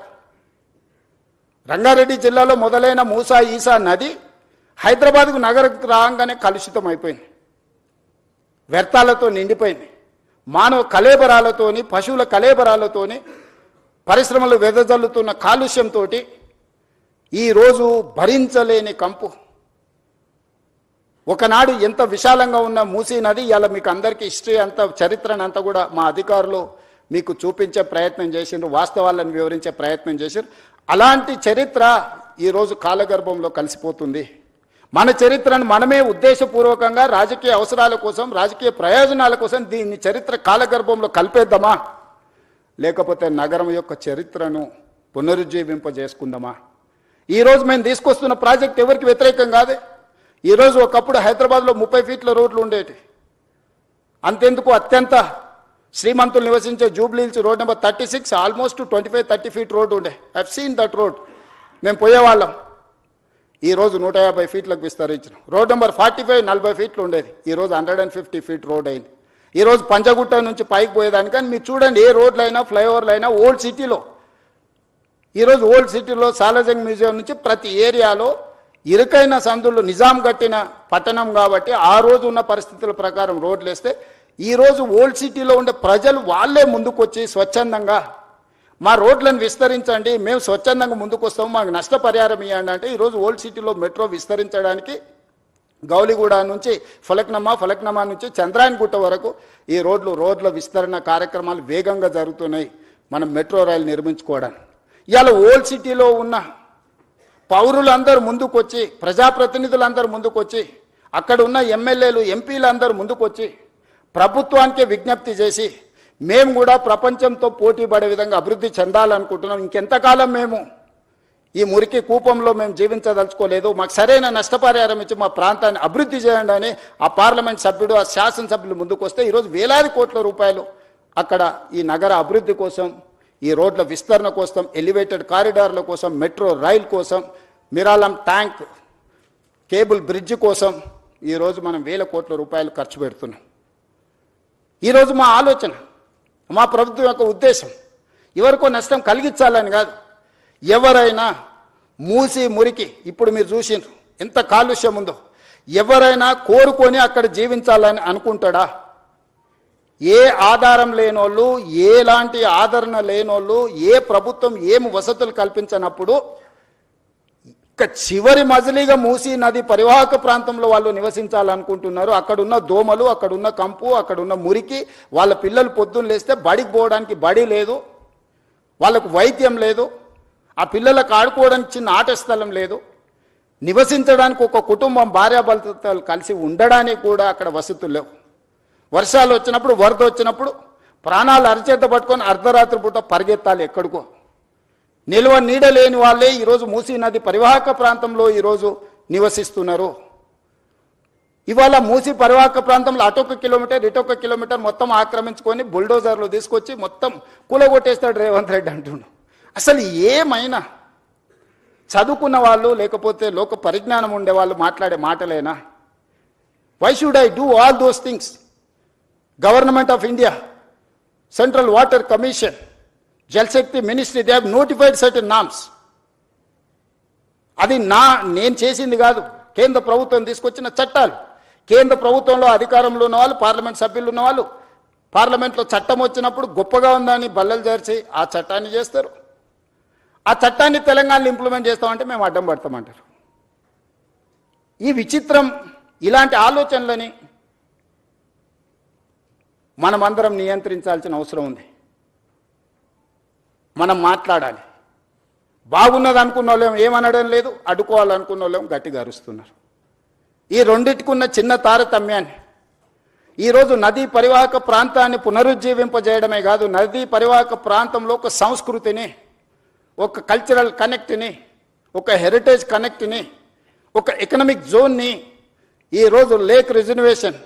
రంగారెడ్డి జిల్లాలో మొదలైన మూసా ఈసా నది హైదరాబాద్కు నగరకు రాగానే కలుషితం అయిపోయింది, వ్యర్థాలతో నిండిపోయింది. మానవ కళేబరాలతోని, పశువుల కళేబరాలతోని, పరిశ్రమలు వెదజల్లుతున్న కాలుష్యంతో ఈరోజు భరించలేని కంపు. ఒకనాడు ఎంత విశాలంగా ఉన్న మూసీ నది ఇలా మీకు అందరికీ హిస్టరీ అంతా, చరిత్రను అంతా కూడా మా అధికారులు మీకు చూపించే ప్రయత్నం చేసిండ్రు, వాస్తవాలను వివరించే ప్రయత్నం చేశారు. అలాంటి చరిత్ర ఈరోజు కాలగర్భంలో కలిసిపోతుంది. మన చరిత్రను మనమే ఉద్దేశపూర్వకంగా రాజకీయ అవసరాల కోసం, రాజకీయ ప్రయోజనాల కోసం దీన్ని చరిత్ర కాలగర్భంలో కలిపేద్దామా, లేకపోతే నగరం యొక్క చరిత్రను పునరుజ్జీవింపజేసుకుందామా? ఈరోజు మేము తీసుకొస్తున్న ప్రాజెక్ట్ ఎవరికి వ్యతిరేకం కాదే. ఈరోజు ఒకప్పుడు హైదరాబాద్లో 30 ఫీట్ల రోడ్లు ఉండేవి. అంతెందుకు, అత్యంత శ్రీమంతులు నివసించే Jubilee Hills road number 36 almost 25-30 feet road ఉండే. I've seen that road. మేము పోయేవాళ్ళం. ఈరోజు 150 ఫీట్లకు విస్తరించిన రోడ్ నెంబర్ 45 40 ఫీట్లు ఉండేది. ఈరోజు 150 ఫీట్ రోడ్ అయింది. ఈరోజు పంజగుట్ట నుంచి పైకి పోయేదానికి. కానీ మీరు చూడండి, ఏ రోడ్లైనా, ఫ్లైఓవర్లైనా ఓల్డ్ సిటీలో, ఈరోజు ఓల్డ్ సిటీలో సాలార్జంగ్ మ్యూజియం నుంచి ప్రతి ఏరియాలో ఇరుకైన సందులు, నిజాం కట్టిన పట్టణం కాబట్టి ఆ రోజు ఉన్న పరిస్థితుల ప్రకారం రోడ్లు వేస్తే ఈరోజు ఓల్డ్ సిటీలో ఉండే ప్రజలు వాళ్ళే ముందుకొచ్చి స్వచ్ఛందంగా మా రోడ్లను విస్తరించండి, మేము స్వచ్ఛందంగా ముందుకు వస్తాము, మాకు నష్టపరిహారం ఇవ్వండి అంటే ఈరోజు ఓల్డ్ సిటీలో మెట్రో విస్తరించడానికి గౌలిగూడ నుంచి ఫలక్నమా నుంచి చంద్రాయన్గుట్ట వరకు ఈ రోడ్ల విస్తరణ కార్యక్రమాలు వేగంగా జరుగుతున్నాయి. మనం మెట్రో రైలు నిర్మించుకోవడానికి ఇవాళ ఓల్డ్ సిటీలో ఉన్న పౌరులందరూ ముందుకొచ్చి, ప్రజాప్రతినిధులందరూ ముందుకొచ్చి, అక్కడ ఉన్న ఎమ్మెల్యేలు, ఎంపీలు అందరూ ముందుకొచ్చి ప్రభుత్వానికే విజ్ఞప్తి చేసి మేము కూడా ప్రపంచంతో పోటీ పడే విధంగా అభివృద్ధి చెందాలనుకుంటున్నాం. ఇంకెంతకాలం మేము ఈ మురికి కూపంలో మేము జీవించదలుచుకోలేదు, మాకు సరైన నష్టపరిహారం ఇచ్చి మా ప్రాంతాన్ని అభివృద్ధి చేయండి అని ఆ పార్లమెంట్ సభ్యుడు, ఆ శాసనసభ్యులు ముందుకు వస్తే ఈరోజు వేలాది కోట్ల రూపాయలు అక్కడ ఈ నగర అభివృద్ధి కోసం, ఈ రోడ్ల విస్తరణ కోసం, ఎలివేటెడ్ కారిడార్ల కోసం, మెట్రో రైల్ కోసం, మిరాలం ట్యాంక్ కేబుల్ బ్రిడ్జ్ కోసం ఈరోజు మనం వేల కోట్ల రూపాయలు ఖర్చు పెడుతున్నాం. ఈరోజు మా ఆలోచన, మా ప్రభుత్వం యొక్క ఉద్దేశం ఎవరికో నష్టం కలిగించాలని కాదు. ఎవరైనా మూసి మురికి, ఇప్పుడు మీరు చూసిండ్రు ఎంత కాలుష్యం ఉందో, ఎవరైనా కోరుకొని అక్కడ జీవించాలని అనుకుంటాడా? ఏ ఆధారం లేనోళ్ళు, ఎలాంటి ఆదరణ లేనోళ్ళు, ఏ ప్రభుత్వం ఏమి వసతులు కల్పించినప్పుడు ఇక చివరి మజిలీగా మూసీ నది పరివాహక ప్రాంతంలో వాళ్ళు నివసించాలనుకుంటున్నారు. అక్కడున్న దోమలు, అక్కడున్న కంపు, అక్కడున్న మురికి, వాళ్ళ పిల్లలు పొద్దున్న లేస్తే బడికి పోవడానికి బడి లేదు, వాళ్ళకు వైద్యం లేదు, ఆ పిల్లలకు ఆడుకోవడానికి చిన్న ఆట స్థలం లేదు, నివసించడానికి ఒక కుటుంబం భార్యాభర్తలు కలిసి ఉండడానికి కూడా అక్కడ వసతులు లేవు. వర్షాలు వచ్చినప్పుడు, వరద వచ్చినప్పుడు ప్రాణాలు అరచేత పట్టుకొని అర్ధరాత్రి పూట పరిగెత్తాలి ఎక్కడికో. నిల్వ నీడ లేని వాళ్ళే ఈరోజు మూసీ నది పరివాహక ప్రాంతంలో ఈరోజు నివసిస్తున్నారు. ఇవాళ మూసీ పరివాహక ప్రాంతంలో అటొక కిలోమీటర్ ఇటొక కిలోమీటర్ మొత్తం ఆక్రమించుకొని బుల్డోజర్లు తీసుకొచ్చి మొత్తం కూలగొట్టేస్తాడు రేవంత్ రెడ్డి అంటుండు. అసలు ఏమైనా చదువుకున్న వాళ్ళు, లేకపోతే లోక పరిజ్ఞానం ఉండే వాళ్ళు మాట్లాడే మాటలేనా? Why should I do all those things? Government of India, central water commission, Jal Shakti ministry, they have notified certain norms. అది నేను చేసింది కాదు, కేంద్ర ప్రభుత్వం తీసుకొచ్చిన చట్టాలు. కేంద్ర ప్రభుత్వంలో అధికారంలో ఉన్న వాళ్ళు, పార్లమెంట్ సభ్యులు ఉన్న వాళ్ళు పార్లమెంట్లో చట్టం వచ్చినప్పుడు గొప్పగా ఉందని బల్లలు చేర్చి ఆ చట్టాన్ని చేస్తారు. ఆ చట్టాన్ని తెలంగాణలో ఇంప్లిమెంట్ చేస్తామంటే మేము అడ్డం పడతామంటారు. ఈ విచిత్రం, ఇలాంటి ఆలోచనలని మనమందరం నియంత్రించాల్సిన అవసరం ఉంది. మనం మాట్లాడాలి. బాగున్నది అనుకున్న వాళ్ళేం ఏమనడం లేదు, అడ్డుకోవాలనుకున్న వాళ్ళేం గట్టిగా అరుస్తున్నారు. ఈ రెండింటికున్న చిన్న తారతమ్యాన్ని ఈరోజు నదీ పరివాహక ప్రాంతాన్ని పునరుజ్జీవింపజేయడమే కాదు, నదీ పరివాహక ప్రాంతంలో ఒక సంస్కృతిని, ఒక కల్చరల్ కనెక్ట్ని, ఒక హెరిటేజ్ కనెక్ట్ని, ఒక ఎకనామిక్ జోన్ని, ఈరోజు లేక్ రిజర్వేషన్,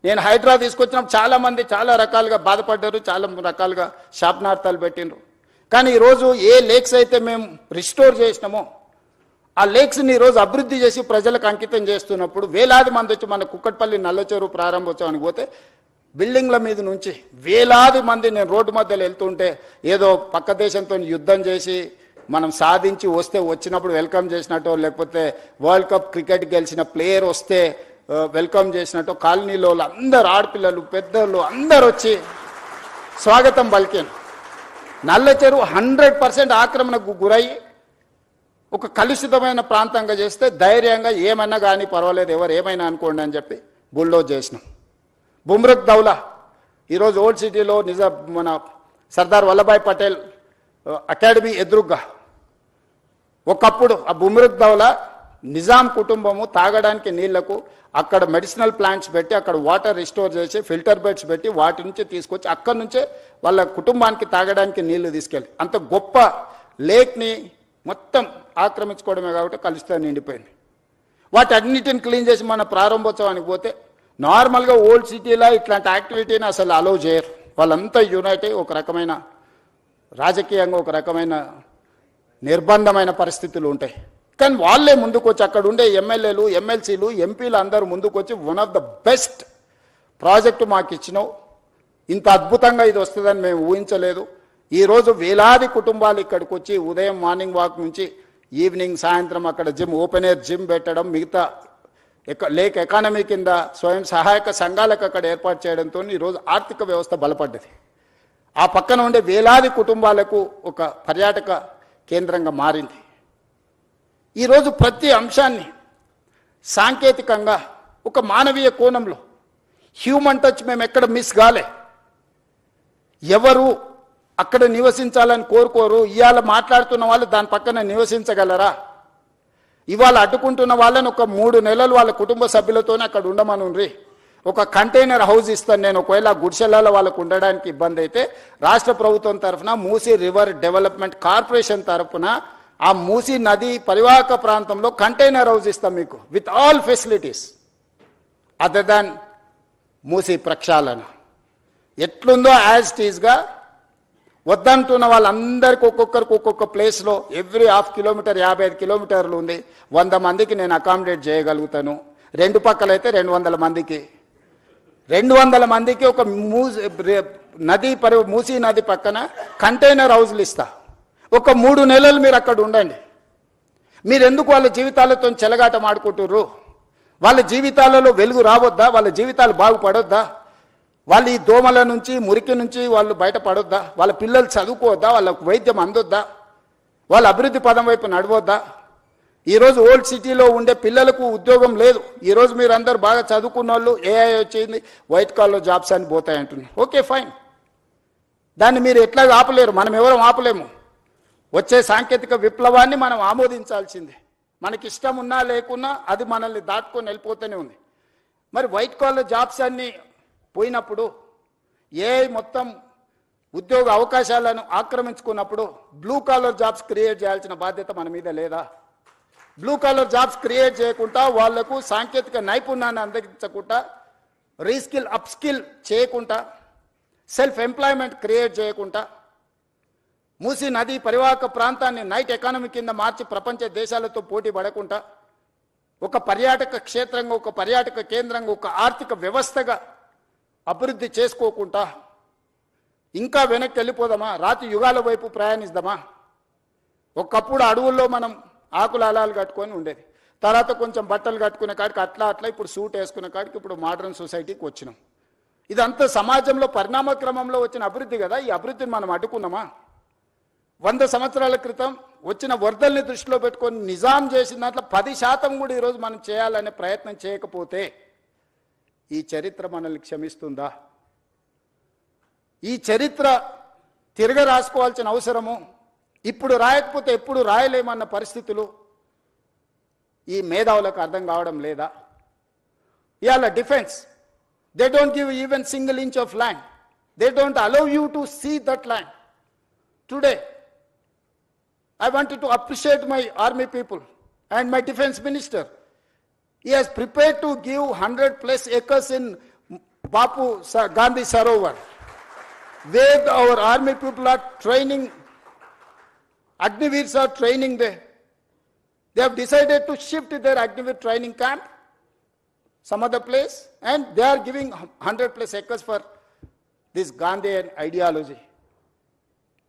నేను హైదరాబాద్ తీసుకొచ్చినప్పుడు చాలామంది చాలా రకాలుగా బాధపడ్డారు, చాలా రకాలుగా శాపనార్థాలు పెట్టిండ్రు. కానీ ఈరోజు ఏ లేక్స్ అయితే మేము రిస్టోర్ చేసినామో ఆ లేక్స్ని ఈరోజు అభివృద్ధి చేసి ప్రజలకు అంకితం చేస్తున్నప్పుడు వేలాది మంది వచ్చి మన కుక్కట్పల్లి నల్లచెరువు ప్రారంభోత్సవానికి పోతే బిల్డింగ్ల మీద నుంచి వేలాది మంది నేను రోడ్డు మధ్యలో వెళ్తుంటే ఏదో పక్క దేశంతో యుద్ధం చేసి మనం సాధించి వస్తే వచ్చినప్పుడు వెల్కమ్ చేసినట్టు, లేకపోతే వరల్డ్ కప్ క్రికెట్ గెలిచిన ప్లేయర్ వస్తే వెల్కమ్ చేసినట్టు కాలనీలో అందరు ఆడపిల్లలు పెద్దలు అందరు వచ్చి స్వాగతం పలికాను. నల్ల చెరువు 100% ఆక్రమణకు గురయ్యి ఒక కలుషితమైన ప్రాంతంగా చేస్తే ధైర్యంగా ఏమన్నా కానీ పర్వాలేదు, ఎవరు ఏమైనా అనుకోండి అని చెప్పి బుల్డోజ్ చేసినాం. బుమ్రక్ దౌలా ఈరోజు ఓల్డ్ సిటీలో మన సర్దార్ వల్లభాయ్ పటేల్ అకాడమీ ఎదురుగ్గా ఒకప్పుడు ఆ బుమ్రక్ దౌలా నిజాం కుటుంబము తాగడానికి నీళ్లకు అక్కడ మెడిసినల్ ప్లాంట్స్ పెట్టి అక్కడ వాటర్ రిస్టోర్ చేసి ఫిల్టర్ బెడ్స్ పెట్టి వాటి నుంచి తీసుకొచ్చి అక్కడి నుంచే వాళ్ళ కుటుంబానికి తాగడానికి నీళ్లు తీసుకెళ్ళి అంత గొప్ప లేక్ని మొత్తం ఆక్రమించుకోవడమే కాబట్టి కలుషితం నిండిపోయింది. వాటి అన్నిటిని క్లీన్ చేసి మన ప్రారంభోత్సవానికి పోతే నార్మల్గా ఓల్డ్ సిటీలో ఇట్లాంటి యాక్టివిటీని అసలు అలౌ చేయరు. వాళ్ళంతా యునైట్ అయ్యి ఒక రకమైన రాజకీయంగా ఒక రకమైన నిర్బంధమైన పరిస్థితులు ఉంటాయి. కానీ వాళ్ళే ముందుకొచ్చి అక్కడ ఉండే ఎమ్మెల్యేలు ఎమ్మెల్సీలు ఎంపీలు అందరూ ముందుకొచ్చి one of the best project మాకు ఇచ్చినావు, ఇంత అద్భుతంగా ఇది వస్తుందని మేము ఊహించలేదు. ఈరోజు వేలాది కుటుంబాలు ఇక్కడికి వచ్చి ఉదయం మార్నింగ్ వాక్ నుంచి ఈవినింగ్ సాయంత్రం అక్కడ జిమ్ ఓపెన్ ఎయిర్ జిమ్ పెట్టడం, మిగతా లేక్ ఎకానమీ కింద స్వయం సహాయక సంఘాలకు అక్కడ ఏర్పాటు చేయడంతో ఈరోజు ఆర్థిక వ్యవస్థ బలపడ్డది. ఆ పక్కన ఉండే వేలాది కుటుంబాలకు ఒక పర్యాటక కేంద్రంగా మారింది. ఈరోజు ప్రతి అంశాన్ని సాంకేతికంగా ఒక మానవీయ కోణంలో హ్యూమన్ టచ్ మేము ఎక్కడ మిస్ కాలే. ఎవరు అక్కడ నివసించాలని కోరుకోరు. ఇవాళ మాట్లాడుతున్న వాళ్ళు దాని పక్కన నివసించగలరా? ఇవాళ అడ్డుకుంటున్న వాళ్ళని ఒక 3 నెలలు వాళ్ళ కుటుంబ సభ్యులతోనే అక్కడ ఉండమనుండ్రి. ఒక కంటైనర్ హౌస్ ఇస్తాను నేను, ఒకవేళ గుడిసెలలో వాళ్ళకు ఉండడానికి ఇబ్బంది అయితే రాష్ట్ర ప్రభుత్వం తరఫున మూసీ రివర్ డెవలప్మెంట్ కార్పొరేషన్ తరఫున ఆ మూసీ నది పరివాహక ప్రాంతంలో కంటైనర్ హౌస్ ఇస్తాం మీకు with all facilities other than Musi ప్రక్షాళన. ఎట్లుందో యాజ్ ఇట్ ఈస్గా వద్దంటున్న వాళ్ళందరికీ ఒక్కొక్కరికి ఒక్కొక్క ప్లేస్లో ఎవ్రీ 1/2 కిలోమీటర్ 55 కిలోమీటర్లు ఉంది. 100 మందికి నేను అకామిడేట్ చేయగలుగుతాను. 2 పక్కలైతే 200 మందికి 200 మందికి ఒక మూసీ నది పక్కన కంటైనర్ హౌస్లు ఇస్తా. ఒక 3 నెలలు మీరు అక్కడ ఉండండి. మీరు ఎందుకు వాళ్ళ జీవితాలతో చెలగాటం ఆడుకుంటుర్రు? వాళ్ళ జీవితాలలో వెలుగు రావద్దా? వాళ్ళ జీవితాలు బాగుపడొద్దా? వాళ్ళు ఈ దోమల నుంచి మురికి నుంచి వాళ్ళు బయటపడొద్దా? వాళ్ళ పిల్లలు చదువుకోవద్దా? వాళ్ళకు వైద్యం అందొద్దా? వాళ్ళ అభివృద్ధి పదం వైపు నడవద్దా? ఈరోజు ఓల్డ్ సిటీలో ఉండే పిల్లలకు ఉద్యోగం లేదు. ఈరోజు మీరు అందరూ బాగా చదువుకున్న వాళ్ళు ఏఐ వచ్చింది వైట్ కాలర్ జాబ్స్ అని పోతాయి అంటున్నారు. ఓకే ఫైన్, దాన్ని మీరు ఎట్లాగా ఆపలేరు, మనం ఎవరం ఆపలేము. వచ్చే సాంకేతిక విప్లవాన్ని మనం ఆమోదించాల్సిందే. మనకి ఇష్టం ఉన్నా లేకున్నా అది మనల్ని దాటుకొని వెళ్ళిపోతూనే ఉంది. మరి వైట్ కాలర్ జాబ్స్ అన్నీ పోయినప్పుడు ఏఐ మొత్తం ఉద్యోగ అవకాశాలను ఆక్రమించుకున్నప్పుడు బ్లూ కాలర్ జాబ్స్ క్రియేట్ చేయాల్సిన బాధ్యత మన మీద లేదా? బ్లూ కాలర్ జాబ్స్ క్రియేట్ చేయకుండా వాళ్లకు సాంకేతిక నైపుణ్యాన్ని అందించకుండా రీస్కిల్ అప్స్కిల్ చేయకుండా సెల్ఫ్ ఎంప్లాయ్మెంట్ క్రియేట్ చేయకుండా మూసీ నది పరివాహక ప్రాంతాన్ని నైట్ ఎకానమీ కింద మార్చి ప్రపంచ దేశాలతో పోటీ పడకుండా ఒక పర్యాటక క్షేత్రంగా ఒక పర్యాటక కేంద్రంగా ఒక ఆర్థిక వ్యవస్థగా అభివృద్ధి చేసుకోకుండా ఇంకా వెనక్కి వెళ్ళిపోదామా? రాతి యుగాల వైపు ప్రయాణిద్దామా? ఒకప్పుడు అడవుల్లో మనం ఆకుల అలాలు కట్టుకొని ఉండేది, తర్వాత కొంచెం బట్టలు కట్టుకునే కాడికి అట్లా ఇప్పుడు సూట్ వేసుకునే కాడికి ఇప్పుడు మోడర్న్ సొసైటీకి వచ్చినాం. ఇదంతా సమాజంలో పరిణామ క్రమంలో వచ్చిన అభివృద్ధి కదా. ఈ అభివృద్ధిని మనం అడ్డుకున్నామా? 100 సంవత్సరాల క్రితం వచ్చిన వరదల్ని దృష్టిలో పెట్టుకొని నిజాం చేసిన దాంట్లో 10% కూడా ఈరోజు మనం చేయాలనే ప్రయత్నం చేయకపోతే ఈ చరిత్ర మనల్ని క్షమిస్తుందా? ఈ చరిత్ర తిరగ రాసుకోవాల్సిన అవసరము ఇప్పుడు రాయకపోతే ఎప్పుడు రాయలేమన్న పరిస్థితులు ఈ మేధావులకు అర్థం కావడం లేదా? ఇవాళ defence, they don't give even single inch of land, they don't allow you to see that land. Today I wanted to appreciate my army people and my defense minister. He has prepared to give 100+ acres in Bapu Gandhi Sarovar, where our army people are training, Agniveers are training there. They have decided to shift their Agniveer training camp some other place, and they are giving 100+ acres for this Gandhian ideology,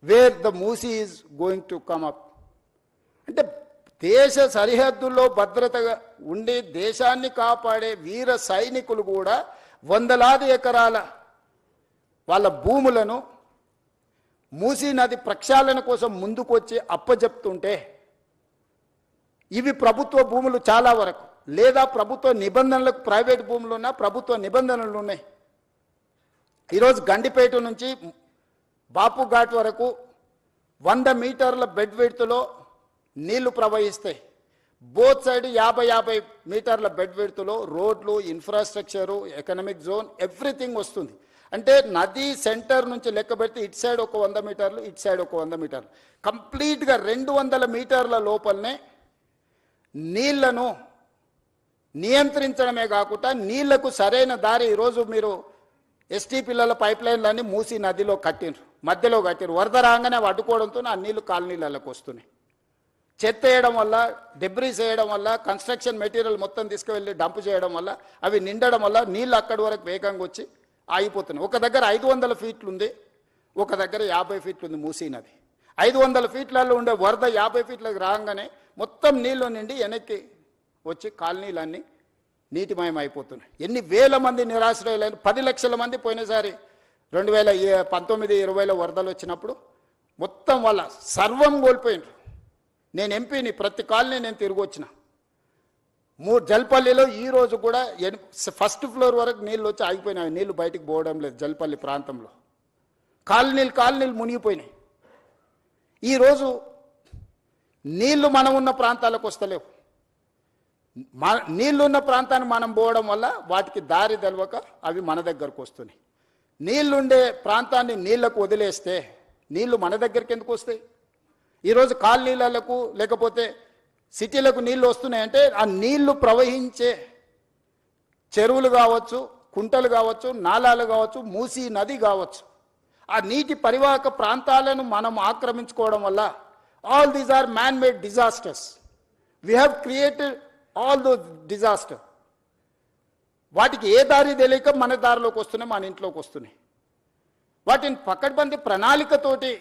where the Musi is going to come up. అంటే దేశ సరిహద్దుల్లో భద్రతగా ఉండి దేశాన్ని కాపాడే వీర సైనికులు కూడా వందలాది ఎకరాల వాళ్ళ భూములను మూసీ నది ప్రక్షాళన కోసం ముందుకు వచ్చి అప్పజెప్తుంటే, ఇవి ప్రభుత్వ భూములు చాలా వరకు, లేదా ప్రభుత్వ నిబంధనలకు ప్రైవేట్ భూములు ఉన్నా ప్రభుత్వ నిబంధనలు ఉన్నాయి. ఈరోజు గండిపేట నుంచి బాపు ఘాట్ వరకు 100 మీటర్ల బెడ్ విడ్త్లో నీళ్లు ప్రవహిస్తాయి. బోత్ సైడ్ 50 మీటర్ల బెడ్ విడ్త్లో రోడ్లు, ఇన్ఫ్రాస్ట్రక్చరు, ఎకనామిక్ జోన్, ఎవ్రీథింగ్ వస్తుంది. అంటే నది సెంటర్ నుంచి లెక్క పెడితే ఇటు సైడ్ ఒక 100 మీటర్లు, ఇటు సైడ్ ఒక 100 మీటర్లు, కంప్లీట్గా 200 మీటర్ల లోపలనే నీళ్లను నియంత్రించడమే కాకుండా నీళ్లకు సరైన దారి. ఈరోజు మీరు ఎస్టీ పిల్లల పైప్ లైన్లన్నీ మూసీ నదిలో కట్టిండ్రు, మధ్యలో కట్టిరు. వరద రాగానే అడ్డుకోవడంతో ఆ నీళ్లు కాలనీలకు వస్తున్నాయి. చెత్త వేయడం వల్ల, డెబ్రీస్ వేయడం వల్ల, కన్స్ట్రక్షన్ మెటీరియల్ మొత్తం తీసుకువెళ్ళి డంప్ చేయడం వల్ల అవి నిండడం వల్ల నీళ్ళు అక్కడి వరకు వేగంగా వచ్చి ఆగిపోతున్నాయి. ఒక దగ్గర 500 ఫీట్లు ఉంది, ఒక దగ్గర 50 ఫీట్లు ఉంది మూసీ నది. 500 ఫీట్లలో ఉండే వరద 50 ఫీట్లకు రాగానే మొత్తం నీళ్లు నిండి వెనక్కి వచ్చి కాలనీలన్నీ నీటిమయం అయిపోతున్నాయి. ఎన్ని వేల మంది నిరాశ్రయులైన, 10 లక్షల మంది పోయినసారి 2019-20లో వరదలు వచ్చినప్పుడు మొత్తం వాళ్ళ సర్వం కోల్పోయినారు. నేను ఎంపీని, ప్రతి కాలనీ నేను తిరిగి వచ్చిన. జల్పల్లిలో ఈరోజు కూడా 1st ఫ్లోర్ వరకు నీళ్ళు వచ్చి ఆగిపోయినాయి, నీళ్లు బయటికి పోవడం లేదు. జల్పల్లి ప్రాంతంలో కాలనీలు మునిగిపోయినాయి. ఈరోజు నీళ్లు మనం ఉన్న ప్రాంతాలకు వస్తలేవు. నీళ్లున్న ప్రాంతాన్ని మనం పోవడం వల్ల వాటికి దారి తెలవక అవి మన దగ్గరకు వస్తున్నాయి. నీళ్లుండే ప్రాంతాన్ని నీళ్లకు వదిలేస్తే నీళ్లు మన దగ్గరికి ఎందుకు వస్తాయి? ఈరోజు కాలనీలకు లేకపోతే సిటీలకు నీళ్లు వస్తున్నాయంటే ఆ నీళ్లు ప్రవహించే చెరువులు కావచ్చు, కుంటలు కావచ్చు, నాలాలు కావచ్చు, మూసీ నది కావచ్చు, ఆ నీటి పరివాహక ప్రాంతాలను మనం ఆక్రమించుకోవడం వల్ల all these are man made disasters. We have created all those disaster. వాటికి ఏ దారి తెలియక మన దారిలోకి వస్తున్నాయి, మన ఇంట్లోకి వస్తున్నాయి. వాటిని పకడ్బందీ ప్రణాళికతోటి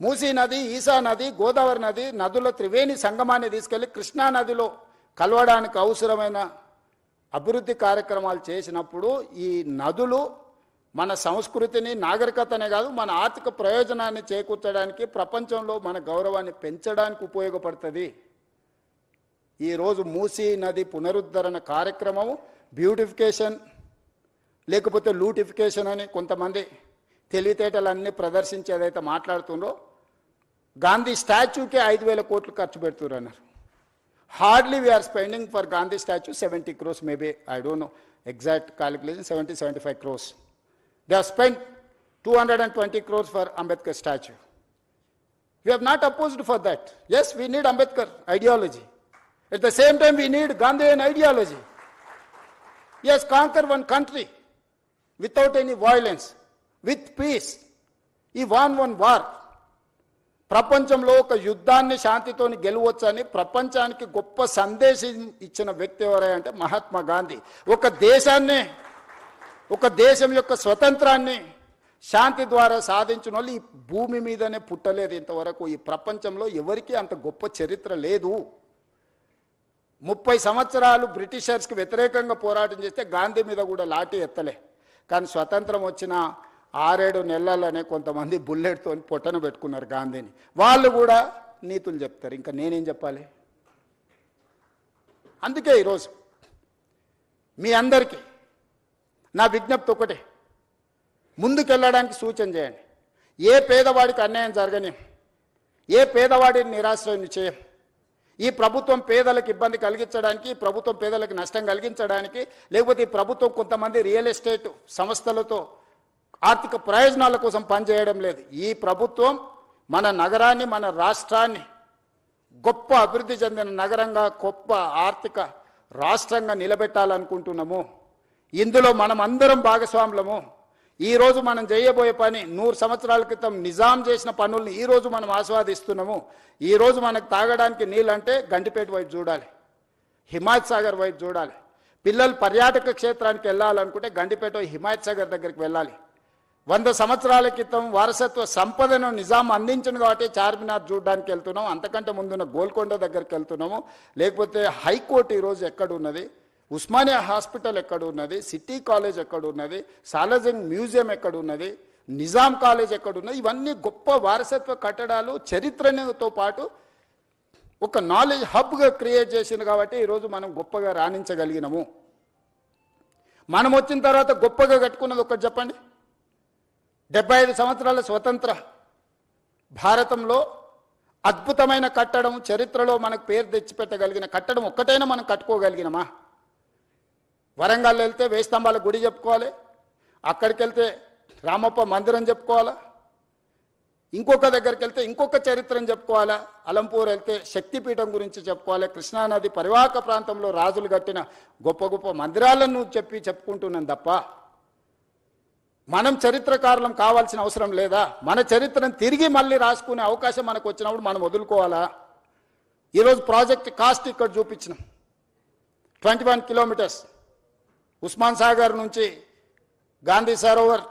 మూసీ నది, ఈసా నది, గోదావరి నది నదుల త్రివేణి సంగమాన్ని తీసుకెళ్లి కృష్ణా నదిలో కలవడానికి అవసరమైన అభివృద్ధి కార్యక్రమాలు చేసినప్పుడు ఈ నదులు మన సంస్కృతిని, నాగరికతనే కాదు మన ఆర్థిక ప్రయోజనాన్ని చేకూర్చడానికి, ప్రపంచంలో మన గౌరవాన్ని పెంచడానికి ఉపయోగపడుతుంది. ఈరోజు మూసీ నది పునరుద్ధరణ కార్యక్రమము బ్యూటిఫికేషన్ లేకపోతే లూటిఫికేషన్ అని కొంతమంది తెలివితేటలన్నీ ప్రదర్శించి ఏదైతే మాట్లాడుతుండ్రో, గాంధీ స్టాచ్యూకే 5,000 కోట్లు ఖర్చు పెడుతున్నారు అన్నారు. Hardly we're spending for Gandhi statue 70 crores, maybe I don't know exact calculation, 70-75 crores. They have spent 220 crores for Ambedkar statue. We have not opposed for that. Yes, we need Ambedkar ideology. At the same time, we need Gandhian ideology. Yes, conquer one country without any violence, with peace. He won one war. ప్రపంచంలో ఒక యుద్ధాన్ని శాంతితోని గెలవచ్చని ప్రపంచానికి గొప్ప సందేశం ఇచ్చిన వ్యక్తి ఎవరంటే మహాత్మా గాంధీ. ఒక దేశం యొక్క స్వతంత్రాన్ని శాంతి ద్వారా సాధించిన వాళ్ళు ఈ భూమి మీదనే పుట్టలేదు ఇంతవరకు. ఈ ప్రపంచంలో ఎవరికీ అంత గొప్ప చరిత్ర లేదు. 30 సంవత్సరాలు బ్రిటిషర్స్కి వ్యతిరేకంగా పోరాటం చేస్తే గాంధీ మీద కూడా లాఠీ ఎత్తలే. కానీ స్వతంత్రం వచ్చిన 6-7 నెలలనే కొంతమంది బుల్లెట్తో పొట్టన పెట్టుకున్నారు గాంధీని. వాళ్ళు కూడా నీతులు చెప్తారు, ఇంకా నేనేం చెప్పాలి? అందుకే ఈరోజు మీ అందరికీ నా విజ్ఞప్తి ఒకటే, ముందుకెళ్ళడానికి సూచన చేయండి. ఏ పేదవాడికి అన్యాయం జరగని, ఏ పేదవాడిని నిరాశ్రయం చేయం. ఈ ప్రభుత్వం పేదలకు ఇబ్బంది కలిగించడానికి, ఈ ప్రభుత్వం పేదలకు నష్టం కలిగించడానికి, లేకపోతే ఈ ప్రభుత్వం కొంతమంది రియల్ ఎస్టేట్ సంస్థలతో ఆర్థిక ప్రయోజనాల కోసం పనిచేయడం లేదు. ఈ ప్రభుత్వం మన నగరాన్ని, మన రాష్ట్రాన్ని గొప్ప అభివృద్ధి చెందిన నగరంగా, గొప్ప ఆర్థిక రాష్ట్రంగా నిలబెట్టాలనుకుంటున్నాము. ఇందులో మనం అందరం భాగస్వాములము. ఈ రోజు మనం చేయబోయే పని 100 సంవత్సరాల క్రితం నిజాం చేసిన పనుల్ని ఈ రోజు మనం ఆస్వాదిస్తున్నాము. ఈ రోజు మనకు తాగడానికి నీళ్ళంటే గండిపేట వైపు చూడాలి, హిమాయత్ సాగర్ వైపు చూడాలి. పిల్లలు పర్యాటక క్షేత్రానికి వెళ్ళాలనుకుంటే గండిపేట హిమాయత్ సాగర్ దగ్గరికి వెళ్ళాలి. 100 సంవత్సరాల క్రితం వారసత్వ సంపదను నిజాం అందించింది కాబట్టి చార్మినార్ చూడడానికి వెళ్తున్నాం, అంతకంటే ముందున్న గోల్కొండ దగ్గరికి వెళ్తున్నాము. లేకపోతే హైకోర్టు ఈరోజు ఎక్కడున్నది, ఉస్మానియా హాస్పిటల్ ఎక్కడ ఉన్నది, సిటీ కాలేజ్ ఎక్కడ ఉన్నది, సాలార్జంగ్ మ్యూజియం ఎక్కడ ఉన్నది, నిజాం కాలేజ్ ఎక్కడ ఉన్నది, ఇవన్నీ గొప్ప వారసత్వ కట్టడాలు చరిత్రతో పాటు ఒక నాలెడ్జ్ హబ్గా క్రియేట్ చేసింది కాబట్టి ఈరోజు మనం గొప్పగా రాణించగలిగినాము. మనం వచ్చిన తర్వాత గొప్పగా కట్టుకున్నది ఒకటి చెప్పండి. 75 సంవత్సరాల స్వతంత్ర భారతంలో అద్భుతమైన కట్టడం, చరిత్రలో మనకు పేరు తెచ్చిపెట్టగలిగిన కట్టడం ఒక్కటైనా మనం కట్టుకోగలిగినమా? వరంగల్ వెళ్తే వేయి స్తంభాల గుడి చెప్పుకోవాలి, అక్కడికి వెళ్తే రామప్ప మందిరం చెప్పుకోవాలా, ఇంకొక దగ్గరికి వెళ్తే ఇంకొక చరిత్రను చెప్పుకోవాలా, అలంపూర్ వెళ్తే శక్తిపీఠం గురించి చెప్పుకోవాలి, కృష్ణానది పరివాహక ప్రాంతంలో రాజులు కట్టిన గొప్ప గొప్ప మందిరాలను చెప్పుకుంటున్నాం తప్ప మనం చరిత్రకారులం కావాల్సిన అవసరం లేదా? మన చరిత్రను తిరిగి మళ్ళీ రాసుకునే అవకాశం మనకు వచ్చినప్పుడు మనం వదులుకోవాలా? ఈరోజు ప్రాజెక్ట్ కాస్ట్ ఇక్కడ చూపించినాం. 21 కిలోమీటర్స్ ఉస్మాన్ సాగర్ నుంచి Gandhi Sarovar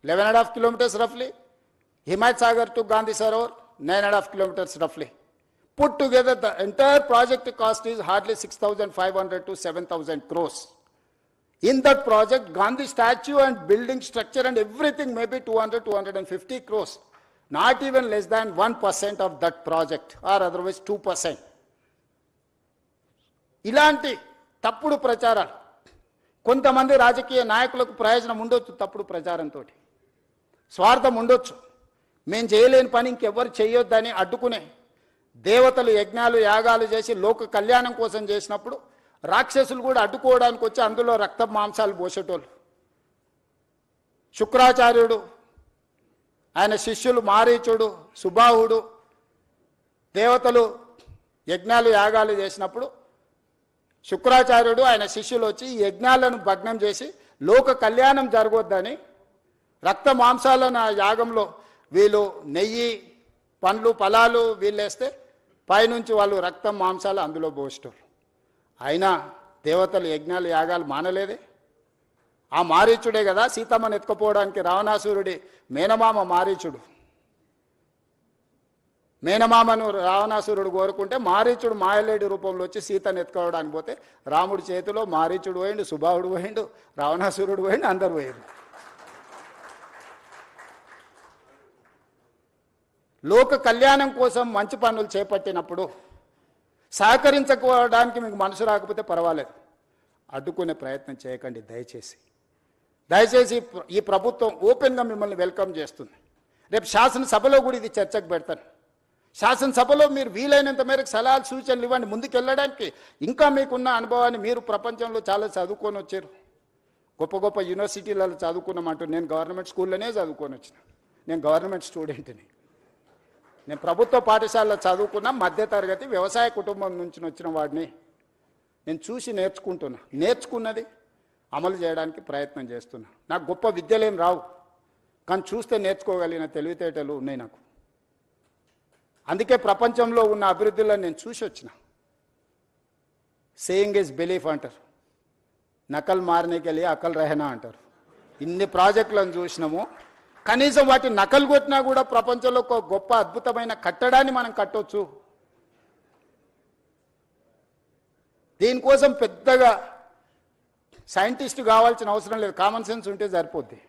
11.5 kilometers roughly, Himayat Sagar to Gandhi Sarovar 9.5 kilometers roughly. Put together the entire project cost is hardly 6,500 to 7,000 crores. In that project, Gandhi statue and building structure and everything may be 200-250 crores. Not even less than 1% of that project or otherwise 2%. ఇలాంటి తప్పుడు ప్రచారాలు కొంతమంది రాజకీయ నాయకులకు ప్రయోజనం ఉండొచ్చు, తప్పుడు ప్రచారంతో స్వార్థం ఉండొచ్చు, మేము చేయలేని పని ఇంకెవ్వరు చేయొద్దని అడ్డుకునే దేవతలు యజ్ఞాలు యాగాలు చేసి లోక కళ్యాణం కోసం చేసినప్పుడు రాక్షసులు కూడా అడ్డుకోవడానికి వచ్చి అందులో రక్త మాంసాలు పోసేటోళ్ళు. శుక్రాచార్యుడు, ఆయన శిష్యులు మారీచుడు, సుబాహుడు దేవతలు యజ్ఞాలు యాగాలు చేసినప్పుడు శుక్రాచార్యుడు ఆయన శిష్యులు వచ్చి ఈ యజ్ఞాలను భగ్నం చేసి లోక కళ్యాణం జరగొద్దని రక్త మాంసాలను ఆ యాగంలో వీళ్ళు నెయ్యి పండ్లు ఫలాలు వీళ్ళేస్తే పైనుంచి వాళ్ళు రక్తం మాంసాలు అందులో పోస్తారు. అయినా దేవతలు యజ్ఞాలు యాగాలు మానలేదే. ఆ మారీచుడే కదా సీతమ్మను ఎత్తుకుపోవడానికి రావణాసురుడి మేనమామ మారీచుడు. మేనమామను రావణాసురుడు కోరుకుంటే మారీచుడు మాయలేడి రూపంలో వచ్చి సీతను ఎత్తుకోవడానికి పోతే రాముడి చేతిలో మారీచుడు పోయిండు, సుబాహుడు పోయిండు, రావణాసురుడు పోయిండు, అందరు పోయిండు. లోక కళ్యాణం కోసం మంచి పనులు చేపట్టినప్పుడు సహకరించుకోవడానికి మీకు మనసు రాకపోతే పర్వాలేదు, అడ్డుకునే ప్రయత్నం చేయకండి దయచేసి. దయచేసి ఈ ప్రభుత్వం ఓపెన్గా మిమ్మల్ని వెల్కమ్ చేస్తుంది. రేపు శాసనసభలో కూడా ఇది చర్చకు పెడతాను. శాసనసభలో మీరు వీలైనంత మేరకు సలహాలు సూచనలు ఇవ్వండి ముందుకెళ్ళడానికి. ఇంకా మీకున్న అనుభవాన్ని, మీరు ప్రపంచంలో చాలా చదువుకొని వచ్చారు, గొప్ప గొప్ప యూనివర్సిటీలలో చదువుకున్నామంటూ. నేను గవర్నమెంట్ స్కూల్లోనే చదువుకొని వచ్చిన, నేను గవర్నమెంట్ స్టూడెంట్ని. నేను ప్రభుత్వ పాఠశాలలో చదువుకున్న మధ్యతరగతి వ్యవసాయ కుటుంబం నుంచి వచ్చిన వాడిని. నేను చూసి నేర్చుకున్నది అమలు చేయడానికి ప్రయత్నం చేస్తున్నా. నాకు గొప్ప విద్యలేం రావు, కానీ చూస్తే నేర్చుకోగలిగిన తెలివితేటలు ఉన్నాయి నాకు. అందుకే ప్రపంచంలో ఉన్న అభివృద్ధిలో నేను చూసి వచ్చిన. సేయింగ్ ఇస్ బిలీఫ్ అంటారు, నకల్ మారనేకి లియే అకల్ రహనా అంటారు. ఇన్ని ప్రాజెక్టులను చూసినాము, కనీసం వాటి నకలు కొట్టినా కూడా ప్రపంచంలో ఒక గొప్ప అద్భుతమైన కట్టడాన్ని మనం కట్టొచ్చు. దీనికోసం పెద్దగా సైంటిస్ట్ కావాల్సిన అవసరం లేదు, కామన్ సెన్స్ ఉంటే సరిపోద్ది.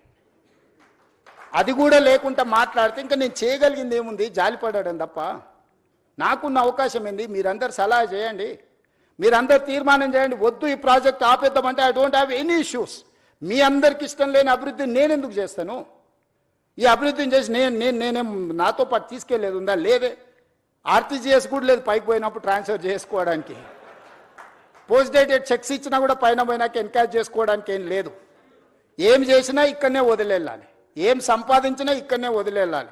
అది కూడా లేకుండా మాట్లాడితే ఇంకా నేను చేయగలిగింది ఏముంది, జాలిపడడం తప్ప. నాకున్న అవకాశం ఏంది, మీరందరూ సలహా చేయండి, మీరందరూ తీర్మానం చేయండి. వద్దు ఈ ప్రాజెక్ట్ ఆపేద్దామంటే I don't have any issues. మీ అందరికి ఇష్టం లేని అభివృద్ధిని నేను ఎందుకు చేస్తాను? ఈ అభివృద్ధిని చేసి నేనేం నాతో పాటు తీసుకెళ్లేదు ఉందా? లేదే. ఆర్టీజీఎస్ కూడా లేదు పైకి పోయినప్పుడు ట్రాన్స్ఫర్ చేసుకోవడానికి. పోస్ట్ డేటెడ్ చెక్స్ ఇచ్చినా కూడా పైన పోయినాక ఎన్కాష్ చేసుకోవడానికి ఏం లేదు. ఏం చేసినా ఇక్కడనే వదిలేయాలి, ఏం సంపాదించినా ఇక్కడనే వదిలేయాలి.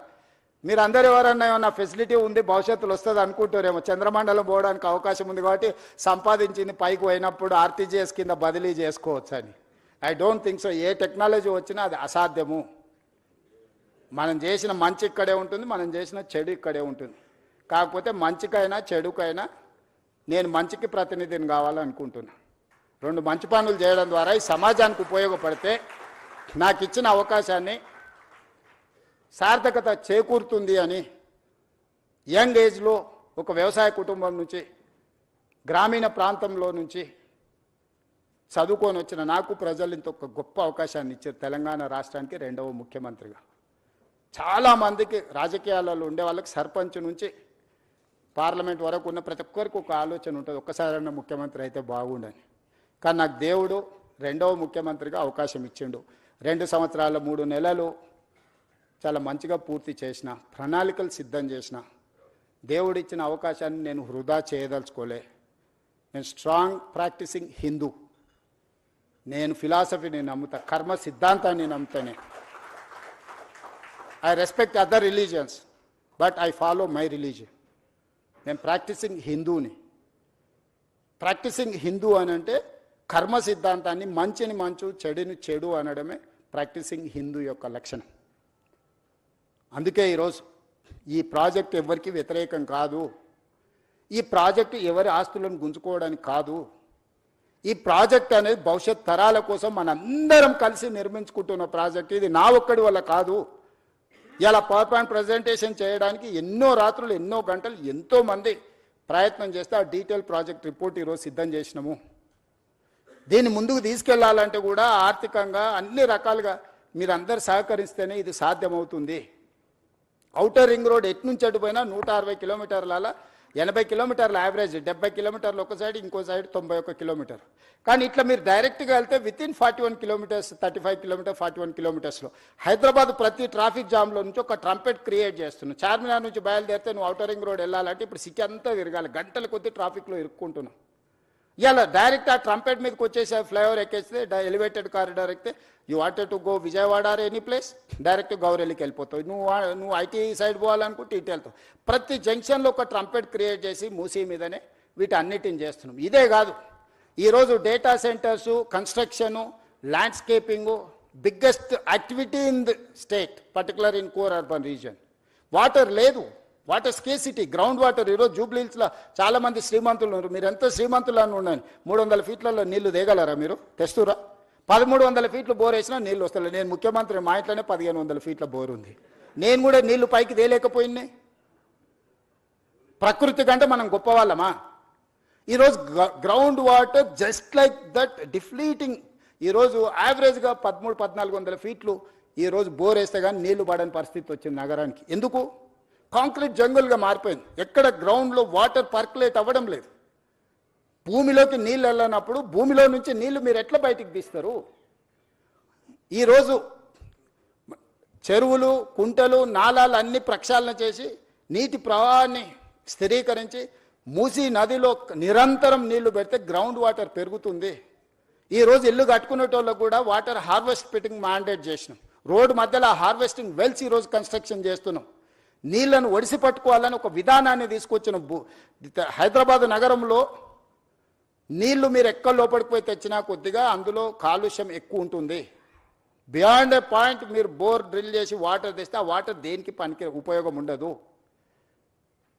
మీరు అందరు ఎవరన్నా ఏమన్నా ఫెసిలిటీ ఉంది భవిష్యత్తులో వస్తుంది అనుకుంటారేమో. చంద్రమండలం పోవడానికి అవకాశం ఉంది కాబట్టి సంపాదించింది పైకి పోయినప్పుడు ఆర్టీజీఎస్ కింద బదిలీ చేసుకోవచ్చు అని. I don't think so. A technology వచ్చినా అది అసాధ్యము. మనం చేసిన మంచి ఇక్కడే ఉంటుంది, మనం చేసిన చెడు ఇక్కడే ఉంటుంది. కాకపోతే మంచికైనా చెడుకైనా నేను మంచికి ప్రతినిధిని కావాలనుకుంటున్నా. 2 మంచి పనులు చేయడం ద్వారా ఈ సమాజానికి ఉపయోగపడితే నాకు ఇచ్చిన అవకాశాన్ని సార్థకత చేకూరుతుంది అని యంగ్ ఏజ్లో ఒక వ్యవసాయ కుటుంబం నుంచి, గ్రామీణ ప్రాంతంలో నుంచి చదువుకొని వచ్చిన నాకు ప్రజలు ఇంత ఒక గొప్ప అవకాశాన్ని ఇచ్చారు. తెలంగాణ రాష్ట్రానికి 2వ ముఖ్యమంత్రిగా. చాలామందికి రాజకీయాలలో ఉండే వాళ్ళకి సర్పంచ్ నుంచి పార్లమెంట్ వరకు ఉన్న ప్రతి ఒక్కరికి ఒక ఆలోచన ఉంటుంది, ఒక్కసారైనా ముఖ్యమంత్రి అయితే బాగుండని. కానీ నాకు దేవుడు 2వ ముఖ్యమంత్రిగా అవకాశం ఇచ్చిండు. 2 సంవత్సరాల 3 నెలలు చాలా మంచిగా పూర్తి చేసిన, ప్రణాళికలు సిద్ధం చేసిన. దేవుడు ఇచ్చిన అవకాశాన్ని నేను వృధా చేయదలుచుకోలే. నేను స్ట్రాంగ్ ప్రాక్టీసింగ్ హిందూ. నేను ఫిలాసఫీని నమ్ముతా, కర్మ సిద్ధాంతాన్ని నమ్ముతానే. I respect other religions but I follow my religion. నేను ప్రాక్టీసింగ్ హిందూని. ప్రాక్టీసింగ్ హిందూ అని అంటే కర్మ సిద్ధాంతాన్ని, మంచిని మంచు చెడుని చెడు అనడమే ప్రాక్టీసింగ్ హిందూ యొక్క లక్షణం. అందుకే ఈరోజు ఈ ప్రాజెక్ట్ ఎవరికి వ్యతిరేకం కాదు. ఈ ప్రాజెక్టు ఎవరి ఆస్తులను గుంజుకోవడానికి కాదు. ఈ ప్రాజెక్ట్ అనేది భవిష్యత్ తరాల కోసం మనందరం కలిసి నిర్మించుకుంటున్న ప్రాజెక్ట్. ఇది నా ఒక్కడి వల్ల కాదు. ఇలా పవర్ పాయింట్ ప్రజెంటేషన్ చేయడానికి ఎన్నో రాత్రులు, ఎన్నో గంటలు, ఎంతోమంది ప్రయత్నం చేస్తే ఆ డీటెయిల్ ప్రాజెక్ట్ రిపోర్ట్ ఈరోజు సిద్ధం చేసినాము. దీన్ని ముందుకు తీసుకెళ్లాలంటే కూడా ఆర్థికంగా అన్ని రకాలుగా మీరందరూ సహకరిస్తేనే ఇది సాధ్యమవుతుంది. ఔటర్ రింగ్ రోడ్ ఎటు నుంచి అటు పోయినా 160 కిలోమీటర్ల, 80 కిలోమీటర్ల యావరేజ్, 70 కిలోమీటర్లు ఒక సైడ్, ఇంకో సైడ్ 91 కిలోమీటర్. కానీ ఇట్లా మీరు డైరెక్ట్గా వెళ్తే వితిన్ 41 కిలోమీటర్స్, 35 కిలోమీటర్, 41 కిలోమీటర్స్లో హైదరాబాద్ ప్రతి ట్రాఫిక్ జామ్లో నుంచి ఒక ట్రంపెట్ క్రియేట్ చేస్తున్నావు. చార్మినార్ నుంచి బయలుదేరితే నువ్వు ఔటర్ రింగ్ రోడ్ వెళ్ళాలంటే ఇప్పుడు సిటీ అంతా తిరగాలి, గంటల కొద్ది ట్రాఫిక్లో ఇరుక్కుంటున్నావు. ఇలా డైరెక్ట్ ఆ ట్రంపెట్ మీదకి వచ్చేసి ఫ్లైఓవర్ ఎక్కేస్తే ఎలివేటెడ్ కారిడార్ ఎక్కితే you wanted to go Vijayawada or any place, direct గౌరెల్లికి వెళ్ళిపోతావు. నువ్వు ఐటీ సైడ్ పోవాలనుకుంటే ఇటు వెళ్తావు. ప్రతి జంక్షన్లో ఒక ట్రంపెట్ క్రియేట్ చేసి మూసీ మీదనే వీటన్నిటిని చేస్తున్నాం. ఇదే కాదు, ఈరోజు data centres, construction, landscaping biggest activity in the state, particular in core urban region. Water లేదు, వాటర్ స్కేసిటీ, గ్రౌండ్ వాటర్. ఈరోజు జూబ్లీహిల్స్లో చాలామంది శ్రీమంతులు ఉన్నారు. మీరు ఎంత శ్రీమంతులు అని ఉండండి, 300 ఫీట్లలో నీళ్లు దిగలరా? మీరు తెస్తురా? 1300 ఫీట్లు బోర్ వేసినా నీళ్ళు వస్తలేదు. నేను ముఖ్యమంత్రి, మా ఇంట్లోనే 1500 ఫీట్ల బోర్ ఉంది. నేను కూడా నీళ్లు పైకి తేలేకపోయినాయి. ప్రకృతి కంటే మనం గొప్పవాళ్ళమా? ఈరోజు ground water just like that depleting. ఈరోజు యావరేజ్గా 1300-1400 ఫీట్లు ఈరోజు బోర్ వేస్తే కానీ నీళ్లు పడని పరిస్థితి వచ్చింది నగరానికి. ఎందుకు? కాంక్రీట్ జంగుల్గా మారిపోయింది. ఎక్కడ గ్రౌండ్లో వాటర్ పర్కులేట్ అవ్వడం లేదు. భూమిలోకి నీళ్ళు వెళ్ళినప్పుడు భూమిలో నుంచి నీళ్లు మీరు ఎట్లా బయటికి తీస్తారు? ఈరోజు చెరువులు, కుంటలు, నాలాలు అన్ని ప్రక్షాళన చేసి నీటి ప్రవాహాన్ని స్థిరీకరించి మూసీ నదిలో నిరంతరం నీళ్లు పెడితే గ్రౌండ్ వాటర్ పెరుగుతుంది. ఈరోజు ఇల్లు కట్టుకునేటోళ్ళకు కూడా వాటర్ హార్వెస్టింగ్ మ్యాండేట్ చేసినాం. రోడ్డు మధ్యలో హార్వెస్టింగ్ వెల్స్ ఈరోజు కన్స్ట్రక్షన్ చేస్తున్నాం. నీళ్లను ఒడిసి పట్టుకోవాలని ఒక విధానాన్ని తీసుకొచ్చిన హైదరాబాద్ నగరంలో నీళ్లు మీరు ఎక్కడ లోపలికి పోయి తెచ్చినా కొద్దిగా అందులో కాలుష్యం ఎక్కువ ఉంటుంది. బియాండ్ ఏ పాయింట్ మీరు బోర్ డ్రిల్ చేసి వాటర్ తెస్తే ఆ వాటర్ దేనికి పనికి ఉపయోగం ఉండదు.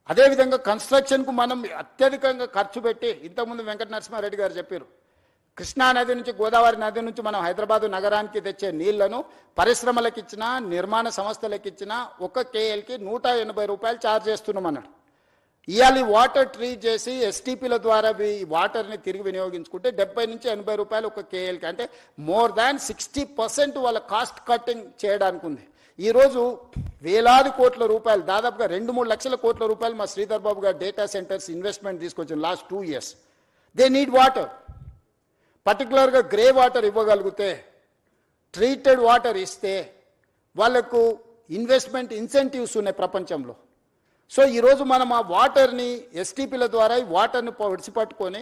అదేవిధంగా కన్స్ట్రక్షన్కు మనం అత్యధికంగా ఖర్చు పెట్టి, ఇంతకుముందు వెంకట నరసింహారెడ్డి గారు చెప్పారు, కృష్ణా నది నుంచి, గోదావరి నది నుంచి మనం హైదరాబాదు నగరానికి తెచ్చే నీళ్లను పరిశ్రమలకు ఇచ్చినా, నిర్మాణ సంస్థలకు ఇచ్చినా ఒక కేఎల్కి 180 రూపాయలు ఛార్జ్ చేస్తున్నాం అన్నాడు. ఇవాళ వాటర్ ట్రీట్ చేసి ఎస్టీపీల ద్వారా ఈ వాటర్ని తిరిగి వినియోగించుకుంటే 70 నుంచి 80 రూపాయలు ఒక కేఎల్కి, అంటే మోర్ దాన్ 60% వాళ్ళ కాస్ట్ కటింగ్ చేయడానికి ఉంది. ఈరోజు వేలాది కోట్ల రూపాయలు, దాదాపుగా 2-3 లక్షల కోట్ల రూపాయలు మా శ్రీధర్ బాబు గారు డేటా సెంటర్స్ ఇన్వెస్ట్మెంట్ తీసుకొచ్చారు last 2 years. They need water. పర్టికులర్గా గ్రే వాటర్ ఇవ్వగలిగితే, ట్రీటెడ్ వాటర్ ఇస్తే వాళ్లకు ఇన్వెస్ట్మెంట్ ఇన్సెంటివ్స్ ఉన్నాయి ప్రపంచంలో. సో ఈరోజు మనం ఆ వాటర్ని ఎస్టీపీల ద్వారా ఈ వాటర్ని విడిచిపట్టుకొని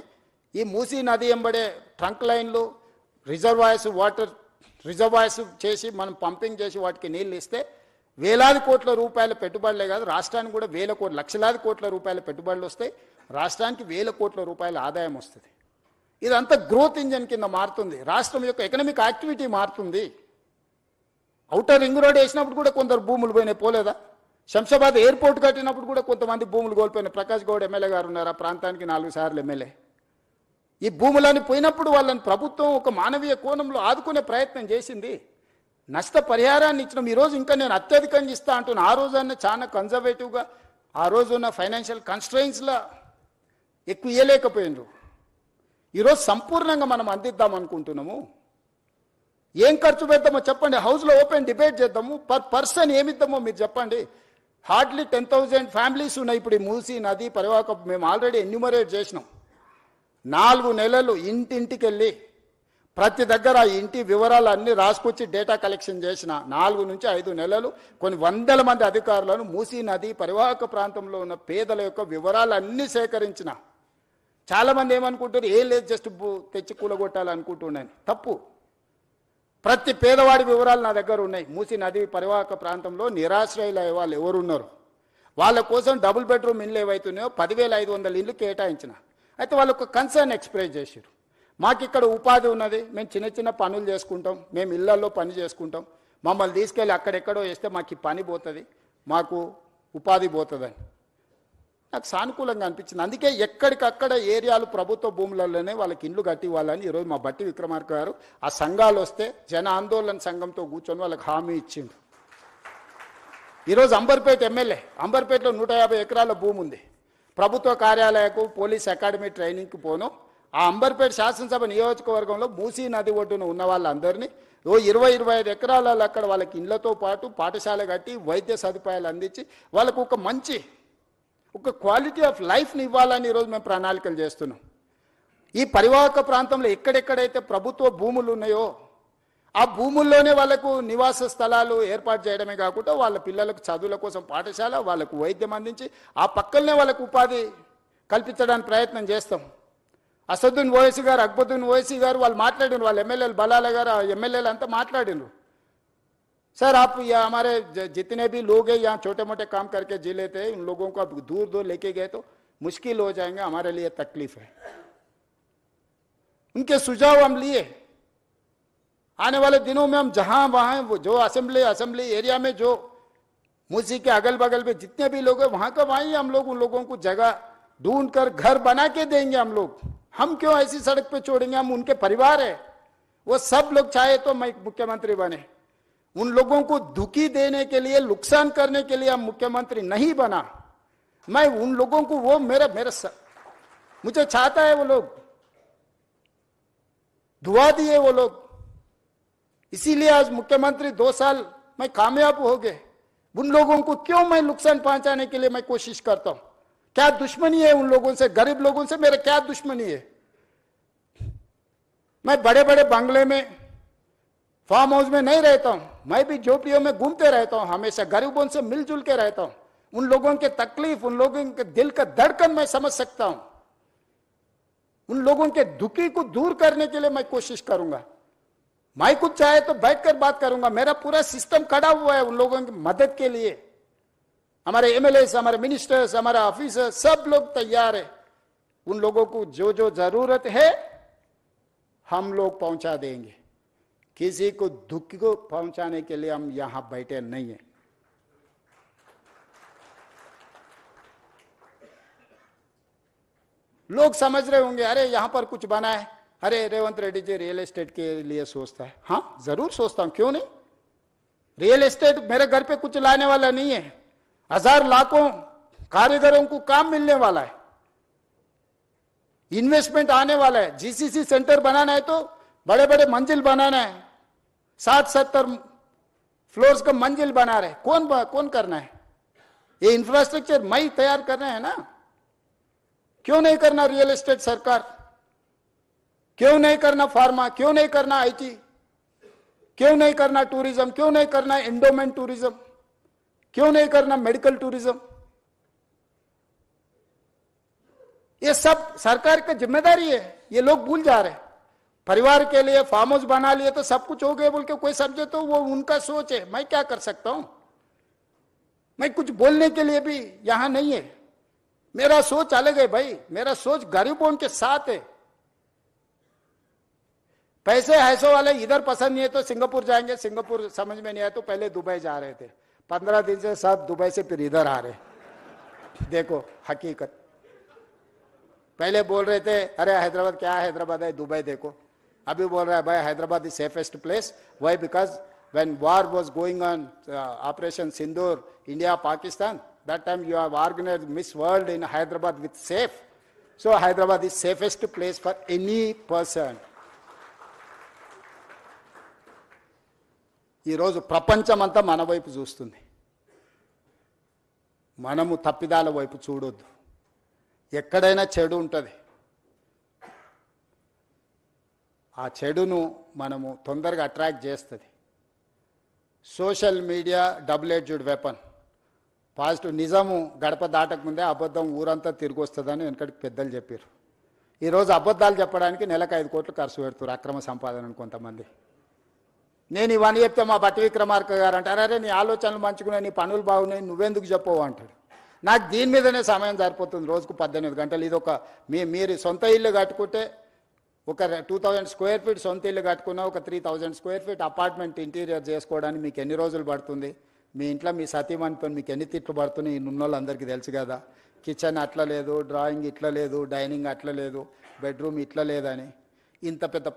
ఈ మూసీ నది ఎంబడే ట్రంక్ లైన్లు, వాటర్ రిజర్వాయర్స్ చేసి మనం పంపింగ్ చేసి వాటికి నీళ్ళు ఇస్తే వేలాది కోట్ల రూపాయల పెట్టుబడులే కాదు, రాష్ట్రానికి కూడా లక్షలాది కోట్ల రూపాయల పెట్టుబడులు వస్తాయి. రాష్ట్రానికి 1000 కోట్ల రూపాయల ఆదాయం వస్తుంది. ఇదంతా గ్రోత్ ఇంజన్ కింద మారుతుంది, రాష్ట్రం యొక్క ఎకనామిక్ యాక్టివిటీ మారుతుంది. ఔటర్ రింగ్ రోడ్ వేసినప్పుడు కూడా కొందరు భూములు పోయినాయి, పోలేదా? శంషాబాద్ ఎయిర్పోర్ట్ కట్టినప్పుడు కూడా కొంతమంది భూములు కోల్పోయినాయి. ప్రకాష్ గౌడ్ ఎమ్మెల్యే గారు ఉన్నారు, ఆ ప్రాంతానికి 4 సార్లు ఎమ్మెల్యే. ఈ భూములని పోయినప్పుడు వాళ్ళని ప్రభుత్వం ఒక మానవీయ కోణంలో ఆదుకునే ప్రయత్నం చేసింది, నష్టపరిహారాన్ని ఇచ్చినాం. ఈరోజు ఇంకా నేను అత్యధికంగా ఇస్తా అంటున్నా. ఆ రోజన్నా చాలా కన్జర్వేటివ్గా ఆ రోజున్న ఫైనాన్షియల్ కన్స్ట్రెయిన్స్లో ఎక్కువ ఇవ్వలేకపోయినారు. ఈరోజు సంపూర్ణంగా మనం అందిద్దాం అనుకుంటున్నాము. ఏం ఖర్చు పెడతామో చెప్పండి, హౌస్లో ఓపెన్ డిబేట్ చేద్దాము. పర్ పర్సన్ ఏమిద్దామో మీరు చెప్పండి. హార్డ్లీ 10,000 ఫ్యామిలీస్ ఉన్నాయి ఇప్పుడు ఈ మూసీ నది పరివాహక. మేము ఆల్రెడీ ఎన్యూమరేట్ చేసినాం. 4 నెలలు ఇంటింటికి వెళ్ళి ప్రతి దగ్గర ఆ ఇంటి వివరాలు అన్నీ రాసుకొచ్చి డేటా కలెక్షన్ చేసిన 4 నుంచి 5 నెలలు కొన్ని వందల మంది అధికారులను మూసీ నది పరివాహక ప్రాంతంలో ఉన్న పేదల యొక్క వివరాలు అన్నీ సేకరించిన. చాలామంది ఏమనుకుంటారు, ఏం లేదు జస్ట్ తెచ్చి కూలగొట్టాలనుకుంటున్నాను. తప్పు. ప్రతి పేదవాడి వివరాలు నా దగ్గర ఉన్నాయి. మూసీ నది పరివాహక ప్రాంతంలో నిరాశ్రయుల వాళ్ళు ఎవరున్నారు, వాళ్ళ కోసం డబుల్ బెడ్రూమ్ ఇళ్ళు ఏవైతున్నాయో 10,500 ఇళ్ళు కేటాయించిన. అయితే వాళ్ళకు కన్సర్న్ ఎక్స్ప్రెస్ చేశారు, మాకు ఇక్కడ ఉపాధి ఉన్నది, మేము చిన్న చిన్న పనులు చేసుకుంటాం, మేము ఇళ్లలో పని చేసుకుంటాం, మమ్మల్ని తీసుకెళ్ళి అక్కడెక్కడో వేస్తే మాకు ఈ పని పోతుంది, మాకు ఉపాధి పోతుందని నాకు సానుకూలంగా అనిపించింది. అందుకే ఎక్కడికక్కడ ఏరియాలు ప్రభుత్వ భూములలోనే వాళ్ళకి ఇండ్లు కట్టి ఇవ్వాలని ఈరోజు మా బట్టి విక్రమార్క గారు ఆ సంఘాలు వస్తే జన ఆందోళన సంఘంతో కూర్చొని వాళ్ళకి హామీ ఇచ్చిండు. ఈరోజు అంబర్పేట ఎమ్మెల్యే, అంబర్పేటలో 150 ఎకరాల భూమి ఉంది. ప్రభుత్వ కార్యాలయకు పోలీస్ అకాడమీ ట్రైనింగ్కి పోను. ఆ అంబర్పేట శాసనసభ నియోజకవర్గంలో మూసీ నది ఒడ్డున ఉన్న వాళ్ళందరినీ 20-25 ఎకరాలలో అక్కడ వాళ్ళకి ఇళ్లతో పాటు పాఠశాల కట్టి వైద్య సదుపాయాలు అందించి వాళ్ళకు ఒక మంచి ఒక క్వాలిటీ ఆఫ్ లైఫ్ని ఇవ్వాలని ఈరోజు మేము ప్రణాళికలు చేస్తున్నాం. ఈ పరివాహక ప్రాంతంలో ఎక్కడెక్కడైతే ప్రభుత్వ భూములు ఉన్నాయో ఆ భూముల్లోనే వాళ్ళకు నివాస స్థలాలు ఏర్పాటు చేయడమే కాకుండా వాళ్ళ పిల్లలకు చదువుల కోసం పాఠశాల, వాళ్ళకు వైద్యం అందించి ఆ పక్కనే వాళ్ళకు ఉపాధి కల్పించడానికి ప్రయత్నం చేస్తాం. అసదుద్దీన్ ఓవైసీ గారు, అక్బరుద్దీన్ ఓవైసీ గారు వాళ్ళు మాట్లాడినారు, వాళ్ళ ఎమ్మెల్యేలు బలాల గారు ఎమ్మెల్యేలు అంతా మాట్లాడినారు. सर आप या हमारे जितने भी लोग हैं यहाँ छोटे मोटे काम करके जी लेते हैं, उन लोगों को आप दूर दूर लेके गए तो मुश्किल हो जाएंगे, हमारे लिए तकलीफ है. उनके सुझाव हम लिए. आने वाले दिनों में हम जहां वहां जो असेंबली एरिया में जो मूसी के अगल बगल में जितने भी लोग हैं वहां का वहीं हम लोग उन लोगों को जगह ढूंढ कर घर बना के देंगे. हम लोग, हम क्यों ऐसी सड़क पे छोड़ेंगे? हम उनके परिवार है, वो सब लोग चाहे तो मैं मुख्यमंत्री बने. उन लोगों को दुखी देने के लिए, नुकसान करने के लिए हम मुख्यमंत्री नहीं बना. मैं उन लोगों को वो मुझे चाहता है वो लोग, दुआ दिए वो लोग, इसीलिए आज मुख्यमंत्री 2 साल मैं कामयाब हो गए. उन लोगों को क्यों मैं नुकसान पहुंचाने के लिए मैं कोशिश करता हूं? क्या दुश्मनी है उन लोगों से? गरीब लोगों से मेरा क्या दुश्मनी है? मैं बड़े बड़े बंगले में, फार्म हाउस में नहीं रहता हूं, मैं भी झोपड़ियों में घूमते रहता हूं, हमेशा गरीबों से मिलजुल के रहता हूं. उन लोगों के तकलीफ, उन लोगों के दिल का धड़कन मैं समझ सकता हूं. उन लोगों के दुखी को दूर करने के लिए मैं कोशिश करूंगा. मैं कुछ चाहे तो बैठकर बात करूंगा. मेरा पूरा सिस्टम खड़ा हुआ है उन लोगों की मदद के लिए. हमारे एमएलएस, हमारे मिनिस्टर्स, हमारे ऑफिसर सब लोग तैयार है. उन लोगों को जो जो जरूरत है हम लोग पहुंचा देंगे. किसी को दुख को पहुंचाने के लिए हम यहां बैठे नहीं है. लोग समझ रहे होंगे अरे यहां पर कुछ बना है, अरे रेवंत रेड्डी जी रियल एस्टेट के लिए सोचता है. हाँ जरूर सोचता हूं, क्यों नहीं. रियल एस्टेट मेरे घर पे कुछ लाने वाला नहीं है. 1000 लाखों कारीगरों को काम मिलने वाला है, इन्वेस्टमेंट आने वाला है. जीसीसी सेंटर बनाना है तो बड़े बड़े मंजिल बनाना है, 60-70 फ्लोर्स का मंजिल बना रहे. कौन करना है? ये इंफ्रास्ट्रक्चर मैं तैयार करना है ना. क्यों नहीं करना रियल एस्टेट सरकार? क्यों नहीं करना फार्मा? क्यों नहीं करना आईटी? क्यों नहीं करना टूरिज्म? क्यों नहीं करना एंडोमेंट टूरिज्म? क्यों नहीं करना मेडिकल टूरिज्म? ये सब सरकार की जिम्मेदारी है. ये लोग भूल जा रहे हैं. परिवार के लिए फार्म हाउस बना लिए तो सब कुछ हो गया बोल के कोई समझे तो वो उनका सोच है. मैं क्या कर सकता हूं? मैं कुछ बोलने के लिए भी यहां नहीं है. मेरा सोच अलग है भाई. मेरा सोच गरीबों के साथ है. पैसे ऐसो वाले इधर पसंद नहीं है तो सिंगापुर जाएंगे, सिंगापुर समझ में नहीं आया तो पहले दुबई जा रहे थे, 15 दिन से सब दुबई से फिर इधर आ रहे। देखो हकीकत, पहले बोल रहे थे अरे हैदराबाद क्या है, हैदराबाद है, दुबई देखो। अभी बोल रहा है भाई Hyderabad is safest place. Why? Because when war was going on, Operation Sindoor, India, Pakistan, that time you have organized Miss World in Hyderabad with safe. So Hyderabad is safest place for any person. ఈరోజు ప్రపంచమంతా మన వైపు చూస్తుంది, మనము తప్పిదాల వైపు చూడొద్దు. ఎక్కడైనా చెడు ఉంటుంది, ఆ చెడును మనము తొందరగా అట్రాక్ట్ చేస్తుంది. Social media double edged weapon. Positive నిజము గడప దాటక ముందే అబద్ధం ఊరంతా తిరిగి వస్తుందని వెనకటికి పెద్దలు చెప్పారు. ఈరోజు అబద్ధాలు చెప్పడానికి నెలకు 5 కోట్లు ఖర్చు పెడుతున్నారు అక్రమ సంపాదనను కొంతమంది. నేను ఇవన్నీ చెప్తే మా బట్టి విక్రమార్క గారు అంటారు అరే నీ ఆలోచనలు మంచుకున్నాయి, నీ పనులు బాగున్నాయి, నువ్వెందుకు చెప్పవు అంటాడు. నాకు దీని మీదనే సమయం సరిపోతుంది, రోజుకు 18 గంటలు. ఇది ఒక మీరు సొంత ఇల్లు కట్టుకుంటే ఒక 2000 స్క్వేర్ ఫీట్ సొంత ఇల్లు కట్టుకున్నా ఒక 3000 స్క్వేర్ ఫీట్ అపార్ట్మెంట్ ఇంటీరియర్ చేసుకోవడానికి మీకు ఎన్ని రోజులు పడుతుంది? మీ ఇంట్లో మీ సతీమణితో మీకు ఎన్ని తిట్లు పడుతున్నాయి ఈ ఉన్నోళ్ళందరికీ తెలుసు కదా. కిచెన్ అట్లా లేదు, డ్రాయింగ్ ఇట్లా లేదు, డైనింగ్ అట్లా లేదు, బెడ్రూమ్ ఇట్లా లేదని ఇంత పెద్ద